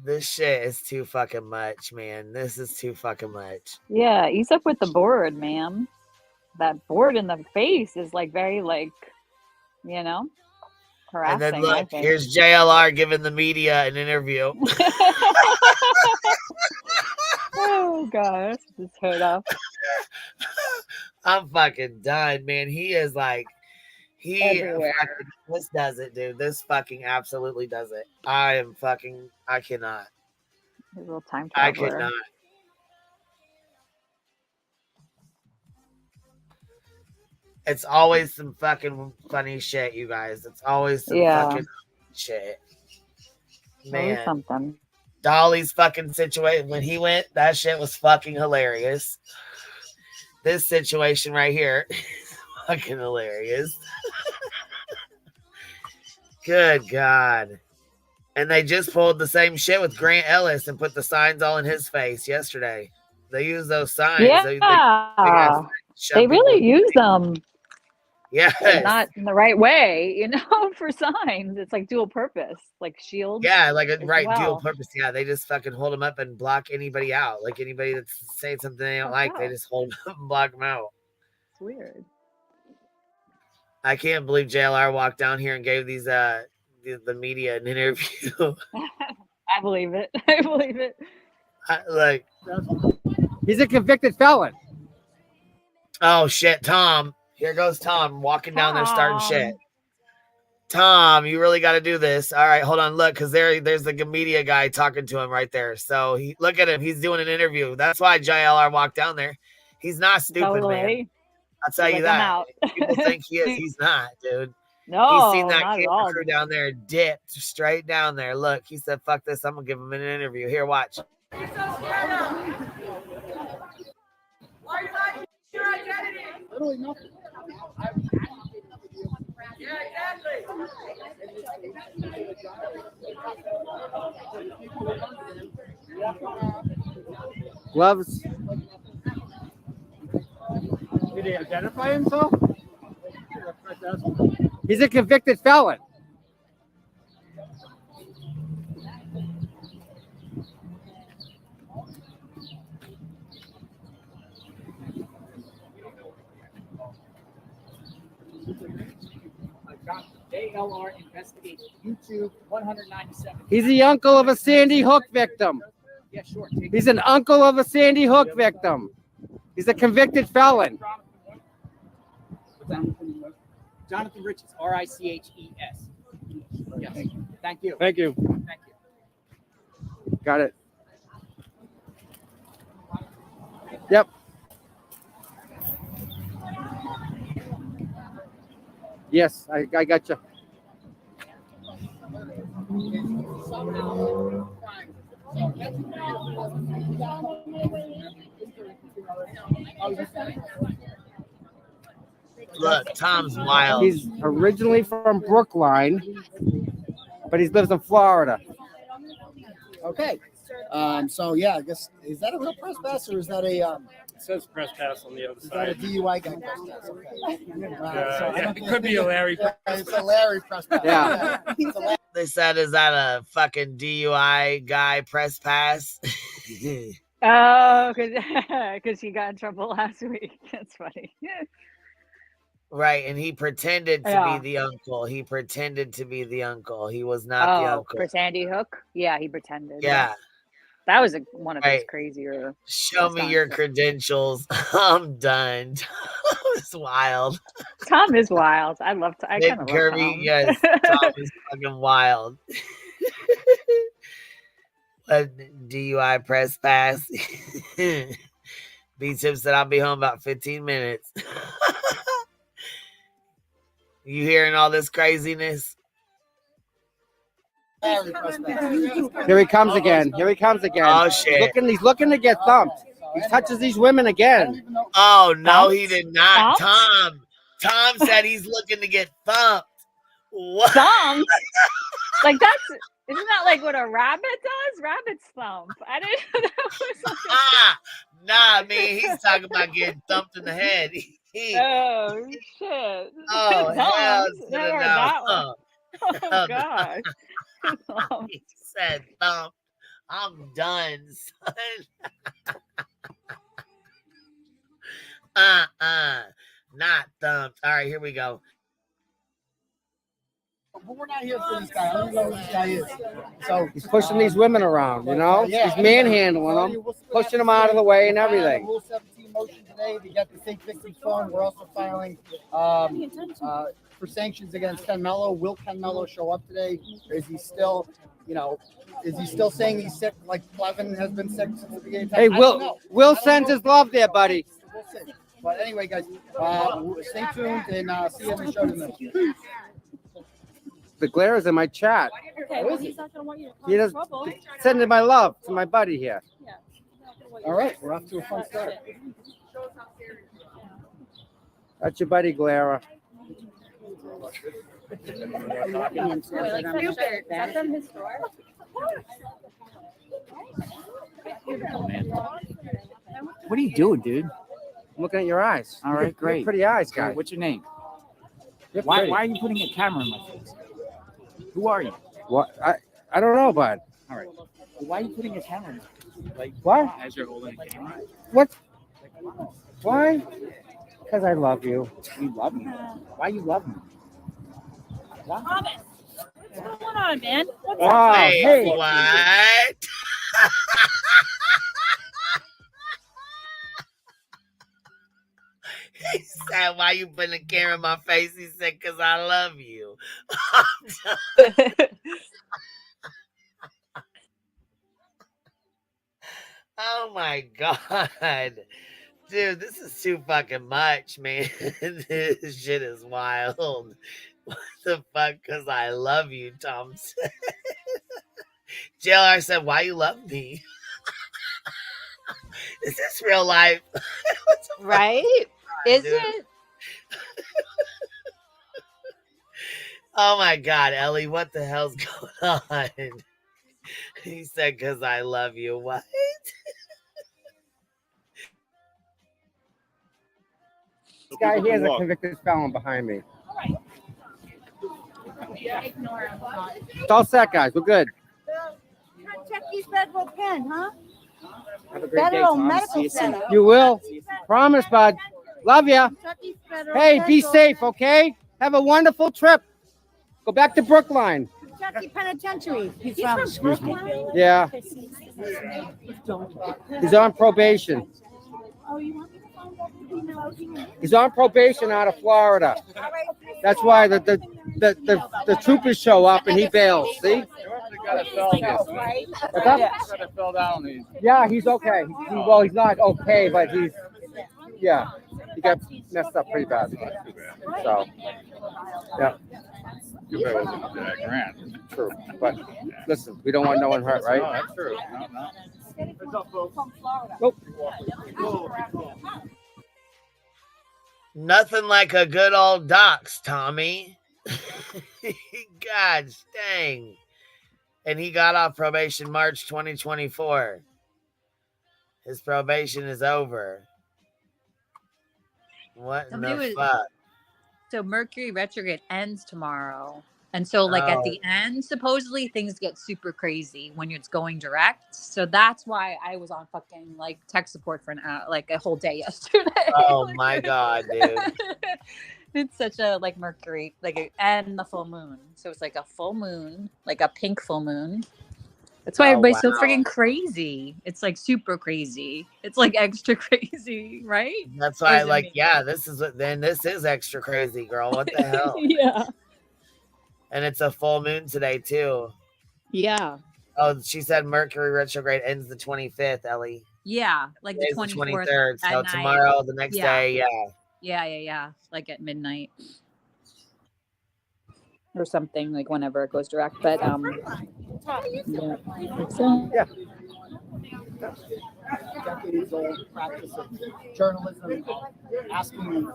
Speaker 1: This shit is too fucking much, man. This is too fucking much.
Speaker 21: Yeah, ease up with the board, ma'am. That board in the face is like very harassing.
Speaker 1: And then look, here's JLR giving the media an interview.
Speaker 21: Oh gosh, his hood up.
Speaker 1: I'm fucking done, man. He is like, this does it, dude. This fucking absolutely does it. I cannot.
Speaker 21: His little time
Speaker 1: I
Speaker 21: traveler.
Speaker 1: cannot. It's always some fucking funny shit, you guys. It's always some fucking shit. Man.
Speaker 21: Something.
Speaker 1: Dolly's fucking situation. When he went, that shit was fucking hilarious. This situation right here is fucking hilarious. Good God. And they just pulled the same shit with Grant Ellis and put the signs all in his face yesterday. They use those signs.
Speaker 21: Yeah. They really use them.
Speaker 1: Yeah.
Speaker 21: Not in the right way, for signs. It's like dual purpose, like shields.
Speaker 1: Yeah, like dual purpose. Yeah, they just fucking hold them up and block anybody out. Like anybody that's saying something they don't like, they just hold them up and block them out.
Speaker 21: It's weird.
Speaker 1: I can't believe JLR walked down here and gave these the media an interview.
Speaker 21: I believe it. I believe it.
Speaker 16: He's a convicted felon.
Speaker 1: Oh shit, Tom. Here goes Tom walking down there starting shit. Tom, you really got to do this. All right, hold on. Look, because there's the media guy talking to him right there. So look at him. He's doing an interview. That's why JLR walked down there. He's not stupid, man. I'll tell you that. People think he is. He's not, dude.
Speaker 21: No,
Speaker 1: he's seen that
Speaker 21: not at
Speaker 1: camera
Speaker 21: all.
Speaker 1: crew down there dip straight down there. Look, he said, "Fuck this. I'm gonna give him an interview." Here, watch.
Speaker 10: Why are you hiding your identity?
Speaker 6: Literally nothing.
Speaker 16: Gloves. Did he identify himself? He's a convicted felon.
Speaker 3: ALR investigation. YouTube 197.
Speaker 16: He's the uncle of a Sandy Hook victim.
Speaker 3: Yeah, sure.
Speaker 16: He's an uncle of a Sandy Hook victim. He's a convicted felon.
Speaker 3: Jonathan Riches, Riches. Yes. Thank you.
Speaker 16: Thank you.
Speaker 3: Thank you.
Speaker 16: Got it. Yep. Yes, I got you.
Speaker 1: Look, Tom's wild.
Speaker 16: He's originally from Brookline, but he lives in Florida.
Speaker 6: Okay. So yeah, I guess, is that a real press pass or is that a
Speaker 12: It says press pass on the other
Speaker 6: is that a
Speaker 12: side.
Speaker 6: DUI guy press pass? Okay.
Speaker 12: Yeah, it could be a Larry.
Speaker 6: It's a Larry press pass.
Speaker 16: Yeah.
Speaker 6: It's a Larry.
Speaker 1: They said, is that a fucking DUI guy press pass?
Speaker 21: Oh, because he got in trouble last week. That's funny.
Speaker 1: Right, and he pretended to
Speaker 21: Yeah.
Speaker 1: be the uncle. He pretended to be the uncle. He was not the uncle.
Speaker 21: For Sandy Hook? Yeah, he pretended.
Speaker 1: Yeah.
Speaker 21: That was one of his
Speaker 1: Right.
Speaker 21: crazier.
Speaker 1: Show me your credentials. I'm done. It's wild.
Speaker 21: Tom is wild. I kind
Speaker 1: Nick
Speaker 21: of love
Speaker 1: Kirby,
Speaker 21: Tom.
Speaker 1: yes, Tom is fucking wild. What DUI press pass? B-Tip said I'll be home about 15 minutes. You hearing all this craziness?
Speaker 6: Larry press pass.
Speaker 16: Here he comes again. Here he comes again.
Speaker 1: Oh, shit.
Speaker 16: He's looking to get thumped. He touches these women again.
Speaker 1: Oh, no, he did not.
Speaker 21: Thumped?
Speaker 1: Tom said he's looking to get thumped. What?
Speaker 21: Thumped? Like isn't that like what a rabbit does? Rabbits thump. I didn't know that was like
Speaker 1: Nah, man, he's talking about getting thumped in the head.
Speaker 21: Oh shit.
Speaker 1: Oh, hell
Speaker 21: Thumped.
Speaker 1: to the
Speaker 21: Never heard
Speaker 1: no.
Speaker 21: that one. Oh gosh.
Speaker 1: He said thump. I'm done, son. Not thumped. All right, here we go.
Speaker 6: But we're not here for this guy. I don't know who this guy is. So
Speaker 16: He's pushing these women around, you know?
Speaker 6: Yeah.
Speaker 16: He's manhandling them, pushing them out of the way and everything.
Speaker 6: Rule 17 motion today to get the fake victim's phone. We're also filing for sanctions against Ken Mello. Will Ken Mello show up today? Or is he still, is he still saying he's sick like Plevin has been sick since the beginning of time?
Speaker 16: Hey,
Speaker 6: I don't know.
Speaker 16: Will sends his love there, buddy.
Speaker 6: We'll see. But anyway, guys, stay tuned and see you in the show tonight.
Speaker 16: The glare is in my chat.
Speaker 18: Okay, well, he's not gonna want you to cause
Speaker 16: He does
Speaker 18: trouble.
Speaker 16: sending my love to my buddy here.
Speaker 6: All right, we're off to a fun start.
Speaker 16: That's your buddy Glare.
Speaker 10: What are you doing, dude?
Speaker 16: I'm looking at your eyes.
Speaker 10: All right,
Speaker 16: You're
Speaker 10: great.
Speaker 16: pretty eyes, guy.
Speaker 10: What's your name?
Speaker 16: You're
Speaker 10: Why
Speaker 16: pretty.
Speaker 10: are you putting a camera in my face? Who are you?
Speaker 16: What? I don't know, bud.
Speaker 10: All right. Well, why are you putting a camera in my face? Like,
Speaker 16: What?
Speaker 10: as you're holding a camera?
Speaker 16: What? Why? Because I love you.
Speaker 10: You love me. Why you love me? Why?
Speaker 4: Thomas, what's going on, man? What's
Speaker 16: Oh,
Speaker 4: up?
Speaker 16: hey.
Speaker 1: What? He said, why you putting a camera in my face? He said, because I love you. I'm done. Oh my God. Dude, this is too fucking much, man. This shit is wild. What the fuck? Because I love you, Tom said. JLR said, why you love me? Is this real life?
Speaker 21: Right? Is
Speaker 1: dude.
Speaker 21: it?
Speaker 1: Oh my God, Ellie, what the hell's going on? He said, "Cause I love you." What?
Speaker 16: This guy here is a convicted felon behind me. It's all set, guys. We're good.
Speaker 18: Check these federal pen, huh?
Speaker 16: Have a great day,
Speaker 18: Federal
Speaker 16: Tom.
Speaker 18: Medical Center.
Speaker 16: You will. Promise, bud. Love ya. Hey, be safe, okay? Have a wonderful trip. Go back to Brookline.
Speaker 18: Kentucky Penitentiary. He's from Brookline?
Speaker 16: Yeah. He's on probation.
Speaker 18: Oh, you want me to find out the email?
Speaker 16: He's on probation out of Florida. That's why the troopers show up and he bails. See? What's up? Yeah, he's okay. Well, he's not okay, but he's he got messed up pretty bad. So, yeah.
Speaker 13: Too bad it wasn't Jack Grant.
Speaker 16: True, but listen, we don't want no one hurt, right?
Speaker 13: No, that's true. No.
Speaker 16: Nope.
Speaker 1: Nothing like a good old docs, Tommy. God dang. And he got off probation March 2024. His probation is over. What in the fuck?
Speaker 21: So Mercury retrograde ends tomorrow. And so like at the end, supposedly things get super crazy when it's going direct. So that's why I was on fucking like tech support for like a whole day yesterday.
Speaker 1: Oh my God, dude.
Speaker 21: It's such a like Mercury, like and the full moon. So it's like a full moon, like a pink full moon. That's why everybody's so freaking crazy. It's like super crazy. It's like extra crazy, right?
Speaker 1: That's why I like, yeah, this is extra crazy, girl. What the hell?
Speaker 21: Yeah.
Speaker 1: And it's a full moon today too.
Speaker 21: Yeah.
Speaker 1: Oh, she said Mercury retrograde ends the 25th, Ellie.
Speaker 21: Yeah, like the
Speaker 1: Today's
Speaker 21: 23rd.
Speaker 1: So tomorrow, the next day,
Speaker 21: Yeah. Like at midnight. Or something, like whenever it goes direct. But
Speaker 6: Yeah. Decades-old practice of journalism, asking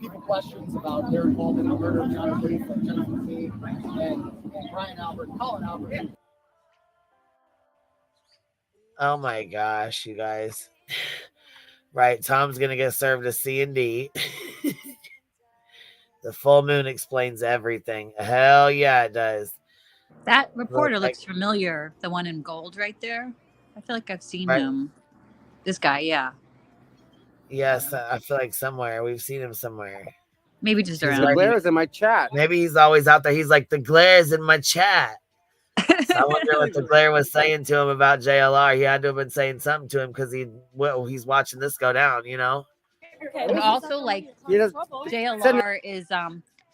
Speaker 6: people questions about their involvement in the murder of John Lee from Jennifer Key and Brian Albert, Colin Albert.
Speaker 1: Oh my gosh, you guys. Right, Tom's gonna get served a C&D. The full moon explains everything. Hell yeah, it does.
Speaker 21: that reporter looks familiar. The one in gold right there. I feel like I've seen him. This guy, yeah.
Speaker 1: Yes, I feel like somewhere. We've seen him somewhere.
Speaker 21: Maybe just
Speaker 16: The
Speaker 21: around.
Speaker 16: glare is in my chat.
Speaker 1: Maybe he's always out there. He's like, the glare is in my chat. So I wonder what the glare was saying to him about JLR. He had to have been saying something to him because he's watching this go down, you know?
Speaker 21: And also, like, JLR is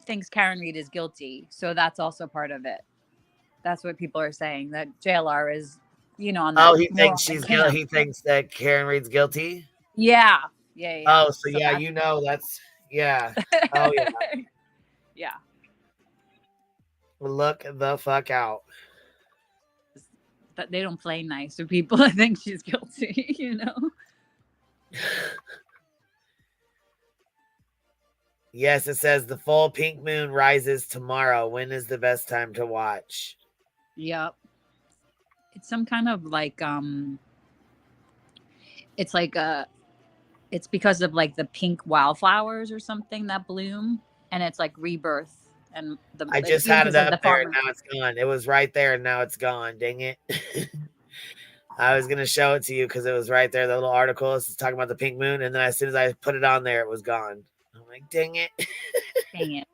Speaker 21: thinks Karen Reed is guilty, so that's also part of it. That's what people are saying, that JLR is, on that.
Speaker 1: Oh, he thinks she's guilty. He thinks that Karen Reed's guilty.
Speaker 21: Yeah.
Speaker 1: Oh, so yeah, that's Oh yeah.
Speaker 21: Yeah.
Speaker 1: Look the fuck out.
Speaker 21: But they don't play nice to people. I think she's guilty,
Speaker 1: Yes, it says the full pink moon rises tomorrow. When is the best time to watch?
Speaker 21: Yep. It's some kind of like it's like it's because of like the pink wildflowers or something that bloom, and it's like rebirth. And
Speaker 1: I just had it up there and now it's gone. It was right there and now it's gone. Dang it. I was gonna show it to you because it was right there. The little article is talking about the pink moon, and then as soon as I put it on there, it was gone. I'm like, dang it.
Speaker 21: Dang it.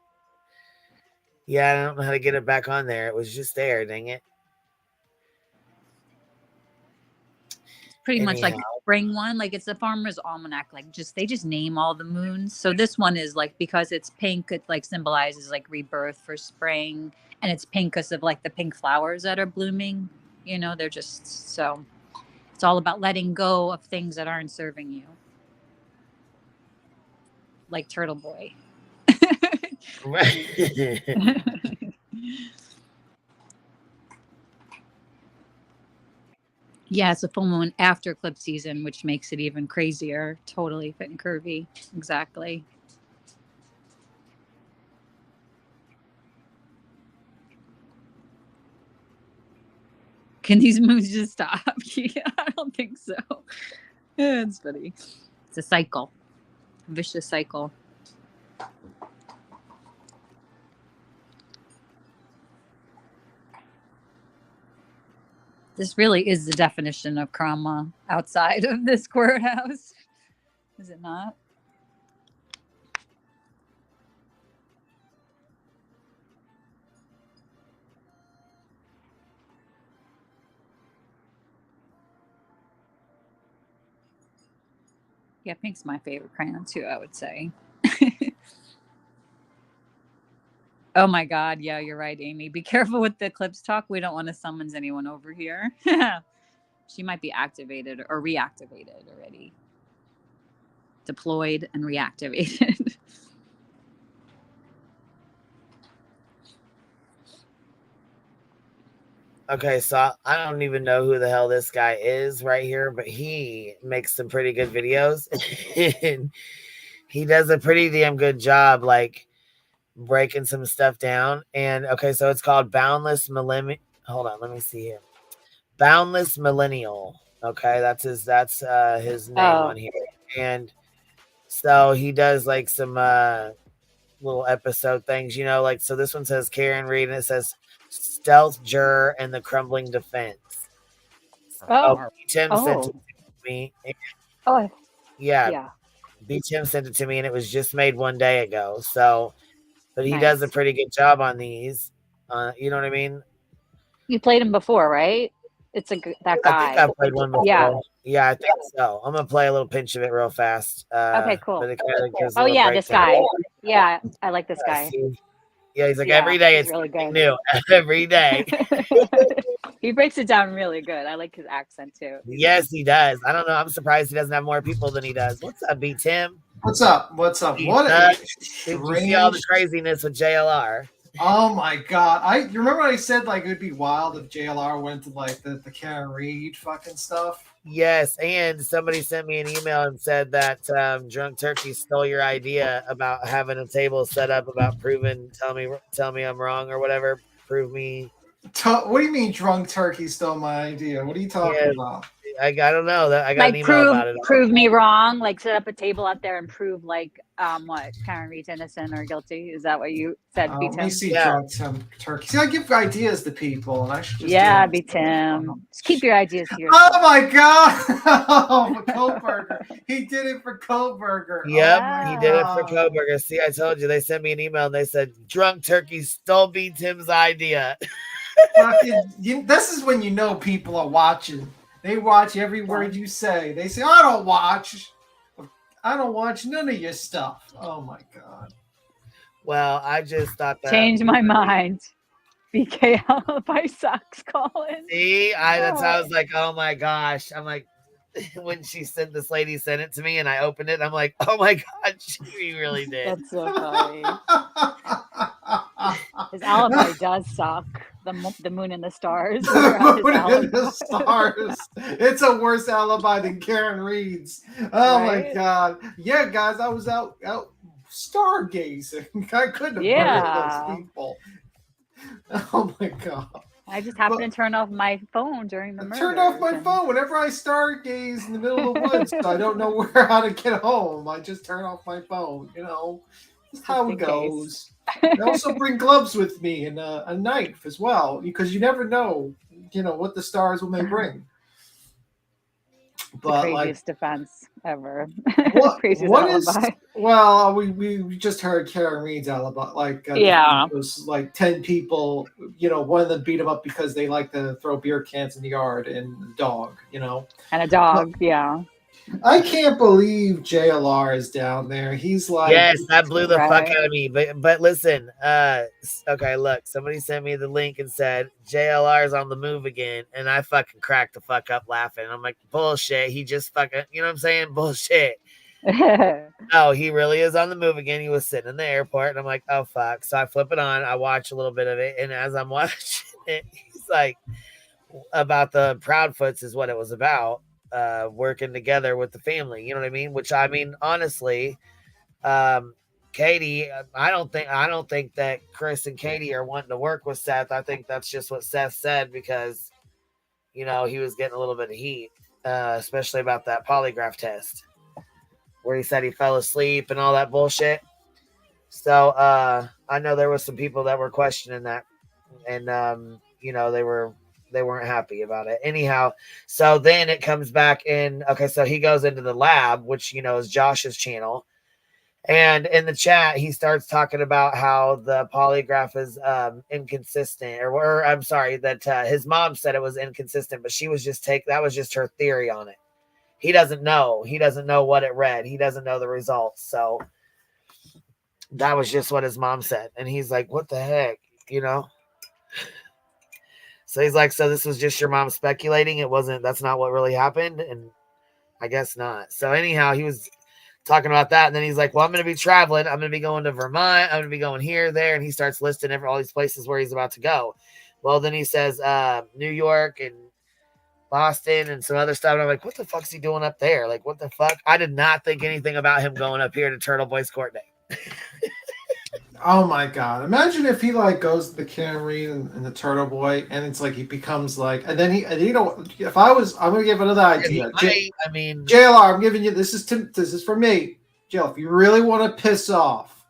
Speaker 1: Yeah, I don't know how to get it back on there. It was just there, dang it.
Speaker 21: Pretty much like the spring one, like it's the Farmer's Almanac, like they just name all the moons. So this one is like, because it's pink, it like symbolizes like rebirth for spring, and it's pink because of like the pink flowers that are blooming. They're just, so it's all about letting go of things that aren't serving you, like Turtleboy.
Speaker 9: Yeah, it's a full moon after eclipse season, which makes it even crazier. Totally fit and curvy. Exactly. Can these moons just stop? Yeah, I don't think so. Yeah, it's funny. It's a cycle, a vicious cycle. This really is the definition of trauma outside of this courthouse, is it not? Yeah, pink's my favorite crayon too, I would say. Oh my God. Yeah, you're right, Amy. Be careful with the eclipse talk. We don't want to summons anyone over here. She might be activated or reactivated already. Deployed and reactivated.
Speaker 1: Okay, so I don't even know who the hell this guy is right here, but he makes some pretty good videos. And he does a pretty damn good job, like breaking some stuff down. And okay, so it's called Boundless Millennial. Hold on, let me see here. Boundless Millennial. Okay, that's his name on here. And so he does like some little episode things, you know, like so this one says Karen Reed and it says Stealth Juror and the Crumbling Defense. Tim sent it to me. Yeah. Tim sent it to me and it was just made one day ago. So but he does a pretty good job on these. You know what I mean?
Speaker 9: You played him before, right? It's that guy.
Speaker 1: I think I've played one before. Yeah, I think so. I'm gonna play a little pinch of it real fast.
Speaker 9: Okay, cool.
Speaker 1: But it kind of gives
Speaker 9: oh yeah, this guy. Yeah, I like this guy.
Speaker 1: Yeah, he's like every day it's
Speaker 9: really good.
Speaker 1: new. Every day.
Speaker 9: He breaks it down really good. I like his accent too.
Speaker 1: Yes, he does. I don't know. I'm surprised he doesn't have more people than he does. What's up, B Tim?
Speaker 14: What's up? What's up?
Speaker 1: Did
Speaker 14: What
Speaker 1: you see all the craziness with JLR?
Speaker 14: Oh my God! You remember when I said like it would be wild if JLR went to like the Karen Reed fucking stuff?
Speaker 1: Yes, and somebody sent me an email and said that Drunk Turkey stole your idea about having a table set up about tell me I'm wrong or whatever. Prove me.
Speaker 14: What do you mean Drunk Turkey stole my idea? What are you talking about?
Speaker 1: I don't know. I got an email about it.
Speaker 9: Prove me wrong. Like set up a table out there and prove like what Karen Reed's innocent or guilty. Is that what you said?
Speaker 14: Let me see Drunk Turkey. See, I give ideas to people, and I should just
Speaker 9: be Tim. Just keep your ideas to yourself.
Speaker 14: Oh my God! Oh, Kohlberger. He did it for Kohlberger.
Speaker 1: Yep, he did it for Kohlberger. See, I told you. They sent me an email and they said Drunk Turkey stole B Tim's idea.
Speaker 14: This is when you know people are watching. They watch every word you say. They say, I don't watch none of your stuff. Oh my God.
Speaker 1: Well, I just thought that.
Speaker 9: Change my mind. BK alibi sucks, Colin.
Speaker 1: See, that's how I was like, oh my gosh. I'm like, when this lady sent it to me and I opened it, I'm like, oh my God, she really did.
Speaker 9: That's so funny. His alibi does suck. The moon and the stars.
Speaker 14: The moon and the stars. It's a worse alibi than Karen Reed's. Oh my God. Yeah, guys, I was out stargazing. I couldn't have murdered those people. Oh my God.
Speaker 9: I just happened to turn off my phone during the murder.
Speaker 14: Turned off my phone whenever I stargaze in the middle of the woods. I don't know how to get home. I just turn off my phone. You know, that's how it goes. I also bring gloves with me and a knife as well, because you never know, what the stars may bring.
Speaker 9: But the craziest defense ever.
Speaker 14: What is? Well, we just heard Karen Reed's alibi. It was like 10 people. One of them beat him up because they like to throw beer cans in the yard, and a dog.
Speaker 9: And a dog. Yeah.
Speaker 14: I can't believe JLR is down there. He's like,
Speaker 1: yes, that blew the fuck out of me. But listen, okay, look, somebody sent me the link and said JLR is on the move again, and I fucking cracked the fuck up laughing. I'm like, bullshit. He just fucking, you know what I'm saying? Bullshit. No, he really is on the move again. He was sitting in the airport, and I'm like, oh fuck. So I flip it on, I watch a little bit of it, and as I'm watching it, he's like, about the Proudfoots is what it was about. Working together with the family, you know what I mean? Which I mean, honestly, Katie, I don't think that Chris and Katie are wanting to work with Seth. I think that's just what Seth said because he was getting a little bit of heat, especially about that polygraph test where he said he fell asleep and all that bullshit. So I know there was some people that were questioning that, and they weren't happy about it. Anyhow, so then it comes back in. Okay, so he goes into the lab, which is Josh's channel, and in the chat he starts talking about how the polygraph is inconsistent, or I'm sorry, that his mom said it was inconsistent, but that was just her theory on it. He doesn't know. He doesn't know what it read. He doesn't know the results. So that was just what his mom said. And he's like, what the heck? So he's like, so this was just your mom speculating? That's not what really happened? And I guess not. So anyhow, he was talking about that. And then he's like, well, I'm going to be traveling. I'm going to be going to Vermont. I'm going to be going here, there. And he starts listing all these places where he's about to go. Well, then he says New York and Boston and some other stuff. And I'm like, what the fuck's he doing up there? Like, what the fuck? I did not think anything about him going up here to Turtle Boy's court day.
Speaker 14: Oh my god! Imagine if he goes to the Camry and the Turtle Boy, and it's like he becomes and then if I'm gonna give another idea. JLR, I'm giving you this is for me. Jill, if you really want to piss off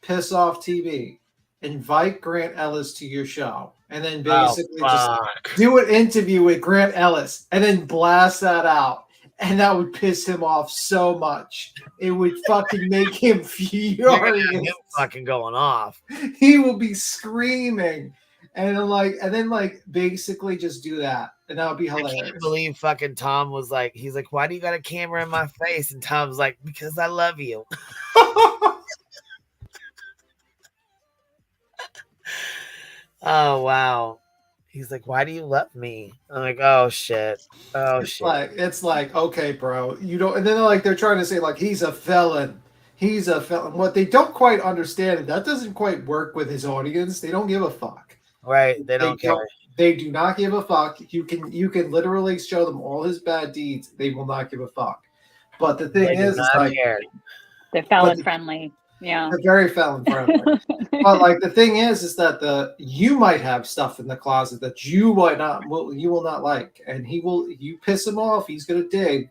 Speaker 14: TV, invite Grant Ellis to your show, and then basically just do an interview with Grant Ellis, and then blast that out. And that would piss him off so much. It would fucking make him furious.
Speaker 1: Him fucking going off.
Speaker 14: He will be screaming. And then basically just do that. And that would be hilarious.
Speaker 1: I can't believe fucking Tom was like, he's like, why do you got a camera in my face? And Tom's like, because I love you. Oh, wow. He's like, why do you love me? I'm like, oh shit.
Speaker 14: It's like, okay, bro, you don't. And then they're trying to say he's a felon. He's a felon. What they don't quite understand, that doesn't quite work with his audience. They don't give a fuck.
Speaker 1: Right? They don't care.
Speaker 14: They do not give a fuck. You can literally show them all his bad deeds. They will not give a fuck. But the thing is,
Speaker 21: they're felon friendly. Yeah,
Speaker 14: they're very felon friendly. But the thing is that you might have stuff in the closet that you will not like, and you piss him off, he's gonna dig,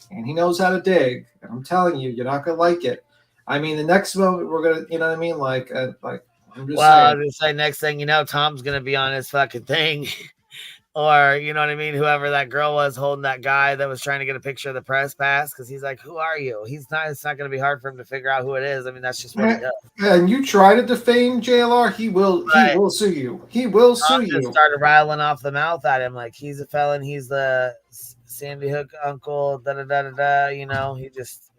Speaker 14: and he knows how to dig. And I'm telling you, you're not gonna like it. I mean, the next moment we're gonna, you know what I mean? I'm just saying.
Speaker 1: I was gonna say, next thing you know, Tom's gonna be on his fucking thing. Or, you know what I mean? Whoever that girl was holding that guy that was trying to get a picture of the press pass, because he's like, who are you? It's not going to be hard for him to figure out who it is. I mean, that's just what he does.
Speaker 14: And you try to defame JLR, he will sue you. He will sue you.
Speaker 1: Started rattling off the mouth at him like he's a felon. He's the Sandy Hook uncle, da-da-da-da-da.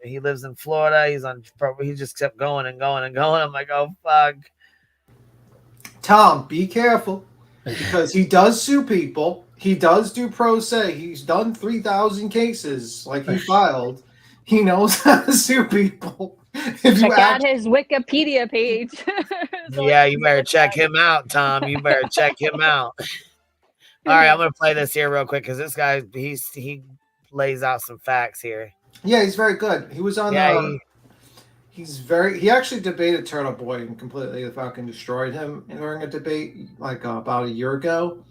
Speaker 1: He lives in Florida. He just kept going and going and going. I'm like, oh, fuck.
Speaker 14: Tom, be careful. Because he does sue people. He does do pro se. He's done 3,000 cases he filed. He knows how to sue people.
Speaker 21: Check out his Wikipedia page.
Speaker 1: Yeah, you better check him out, Tom. You better check him out. All right, I'm going to play this here real quick because this guy, he lays out some facts here.
Speaker 14: Yeah, he's very good. He was on he actually debated Turtle Boy and completely fucking destroyed him during a debate about a year ago.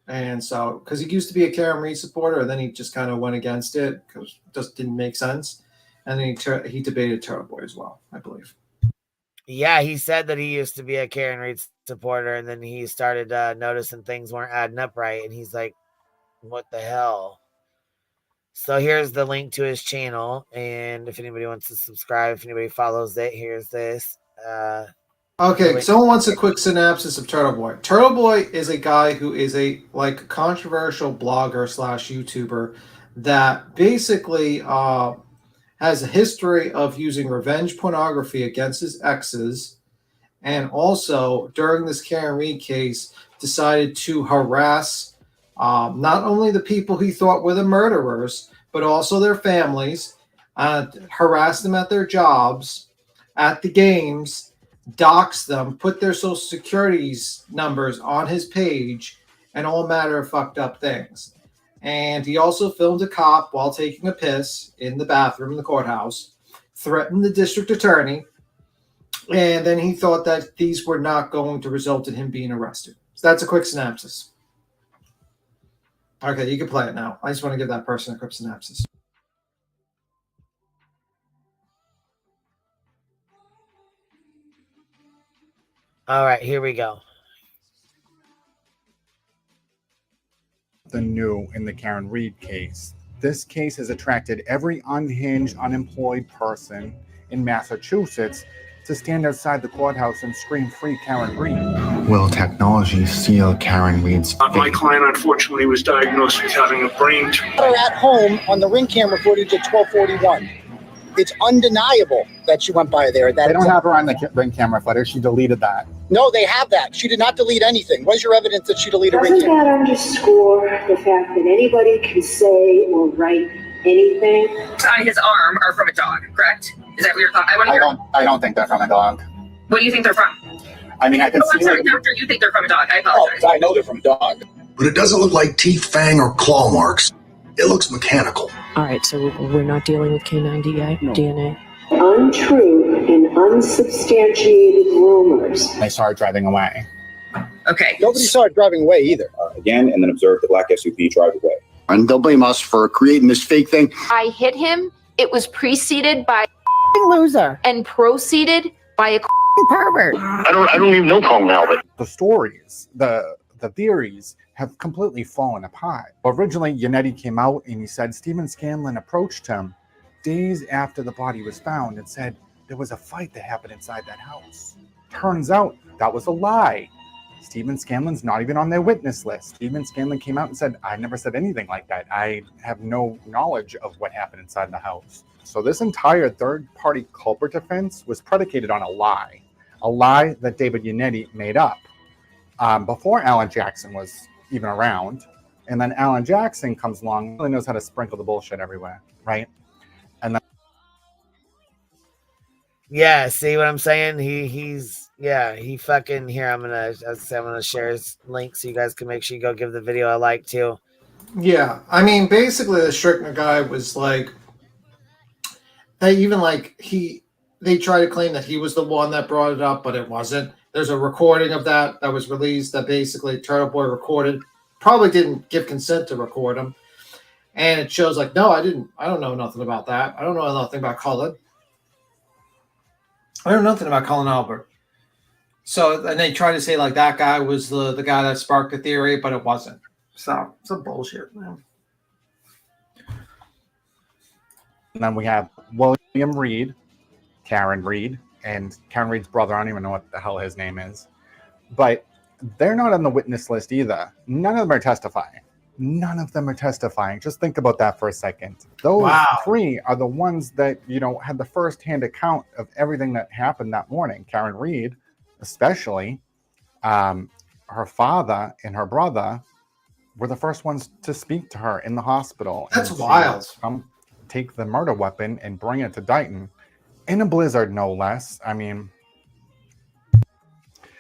Speaker 14: And so, because he used to be a Karen Reed supporter, and then he just kind of went against it because it just didn't make sense. And then he debated Turtle Boy as well, I believe.
Speaker 1: Yeah, he said that he used to be a Karen Reed supporter, and then he started noticing things weren't adding up right. And he's like, what the hell? So here's the link to his channel, and if anybody wants to subscribe, if anybody follows it, here's this.
Speaker 14: Okay, someone wants a quick synopsis of Turtle Boy. Turtle Boy is a guy who is a controversial blogger / YouTuber that basically has a history of using revenge pornography against his exes, and also during this Karen Reed case decided to harass not only the people he thought were the murderers, but also their families, harass them at their jobs, at the games, dox them, put their social securities numbers on his page, and all manner of fucked up things. And he also filmed a cop while taking a piss in the bathroom in the courthouse, threatened the district attorney, and then he thought that these were not going to result in him being arrested. So that's a quick synopsis. Okay, you can play it now. I just want to give that person a quick synopsis.
Speaker 1: All right, here we go.
Speaker 15: The new in the Karen Reed case. This case has attracted every unhinged, unemployed person in Massachusetts to stand outside the courthouse and scream, "Free Karen Reed."
Speaker 17: Will technology steal Karen Reed's
Speaker 22: My client unfortunately was diagnosed with having a brain tumor.
Speaker 6: Her at home on the ring camera footage at 12:41. It's undeniable that she went by there.
Speaker 15: They don't have her on the ring camera footage. She deleted that.
Speaker 6: No, they have that. She did not delete anything. Where's your evidence that she deleted ring
Speaker 24: Doesn't
Speaker 6: camera?
Speaker 24: that underscore the fact that anybody can say or write anything?
Speaker 25: On his arm are from a dog, correct? Is that what you're talking?
Speaker 15: I don't think they're from a dog.
Speaker 25: What do you think they're from?
Speaker 15: I mean, I can
Speaker 25: Oh, I'm
Speaker 15: see
Speaker 25: sorry,
Speaker 15: it.
Speaker 25: doctor. You think they're from a dog? I apologize.
Speaker 15: I know they're from a dog.
Speaker 26: But it doesn't look like teeth, fang, or claw marks. It looks mechanical.
Speaker 27: All right, so we're not dealing with K9 DNA?
Speaker 24: Untrue and unsubstantiated rumors.
Speaker 15: They saw her driving away.
Speaker 25: Okay.
Speaker 6: Nobody saw her driving away either.
Speaker 28: Again, and then observed the black SUV drive away.
Speaker 6: And they'll blame us for creating this fake thing.
Speaker 29: I hit him. It was preceded by
Speaker 20: loser
Speaker 29: and proceeded by a
Speaker 28: Pervert. I don't even know Paul Malvin.
Speaker 15: The stories, the theories have completely fallen apart. Originally, Yannetti came out and he said Stephen Scanlon approached him days after the body was found and said there was a fight that happened inside that house. Turns out that was a lie. Stephen Scanlon's not even on their witness list. Stephen Scanlon came out and said, I never said anything like that. I have no knowledge of what happened inside the house. So this entire third-party culprit defense was predicated on a lie that David Yannetti made up before Alan Jackson was even around. And then Alan Jackson comes along, really knows how to sprinkle the bullshit everywhere, right? And then
Speaker 1: Yeah, see what I'm saying? He fucking here. I'm gonna share his link so you guys can make sure you go give the video a like too.
Speaker 14: Yeah, I mean, basically, the Strickner guy was like, they try to claim that he was the one that brought it up, but it wasn't. There's a recording of that was released that basically Turtleboy recorded, probably didn't give consent to record him. And it shows like, no, I don't know nothing about that. I don't know nothing about Cullen. I know nothing about Cullen Albert. So, and they try to say like that guy was the guy that sparked the theory, but it wasn't. So, some bullshit, man.
Speaker 15: And then we have William Reed, Karen Reed, and Karen Reed's brother. I don't even know what the hell his name is. But they're not on the witness list either. None of them are testifying. None of them are testifying. Just think about that for a second. Those three are the ones that, had the first-hand account of everything that happened that morning. Karen Reed, especially, her father and her brother were the first ones to speak to her in the hospital.
Speaker 14: That's wild.
Speaker 15: Come take the murder weapon and bring it to Dighton in a blizzard, no less. I mean,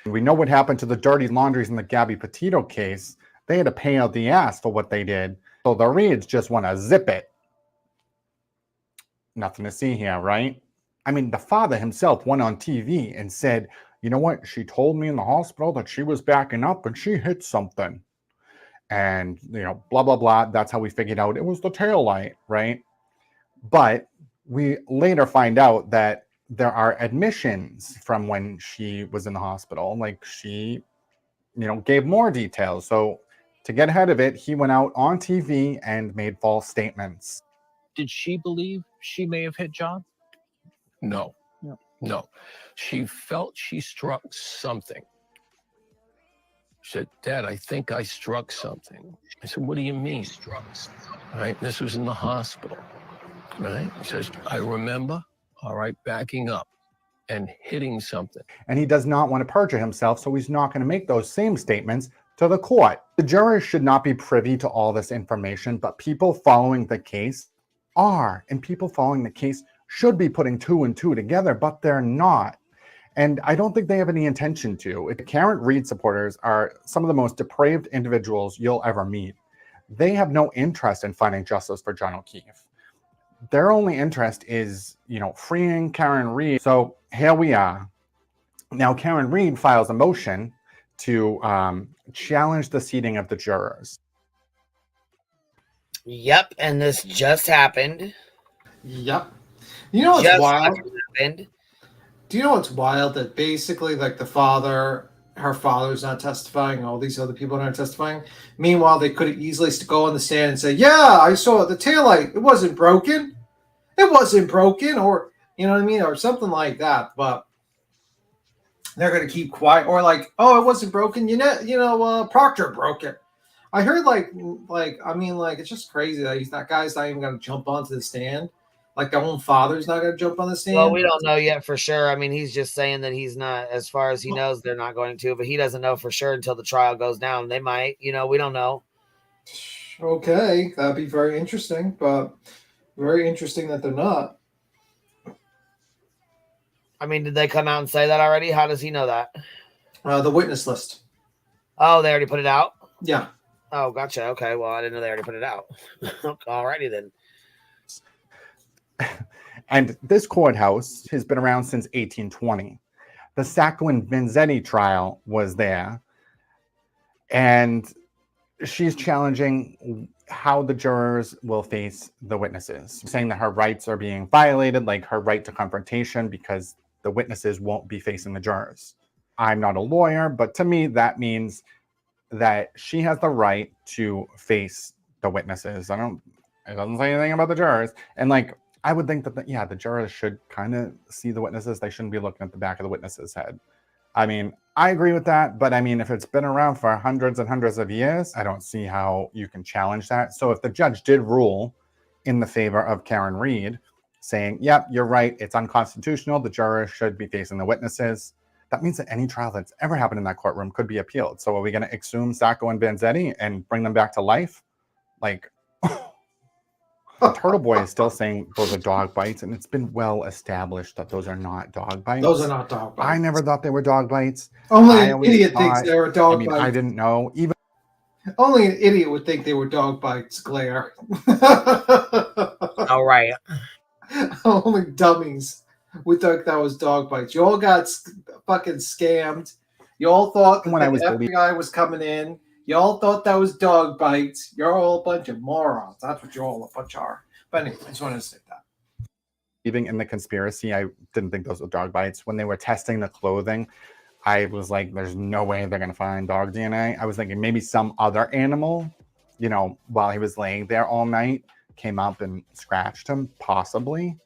Speaker 15: we know what happened to the dirty laundries in the Gabby Petito case. They had to pay out the ass for what they did. So the Reeds just want to zip it. Nothing to see here, right? I mean, the father himself went on TV and said, you know what? She told me in the hospital that she was backing up and she hit something. And, blah, blah, blah. That's how we figured out it was the taillight, right? But we later find out that there are admissions from when she was in the hospital. Like she, gave more details. So to get ahead of it, he went out on TV and made false statements.
Speaker 30: Did she believe she may have hit John? No. No. She felt she struck something. She said, Dad, I think I struck something. I said, what do you mean? Struck something. Right? This was in the hospital. Right? He says, I remember, all right, backing up and hitting something.
Speaker 15: And he does not want to perjure himself, so he's not going to make those same statements to the court. The jurors should not be privy to all this information, but people following the case are, and people following the case should be putting two and two together, but they're not. And I don't think they have any intention to. Karen Reed supporters are some of the most depraved individuals you'll ever meet. They have no interest in finding justice for John O'Keefe. Their only interest is, freeing Karen Reed. So here we are. Now, Karen Reed files a motion to challenge the seating of the jurors.
Speaker 1: Yep, and this just happened.
Speaker 14: Yep. You know what's
Speaker 1: Just
Speaker 14: wild?
Speaker 1: happened.
Speaker 14: Do you know what's wild? That basically, like, her father's not testifying, all these other people aren't testifying. Meanwhile, they could have easily go on the stand and say, yeah, I saw the taillight. It wasn't broken. It wasn't broken. Or, you know what I mean? Or something like that. But they're going to keep quiet. Or like, oh, it wasn't broken. Proctor broke it. I heard it's just crazy that that guy's not even going to jump onto the stand. Like, their own father's not going to jump on the stand?
Speaker 1: Well, we don't know yet for sure. I mean, he's just saying that he's not, as far as he knows, they're not going to, but he doesn't know for sure until the trial goes down. They might, we don't know.
Speaker 14: Okay, that'd be very interesting, but very interesting that they're not.
Speaker 1: I mean, did they come out and say that already? How does he know that?
Speaker 14: The witness list.
Speaker 1: Oh, they already put it out?
Speaker 14: Yeah.
Speaker 1: Oh, gotcha. Okay, well, I didn't know they already put it out. Alrighty then.
Speaker 15: And this courthouse has been around since 1820. The Sacco and Vanzetti trial was there. And she's challenging how the jurors will face the witnesses, saying that her rights are being violated, like her right to confrontation, because the witnesses won't be facing the jurors. I'm not a lawyer, but to me, that means that she has the right to face the witnesses. It doesn't say anything about the jurors. And I would think that, the jurors should kind of see the witnesses. They shouldn't be looking at the back of the witness's head. I mean, I agree with that, but I mean, if it's been around for hundreds and hundreds of years, I don't see how you can challenge that. So if the judge did rule in the favor of Karen Reed, saying, yep, you're right, it's unconstitutional, the jurors should be facing the witnesses, that means that any trial that's ever happened in that courtroom could be appealed. So are we going to exhume Sacco and Vanzetti and bring them back to life? The Turtle Boy is still saying those are dog bites, and it's been well established that those are not dog bites.
Speaker 14: Those are not dog bites.
Speaker 15: I never thought they were dog bites.
Speaker 14: Only an idiot thinks they were dog bites.
Speaker 15: I didn't know.
Speaker 14: Only an idiot would think they were dog bites, Claire.
Speaker 1: All right.
Speaker 14: Only dummies would think that was dog bites. You all got fucking scammed. You all thought that the FBI was coming in. Y'all thought that was dog bites. You're all a bunch of morons. That's what you're all a bunch are. But anyway, I just wanted to say that.
Speaker 15: Even in the conspiracy, I didn't think those were dog bites. When they were testing the clothing, I was like, there's no way they're going to find dog DNA. I was thinking maybe some other animal, while he was laying there all night, came up and scratched him, possibly,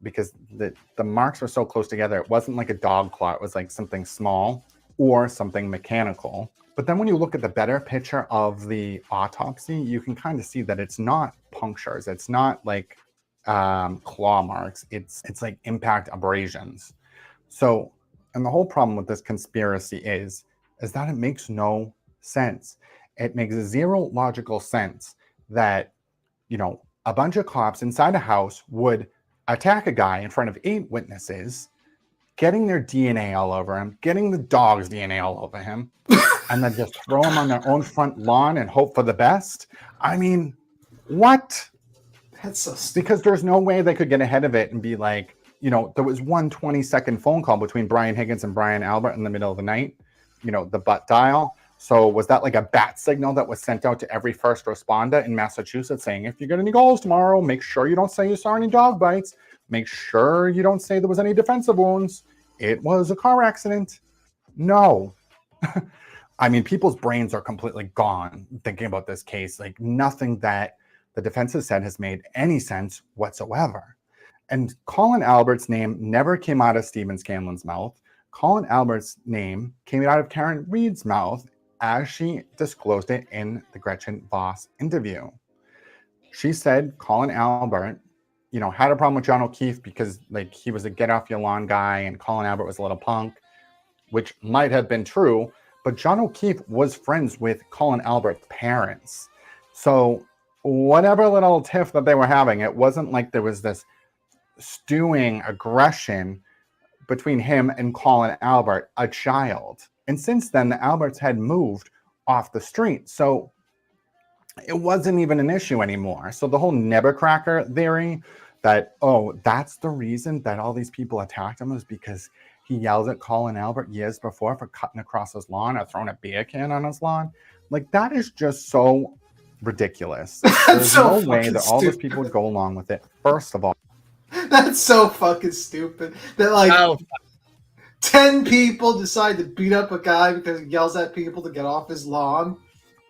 Speaker 15: because the marks were so close together. It wasn't like a dog claw. It was like something small or something mechanical. But then when you look at the better picture of the autopsy, you can kind of see that it's not punctures. It's not like claw marks. It's like impact abrasions. So, and the whole problem with this conspiracy is that it makes no sense. It makes zero logical sense that, a bunch of cops inside a house would attack a guy in front of 8 witnesses, getting their DNA all over him, getting the dog's DNA all over him, and then just throw them on their own front lawn and hope for the best. I mean, what?
Speaker 14: That's so stupid.
Speaker 15: Because there's no way they could get ahead of it and be like, there was one 20-second phone call between Brian Higgins and Brian Albert in the middle of the night, the butt dial. So was that like a bat signal that was sent out to every first responder in Massachusetts saying, if you get any calls tomorrow, make sure you don't say you saw any dog bites. Make sure you don't say there was any defensive wounds. It was a car accident. No. I mean, people's brains are completely gone thinking about this case. Like, nothing that the defense has said has made any sense whatsoever. And Colin Albert's name never came out of Stephen Scanlon's mouth. Colin Albert's name came out of Karen Reed's mouth as she disclosed it in the Gretchen Voss interview. She said Colin Albert, had a problem with John O'Keefe because he was a get off your lawn guy and Colin Albert was a little punk, which might have been true. But John O'Keefe was friends with Colin Albert's parents. So whatever little tiff that they were having, it wasn't like there was this stewing aggression between him and Colin Albert, a child. And since then, the Alberts had moved off the street. So it wasn't even an issue anymore. So the whole Nebuchadnezzar theory that, oh, that's the reason that all these people attacked him is because he yelled at Colin Albert years before for cutting across his lawn or throwing a beer can on his lawn. Like, that is just so ridiculous. There's
Speaker 14: so
Speaker 15: no way that all those
Speaker 14: stupid.
Speaker 15: people would go along with it. First of all,
Speaker 14: That's so fucking stupid. That like 10 people decide to beat up a guy because he yells at people to get off his lawn,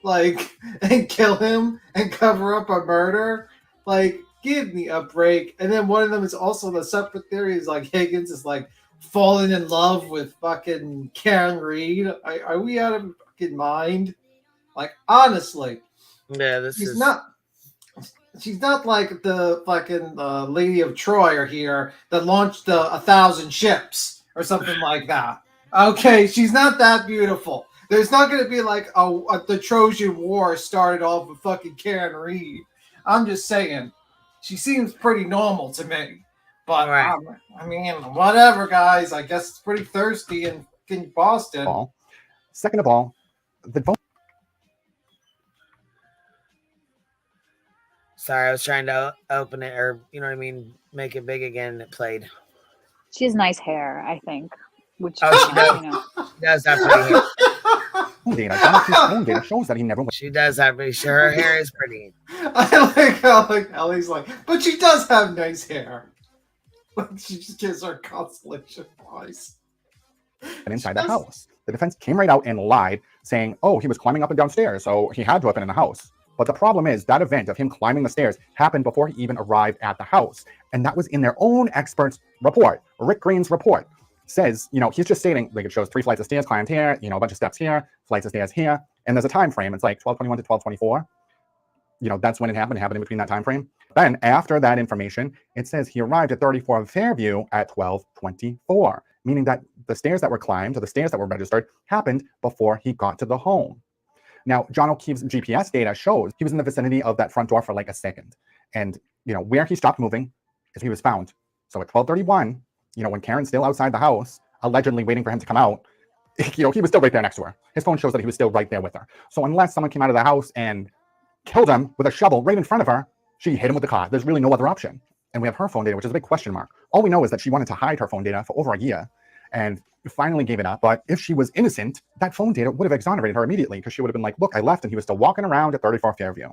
Speaker 14: like, and kill him and cover up a murder. Like, give me a break. And then one of them is also the separate theory is like Higgins is like falling in love with fucking Karen Reed. Are we out of fucking mind? Like, honestly,
Speaker 1: yeah,
Speaker 14: she's not like the fucking Lady of Troy or here that launched 1,000 ships or something like that. Okay, she's not that beautiful. There's not going to be like the Trojan War started off with fucking Karen Reed. I'm just saying, she seems pretty normal to me. But I mean, whatever, guys. I guess it's pretty thirsty in Boston.
Speaker 15: Second of all, the phone.
Speaker 1: Sorry, I was trying to open it, or you know what I mean, make it big again. And it played.
Speaker 21: She has nice hair, I think. Which
Speaker 1: she does.
Speaker 21: you know.
Speaker 1: She does have pretty hair.
Speaker 15: Phone data shows that he never went.
Speaker 1: She does have pretty. Her hair is pretty.
Speaker 14: I like how like Ellie's like, but she does have nice hair. She just gives her consolation prize.
Speaker 15: And inside the house, the defense came right out and lied, saying, "Oh, he was climbing up and down stairs, so he had to have been in the house." But the problem is that event of him climbing the stairs happened before he even arrived at the house. And that was in their own expert's report. Rick Green's report says, you know, he's just stating, like, it shows 3 flights of stairs climbed here, you know, a bunch of steps here, flights of stairs here. And there's a time frame. It's like 12:21 to 12:24. You know, that's when it happened. It happened in between that time frame. Then after that information, it says he arrived at 34 Fairview at 12:24, meaning that the stairs that were climbed or the stairs that were registered happened before he got to the home. Now, John O'Keefe's GPS data shows he was in the vicinity of that front door for like a second. And, you know, where he stopped moving is he was found. So at 12:31, you know, when Karen's still outside the house, allegedly waiting for him to come out, you know, he was still right there next to her. His phone shows that he was still right there with her. So unless someone came out of the house and killed him with a shovel right in front of her, she hit him with the car. There's really no other option. And we have her phone data, which is a big question mark. All we know is that she wanted to hide her phone data for over a year and finally gave it up. But if she was innocent, that phone data would have exonerated her immediately because she would have been like, look, I left and he was still walking around at 34 Fairview.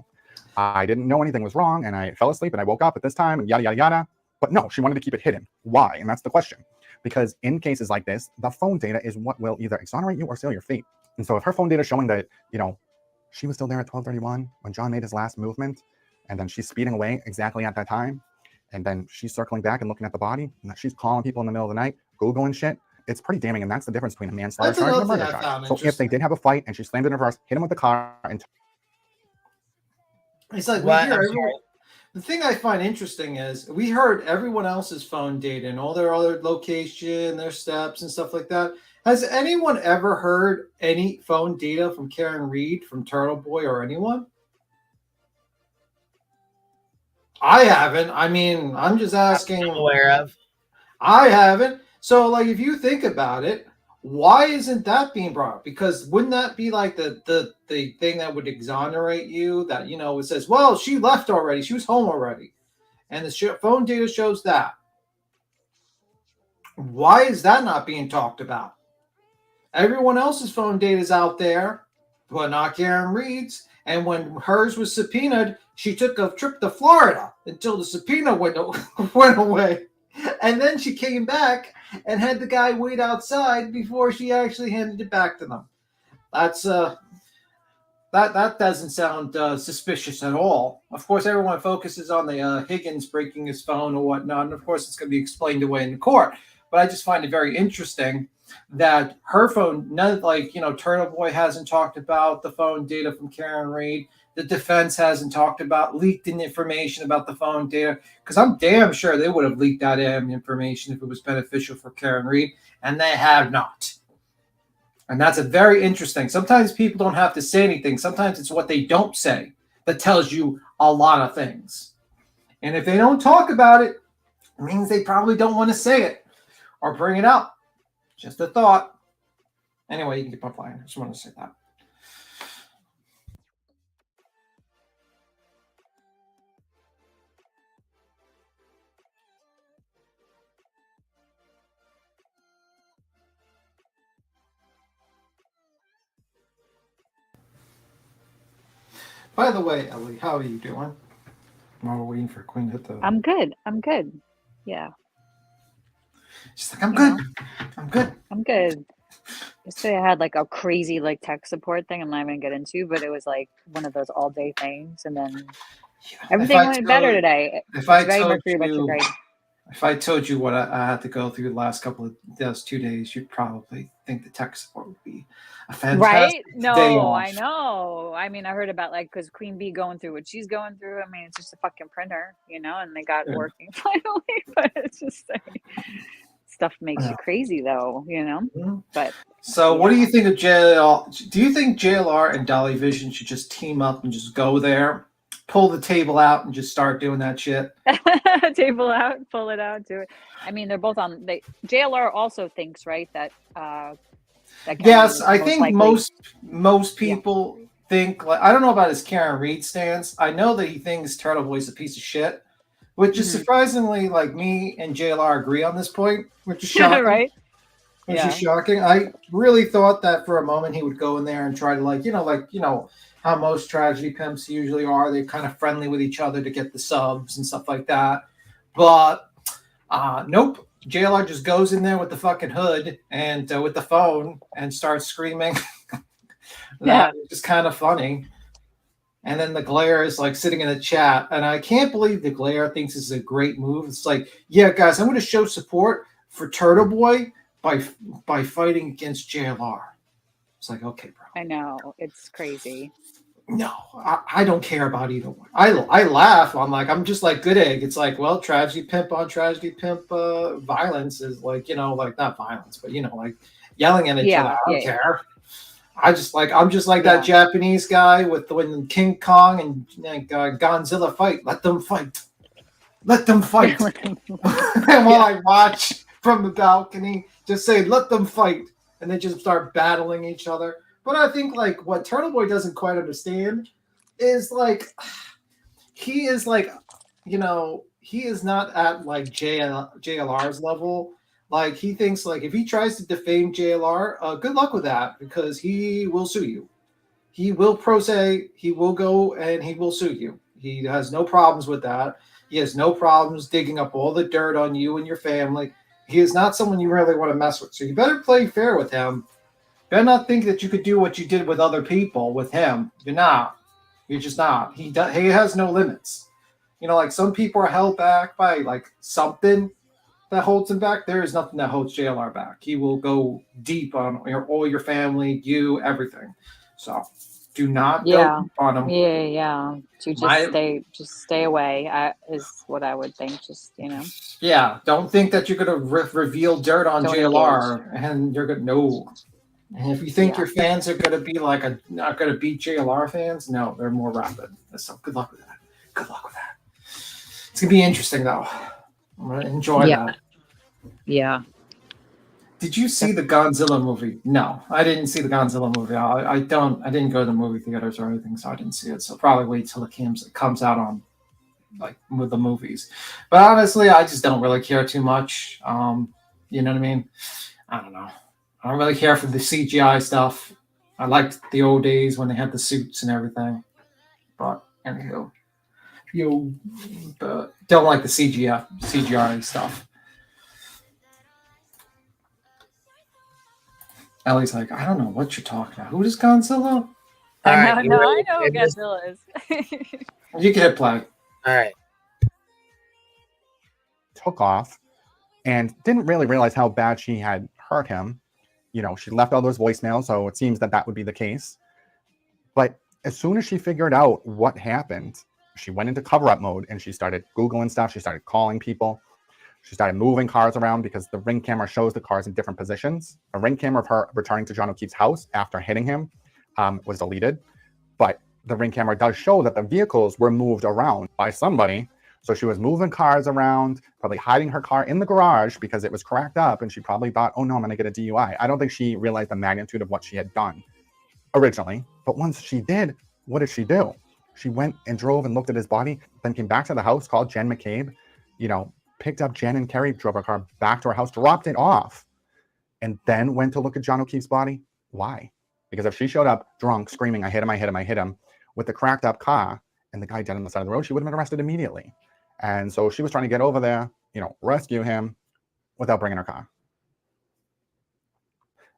Speaker 15: I didn't know anything was wrong and I fell asleep and I woke up at this time and yada, yada, yada. But no, she wanted to keep it hidden. Why? And that's the question. Because in cases like this, the phone data is what will either exonerate you or seal your fate. And so if her phone data is showing that, you know, she was still there at 12:31 when John made his last movement, and then she's speeding away exactly at that time, and then she's circling back and looking at the body, and she's calling people in the middle of the night, Googling shit, it's pretty damning, and that's the difference between a manslaughter charge and a murder charge. So if they did have a fight and she slammed it in reverse, hit him with the car, and
Speaker 14: it's like the thing I find interesting is we heard everyone else's phone data and all their other location, their steps and stuff like that. Has anyone ever heard any phone data from Karen Reed, from Turtleboy, or anyone? I haven't. I mean, I'm just asking.
Speaker 1: I'm aware of.
Speaker 14: I haven't. So, like, if you think about it, why isn't that being brought up? Because wouldn't that be like the thing that would exonerate you? That, you know, it says, well, she left already. She was home already. And the phone data shows that. Why is that not being talked about? Everyone else's phone data is out there, but not Karen Reed's. And when hers was subpoenaed, she took a trip to Florida until the subpoena went away. And then she came back and had the guy wait outside before she actually handed it back to them. That's that doesn't sound suspicious at all. Of course, everyone focuses on the Higgins breaking his phone or whatnot, and of course, it's going to be explained away in court. But I just find it very interesting that her phone, like, you know, Turtleboy hasn't talked about the phone data from Karen Reed. The defense hasn't talked about leaked information about the phone data, because I'm damn sure they would have leaked that information if it was beneficial for Karen Reed, and they have not. And that's a very interesting. Sometimes people don't have to say anything. Sometimes it's what they don't say that tells you a lot of things. And if they don't talk about it, it means they probably don't want to say it. or bring it up. Just a thought. Anyway, you can keep on playing. I just wanted to say that. By the way, Ellie, how are you doing? While we're waiting for Queen to hit the...
Speaker 21: I'm good. I'm good. Yeah.
Speaker 14: She's like, I'm good. I'm good.
Speaker 21: I'm good. Yesterday I had like a crazy like tech support thing I'm not even gonna get into, but it was like one of those all day things, and then everything went better today.
Speaker 14: If I
Speaker 21: very
Speaker 14: told
Speaker 21: Mercury
Speaker 14: you,
Speaker 21: retrograde.
Speaker 14: if I told you what I had to go through the last couple of those 2 days, you'd probably think the tech support would be a fantastic
Speaker 21: Right?
Speaker 14: day
Speaker 21: No,
Speaker 14: off.
Speaker 21: I know. I mean, I heard about like because Queen Bee going through what she's going through. I mean, it's just a fucking printer, you know, and they got
Speaker 14: Yeah.
Speaker 21: working finally. But it's just like stuff makes you crazy, though, you know. But
Speaker 14: So, what do you think of JLR? Do you think JLR and Dolly Vision should just team up and just go there, pull the table out, and just start doing that shit?
Speaker 21: table out, pull it out, do it. I mean, they're both on. JLR also thinks, right, that that
Speaker 14: Yes,
Speaker 21: Karen
Speaker 14: I
Speaker 21: most
Speaker 14: think
Speaker 21: likely,
Speaker 14: most people think like I don't know about his Karen Reed stance. I know that he thinks Turtleboy's a piece of shit, which is surprisingly like me and JLR agree on this point, which is shocking.
Speaker 21: right?
Speaker 14: Which is shocking. I really thought that for a moment he would go in there and try to like how most tragedy pimps usually are. They're kind of friendly with each other to get the subs and stuff like that. But nope. JLR just goes in there with the fucking hood and with the phone and starts screaming. That is just kind of funny. And then the Glare is like sitting in the chat. And I can't believe the Glare thinks this is a great move. It's like, yeah, guys, I'm going to show support for Turtleboy by fighting against JLR. It's like, okay, bro.
Speaker 21: I know, it's crazy.
Speaker 14: No, I don't care about either one. I laugh. I'm just like good egg. It's like, well, tragedy pimp on tragedy pimp violence is like, like not violence, but like yelling at each other. I don't care. I'm just like that Japanese guy with when King Kong and Godzilla fight. Let them fight. Let them fight. And while I watch from the balcony, just say, let them fight. And they just start battling each other. But I think like what Turtleboy doesn't quite understand is like he is like, he is not at like JLR's level. Like he thinks like if he tries to defame JLR, good luck with that because he will sue you. He will pro se, he will go and he will sue you. He has no problems with that. He has no problems digging up all the dirt on you and your family. He is not someone you really want to mess with. So you better play fair with him. Better not think that you could do what you did with other people with him. You're not. You're just not. He has no limits. Like some people are held back by like something that holds him back. There is nothing that holds JLR back. He will go deep on all your family, you, everything. So do not go deep on him.
Speaker 21: Yeah. To just stay away is what I would think. Just
Speaker 14: Yeah, don't think that you're gonna reveal dirt on JLR and you're gonna know. And if you think your fans are gonna be like not gonna beat JLR fans, no, they're more rapid. So good luck with that. Good luck with that. It's gonna be interesting though. I'm gonna enjoy that.
Speaker 21: Yeah.
Speaker 14: Did you see the Godzilla movie? No, I didn't see the Godzilla movie. I didn't go to the movie theaters or anything, so I didn't see it. So probably wait till it comes out on like with the movies. But honestly, I just don't really care too much. You know what I mean? I don't know. I don't really care for the CGI stuff. I liked the old days when they had the suits and everything. But anywho, but don't like the CGI stuff. Ellie's like, I don't know what you're talking about. Who is Godzilla?
Speaker 21: I know who Godzilla is.
Speaker 14: You can hit play.
Speaker 1: All right.
Speaker 15: Took off and didn't really realize how bad she had hurt him. She left all those voicemails, so it seems that would be the case. But as soon as she figured out what happened, she went into cover-up mode and she started Googling stuff. She started calling people. She started moving cars around because the Ring camera shows the cars in different positions. A Ring camera of her returning to John O'Keefe's house after hitting him was deleted. But the Ring camera does show that the vehicles were moved around by somebody. So she was moving cars around, probably hiding her car in the garage because it was cracked up, and she probably thought, oh no, I'm going to get a DUI. I don't think she realized the magnitude of what she had done originally. But once she did, what did she do? She went and drove and looked at his body, then came back to the house, called Jen McCabe, picked up Jen and Carrie, drove her car back to her house, dropped it off, and then went to look at John O'Keefe's body. Why? Because if she showed up drunk, screaming, I hit him, with the cracked up car and the guy dead on the side of the road, she would have been arrested immediately. And so she was trying to get over there, rescue him without bringing her car.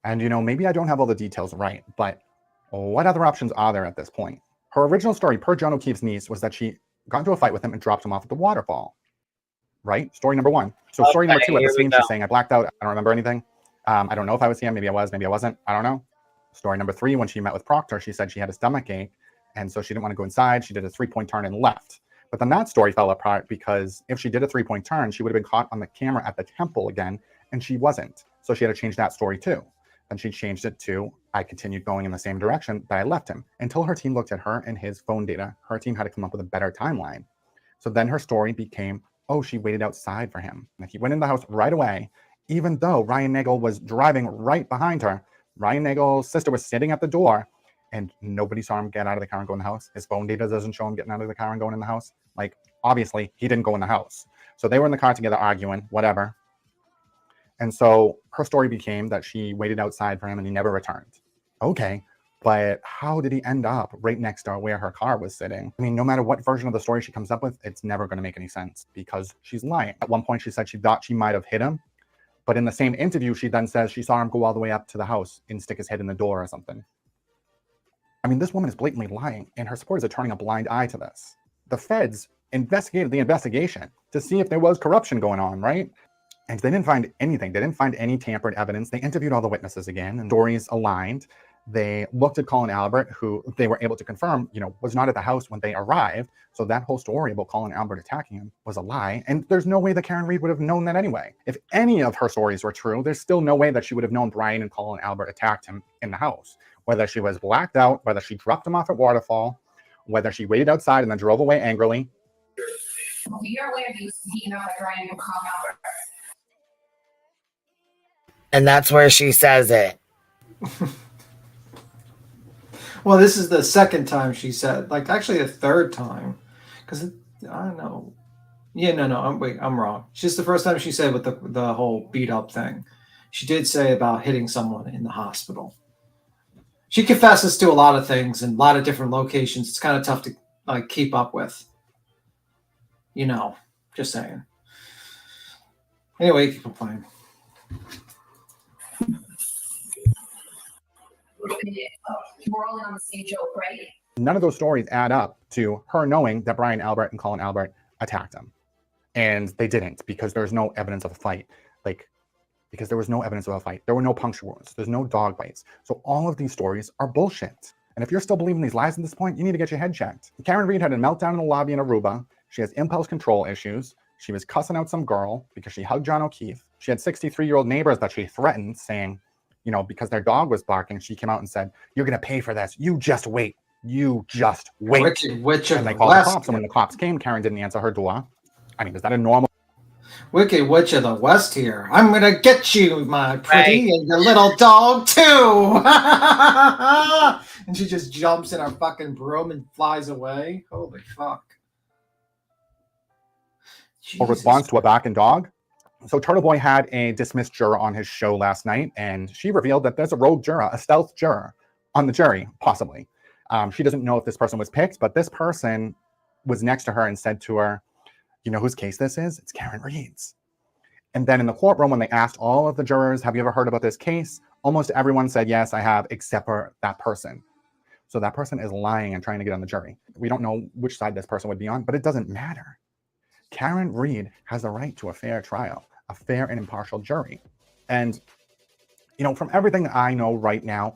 Speaker 15: And, maybe I don't have all the details right, but what other options are there at this point? Her original story, per John O'Keefe's niece, was that she got into a fight with him and dropped him off at the waterfall. Right? Story number one. So story number two, at the scene, she's saying, I blacked out. I don't remember anything. I don't know if I was here. Maybe I was. Maybe I wasn't. I don't know. Story number three, when she met with Proctor, she said she had a stomach ache, and so she didn't want to go inside. She did a 3-point turn and left. But then that story fell apart because if she did a 3-point turn, she would have been caught on the camera at the temple again, and she wasn't. So she had to change that story too. Then she changed it to, I continued going in the same direction that I left him, until her team looked at her and his phone data. Her team had to come up with a better timeline. So then her story became, oh, she waited outside for him. And he went in the house right away, even though Ryan Nagel was driving right behind her. Ryan Nagel's sister was sitting at the door, and nobody saw him get out of the car and go in the house. His phone data doesn't show him getting out of the car and going in the house. Like, obviously, he didn't go in the house. So they were in the car together arguing, whatever. And so her story became that she waited outside for him and he never returned. Okay, but how did he end up right next to where her car was sitting? I mean, no matter what version of the story she comes up with, it's never going to make any sense because she's lying. At one point, she said she thought she might have hit him. But in the same interview, she then says she saw him go all the way up to the house and stick his head in the door or something. I mean, this woman is blatantly lying, and her supporters are turning a blind eye to this. The feds investigated the investigation to see if there was corruption going on, right? And they didn't find anything. They didn't find any tampered evidence. They interviewed all the witnesses again, and stories aligned. They looked at Colin Albert, who they were able to confirm, was not at the house when they arrived. So that whole story about Colin Albert attacking him was a lie. And there's no way that Karen Reed would have known that anyway. If any of her stories were true, there's still no way that she would have known Brian and Colin Albert attacked him in the house. Whether she was blacked out, whether she dropped him off at Waterfall, whether she waited outside and then drove away angrily.
Speaker 25: You're aware of you speaking about Brian and Colin Albert.
Speaker 1: And that's where she says it.
Speaker 14: Well, this is the second time she said, actually a third time, because I don't know. Yeah, no, I'm wrong. It's just the first time she said with the whole beat up thing. She did say about hitting someone in the hospital. She confesses to a lot of things in a lot of different locations. It's kind of tough to keep up with. Just saying. Anyway, keep playing.
Speaker 25: We're all in on the same joke, right?
Speaker 15: None of those stories add up to her knowing that Brian Albert and Colin Albert attacked him. And they didn't, because there's no evidence of a fight. Because there was no evidence of a fight. There were no puncture wounds. There's no dog bites. So all of these stories are bullshit. And if you're still believing these lies at this point, you need to get your head checked. Karen Reed had a meltdown in the lobby in Aruba. She has impulse control issues. She was cussing out some girl because she hugged John O'Keefe. She had 63-year-old neighbors that she threatened, saying, because their dog was barking, she came out and said, you're going to pay for this. You just wait. You just wait.
Speaker 14: Wicked
Speaker 15: and they called the cops. And when the cops came, Karen didn't answer her door. I mean, is that a normal?
Speaker 14: Wicked Witch of the West here. I'm going to get you, my pretty, and your little dog, too. And she just jumps in her fucking broom and flies away. Holy fuck.
Speaker 15: A response to a barking dog? So Turtleboy had a dismissed juror on his show last night, and she revealed that there's a rogue juror, a stealth juror, on the jury, possibly. She doesn't know if this person was picked, but this person was next to her and said to her, you know whose case this is? It's Karen Reed's. And then in the courtroom, when they asked all of the jurors, have you ever heard about this case? Almost everyone said, yes, I have, except for that person. So that person is lying and trying to get on the jury. We don't know which side this person would be on, but it doesn't matter. Karen Reed has the right to a fair trial, a fair and impartial jury. And, from everything that I know right now,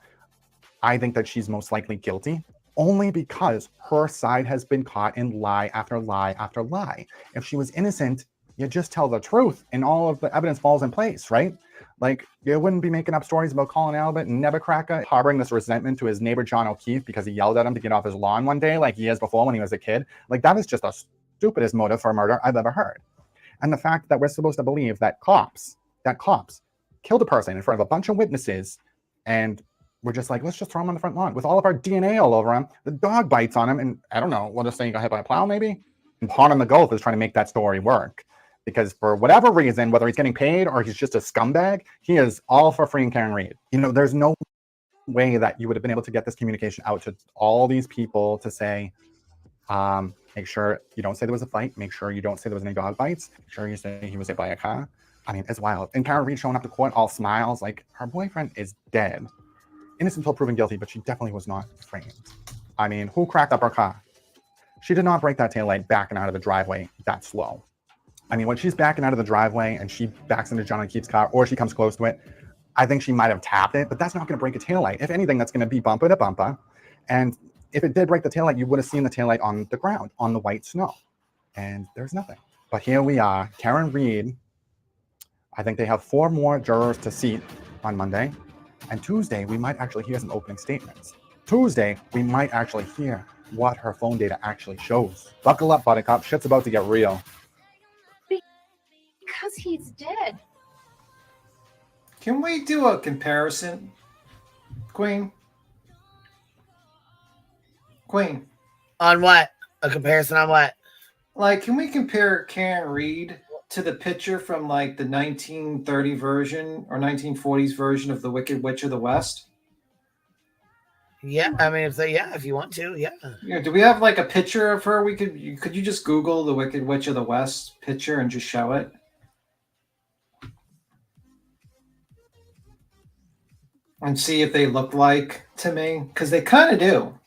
Speaker 15: I think that she's most likely guilty, only because her side has been caught in lie after lie after lie. If she was innocent, you just tell the truth and all of the evidence falls in place, right? You wouldn't be making up stories about Colin Albert and Nebuchadnezzar harboring this resentment to his neighbor John O'Keefe because he yelled at him to get off his lawn one day like years before when he was a kid. That is just a stupidest motive for a murder I've ever heard. And the fact that we're supposed to believe that cops killed a person in front of a bunch of witnesses, and we're just like, let's just throw him on the front lawn with all of our DNA all over him. The dog bites on him, and I don't know, we'll just say he got hit by a plow maybe? And Pawn on the Gulf is trying to make that story work. Because for whatever reason, whether he's getting paid or he's just a scumbag, he is all for freeing Karen Reed. You know, there's no way that you would have been able to get this communication out to all these people to say, make sure you don't say there was a fight, make sure you don't say there was any dog bites, make sure you say he was hit by a car. I mean, it's wild. And Karen Reed showing up to court all smiles, like her boyfriend is dead. Innocent until proven guilty, but she definitely was not framed. I mean, who cracked up her car? She did not break that taillight backing out of the driveway that slow. I mean, when she's backing out of the driveway and she backs into John O'Keefe's car, or she comes close to it, I think she might have tapped it, but that's not going to break a taillight. If anything, that's going to be bumper to bumper. And if it did break the taillight, you would have seen the taillight on the ground, on the white snow. And there's nothing. But here we are, Karen Reed. I think they have 4 more jurors to seat on Monday. And Tuesday, we might actually hear some opening statements. Tuesday, we might actually hear what her phone data actually shows. Buckle up, Buttercup. Shit's about to get real.
Speaker 29: Because he's dead.
Speaker 14: Can we do a comparison, Queen? Queen.
Speaker 1: On what? A comparison on what?
Speaker 14: Like, can we compare Karen Reed to the picture from like the 1930 version or 1940s version of the Wicked Witch of the West?
Speaker 1: Yeah, I mean, if you want to, yeah.
Speaker 14: Yeah. Do we have like a picture of her? Could you just Google the Wicked Witch of the West picture and just show it? And see if they look like to me, because they kind of do.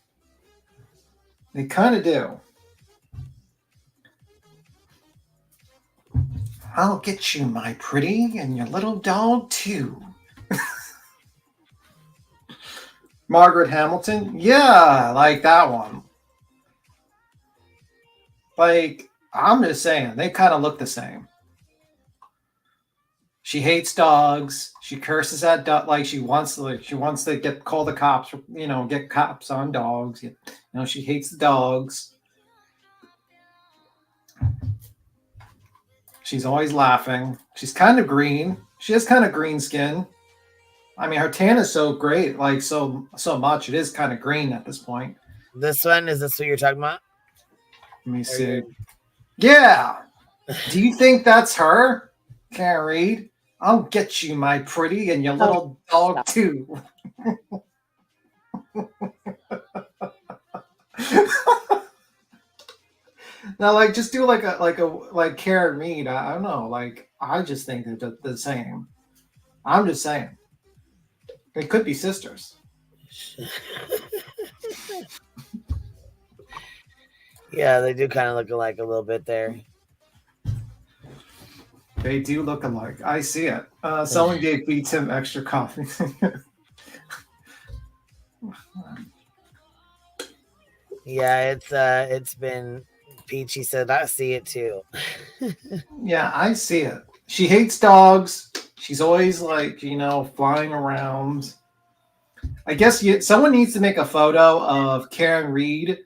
Speaker 14: They kind of do. I'll get you, my pretty, and your little dog too. Margaret Hamilton, yeah, like that one. Like, I'm just saying, they kind of look the same. She hates dogs. She curses at dogs. Like she wants to call the cops. You know, get cops on dogs. You know, she hates the dogs. She's always laughing. She's kind of green. She has kind of green skin. I mean, her tan is so great, like so much. It is kind of green at this point.
Speaker 1: This one, is this what you're talking about?
Speaker 14: Let me see. Yeah. Do you think that's her, Karen Reed? I'll get you, my pretty, and your little dog too. Now, like, just do like Karen Reed. I don't know. Like, I just think they're the same. I'm just saying. They could be sisters.
Speaker 1: Yeah, they do kind of look alike a little bit there.
Speaker 14: They do look alike. I see it. Someone beats him extra coffee.
Speaker 1: Yeah, it's been Peachy said I see it too.
Speaker 14: Yeah, I see it. She hates dogs. She's always like, you know, flying around. I guess someone needs to make a photo of Karen Reed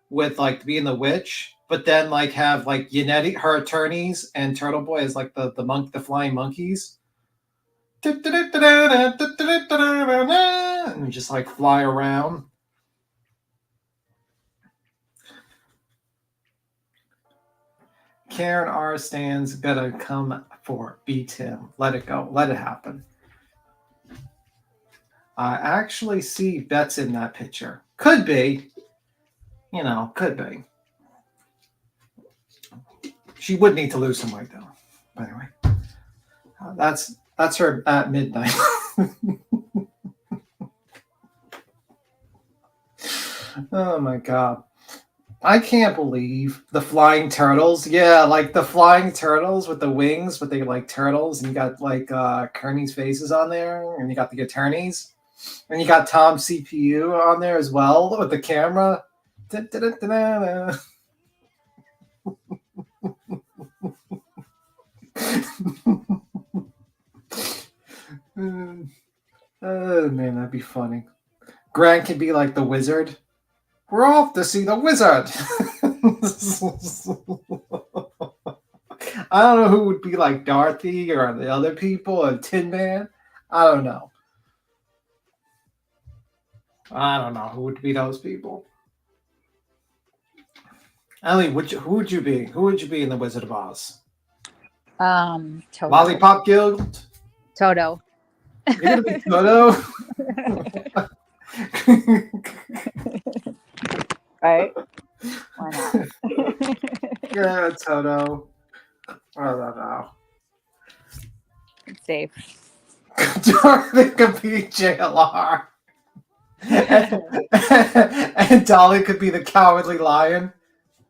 Speaker 14: with like being the witch, but then like have like Yannetti, her attorneys, and Turtleboy as like the flying monkeys. And just like fly around. Karen R stands, better come for beat him. Let it go. Let it happen. I actually see bets in that picture. Could be. You know, could be. She would need to lose some weight, though. But anyway, that's her at midnight. Oh my god. I can't believe the flying turtles. Yeah, like the flying turtles with the wings, but they like turtles, and you got like Kearney's faces on there, and you got the attorneys, and you got Tom's CPU on there as well with the camera. Oh man, that'd be funny. Grant could be like the wizard. We're off to see the wizard. I don't know who would be like Dorothy or the other people or Tin Man. I don't know. I don't know who would be those people. Ellie, who would you be? Who would you be in the Wizard of Oz?
Speaker 9: Toto.
Speaker 14: Lollipop Guild?
Speaker 9: Toto.
Speaker 14: You're gonna be Toto?
Speaker 9: Right? Why not?
Speaker 14: Yeah, Toto. I don't know.
Speaker 9: It's safe.
Speaker 14: Dorothy could be JLR. And Dolly could be the Cowardly Lion.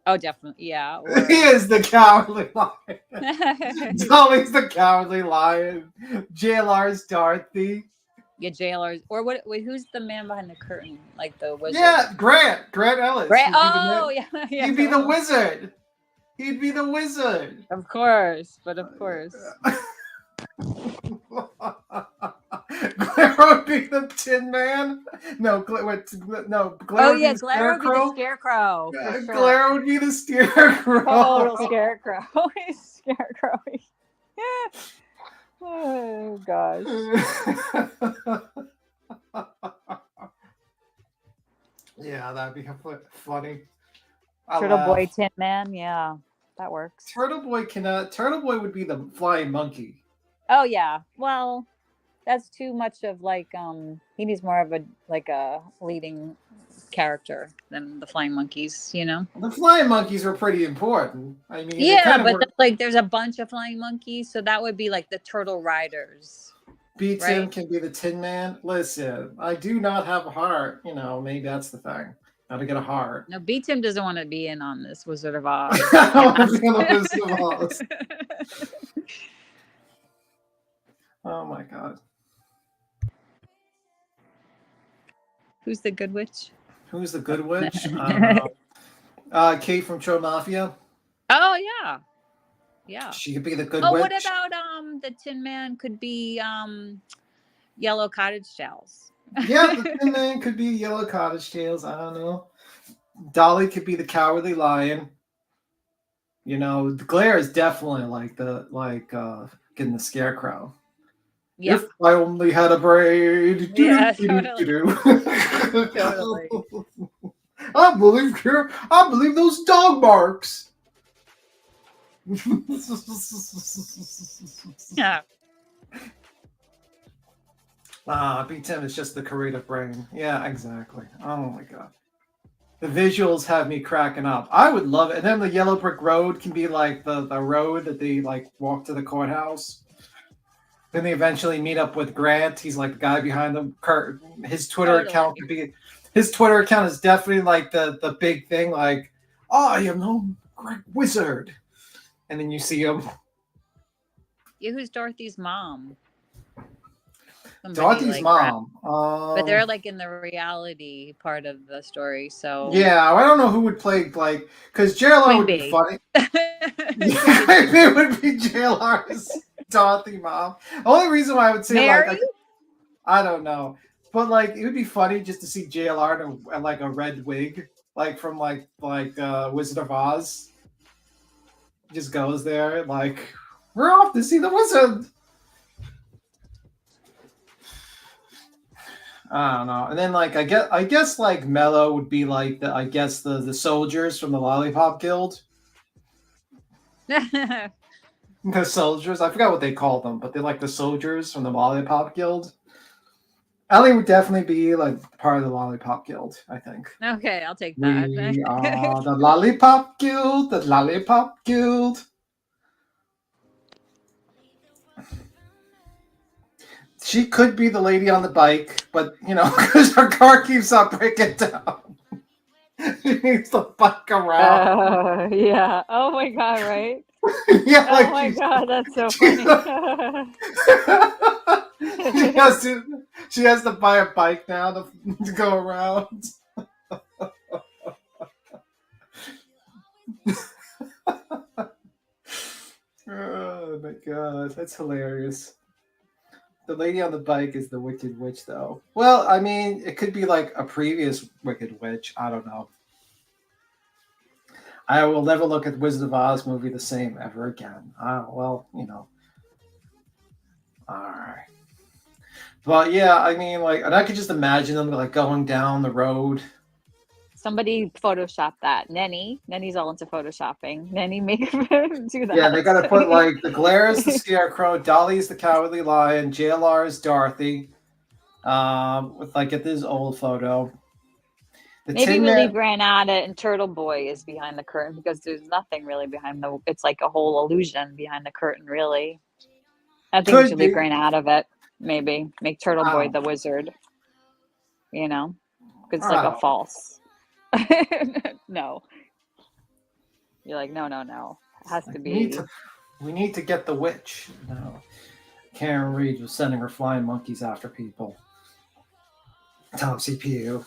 Speaker 9: Oh, definitely. Yeah.
Speaker 14: He is the Cowardly Lion. Dolly's the Cowardly Lion. JLR's Dorothy.
Speaker 9: Yeah, jailers. Or what? Wait, who's the man behind the curtain? Like the wizard?
Speaker 14: Yeah, Grant Ellis.
Speaker 9: Grant. Oh, yeah.
Speaker 14: He'd be the wizard. He'd be the wizard.
Speaker 9: Of course, but of course.
Speaker 14: Glare would be the Tin Man. No, Glare
Speaker 9: Oh yeah,
Speaker 14: would be the
Speaker 9: Glare would be the Scarecrow. For sure.
Speaker 14: Glare would be the Scarecrow.
Speaker 9: Total Scarecrow. Scarecrow. Oh gosh.
Speaker 14: Yeah, that'd be funny.
Speaker 9: Turtleboy, Tin Man. Yeah, that works.
Speaker 14: Turtleboy would be the flying monkey.
Speaker 9: Oh yeah. Well, that's too much of like he needs more of a leading character than the flying monkeys, you know.
Speaker 14: The flying monkeys are pretty important. I mean,
Speaker 9: yeah, but there's a bunch of flying monkeys, so that would be like the turtle riders.
Speaker 14: Tim can be the Tin Man. Listen, I do not have a heart. You know, maybe that's the thing. How to get a heart.
Speaker 9: No, Tim doesn't want to be in on this Wizard of Oz.
Speaker 14: I don't want to be in the Wizard of Oz. Oh my god.
Speaker 9: Who's the good witch?
Speaker 14: Who's the good witch? I don't know. Kate from Tro Mafia.
Speaker 9: Oh yeah. Yeah.
Speaker 14: She could be the good
Speaker 9: witch.
Speaker 14: witch.
Speaker 9: What about the Tin Man could be Yellow Cottage Tales?
Speaker 14: Yeah, the Tin Man could be Yellow Cottage Tales. I don't know. Dolly could be the Cowardly Lion. You know, the Glare is definitely getting the Scarecrow. Yep. If I only had a brain.
Speaker 9: Yeah, totally. Totally.
Speaker 14: I believe those dog barks.
Speaker 9: Yeah.
Speaker 14: B10 is just the creative brain. Yeah, exactly. Oh my god. The visuals have me cracking up. I would love it. And then the yellow brick road can be like the road that they like walk to the courthouse. Then they eventually meet up with Grant. He's like the guy behind the curtain. His Twitter account could be. His Twitter account is definitely like the big thing. Like, I am no great wizard. And then you see him.
Speaker 9: Yeah, who's Dorothy's mom?
Speaker 14: Dorothy's mom.
Speaker 9: But they're like in the reality part of the story. So
Speaker 14: yeah, I don't know who would play because JLR would be funny. It would be JLR's Dorothy mom. The only reason why I would say
Speaker 9: Mary?
Speaker 14: I don't know, but it would be funny just to see JLR in a red wig, from Wizard of Oz. Just goes there we're off to see the wizard. I don't know. And then I guess Mello would be the soldiers from the Lollipop Guild. The soldiers. I forgot what they called them, but they're the soldiers from the Lollipop Guild. Ellie would definitely be part of the Lollipop Guild, I think.
Speaker 9: Okay, I'll take that.
Speaker 14: We are the Lollipop Guild, the Lollipop Guild. She could be the lady on the bike, but because her car keeps on breaking down. She needs to bike around.
Speaker 9: Yeah. Oh my god, right?
Speaker 14: Yeah.
Speaker 9: Oh my god, that's so funny.
Speaker 14: She has to buy a bike now to go around. Oh my god, that's hilarious. The lady on the bike is the Wicked Witch, though. Well, I mean, it could be a previous Wicked Witch. I don't know. I will never look at the Wizard of Oz movie the same ever again. Well, you know. All right. But yeah, I mean, like, and I could just imagine them like going down the road.
Speaker 21: Somebody Photoshop that. Nenny's all into Photoshopping. Nenny, make him do that.
Speaker 14: Yeah, they got to put like the Glare is the Scarecrow, Dolly's the Cowardly Lion, JLR is Dorothy. With like get this old photo. The
Speaker 21: Maybe
Speaker 14: Tin
Speaker 21: really
Speaker 14: Man.
Speaker 21: ran at it, and Turtle Boy is behind the curtain because there's nothing really behind the. It's like a whole illusion behind the curtain, really. I think we
Speaker 14: Could
Speaker 21: should
Speaker 14: be.
Speaker 21: leave Gran out of it. Maybe make Turtle Boy
Speaker 14: Wow.
Speaker 21: the wizard. You know, 'cause it's like a
Speaker 14: Wow.
Speaker 21: false. No. You're like, no. It has to be.
Speaker 14: We need to get the witch. No. Karen Reed was sending her flying monkeys after people. Tom CPU.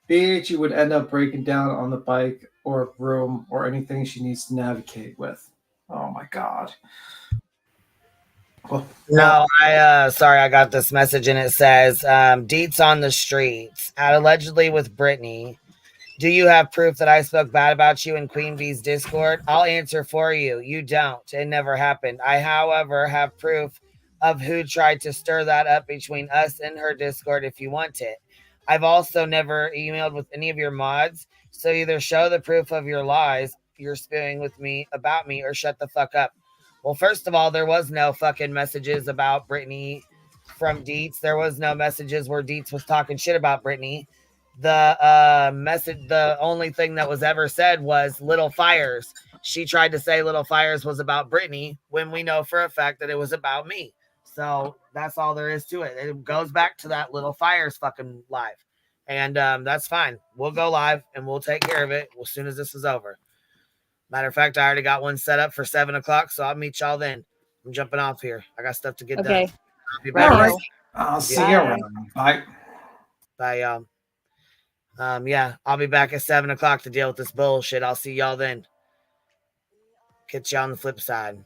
Speaker 14: BH, you would end up breaking down on the bike or broom or anything she needs to navigate with. Oh my god.
Speaker 1: No, sorry, I got this message and it says, Deets on the streets, out allegedly with Brittany. Do you have proof that I spoke bad about you in Queen Bee's Discord? I'll answer for you. You don't. It never happened. I, however, have proof of who tried to stir that up between us and her Discord if you want it. I've also never emailed with any of your mods, so either show the proof of your lies you're spewing with me about me or shut the fuck up. Well, first of all, there was no fucking messages about Brittany from Deets. There was no messages where Deets was talking shit about Brittany. The only thing that was ever said was Little Fires. She tried to say Little Fires was about Brittany when we know for a fact that it was about me. So that's all there is to it. It goes back to that Little Fires fucking live. And that's fine. We'll go live and we'll take care of it as soon as this is over. Matter of fact, I already got one set up for 7 o'clock, so I'll meet y'all then. I'm jumping off here. I got stuff to get done. I'll be back.
Speaker 14: All right. I'll see you around. Bye.
Speaker 1: Bye, y'all. Yeah, I'll be back at 7 o'clock to deal with this bullshit. I'll see y'all then. Catch you on the flip side.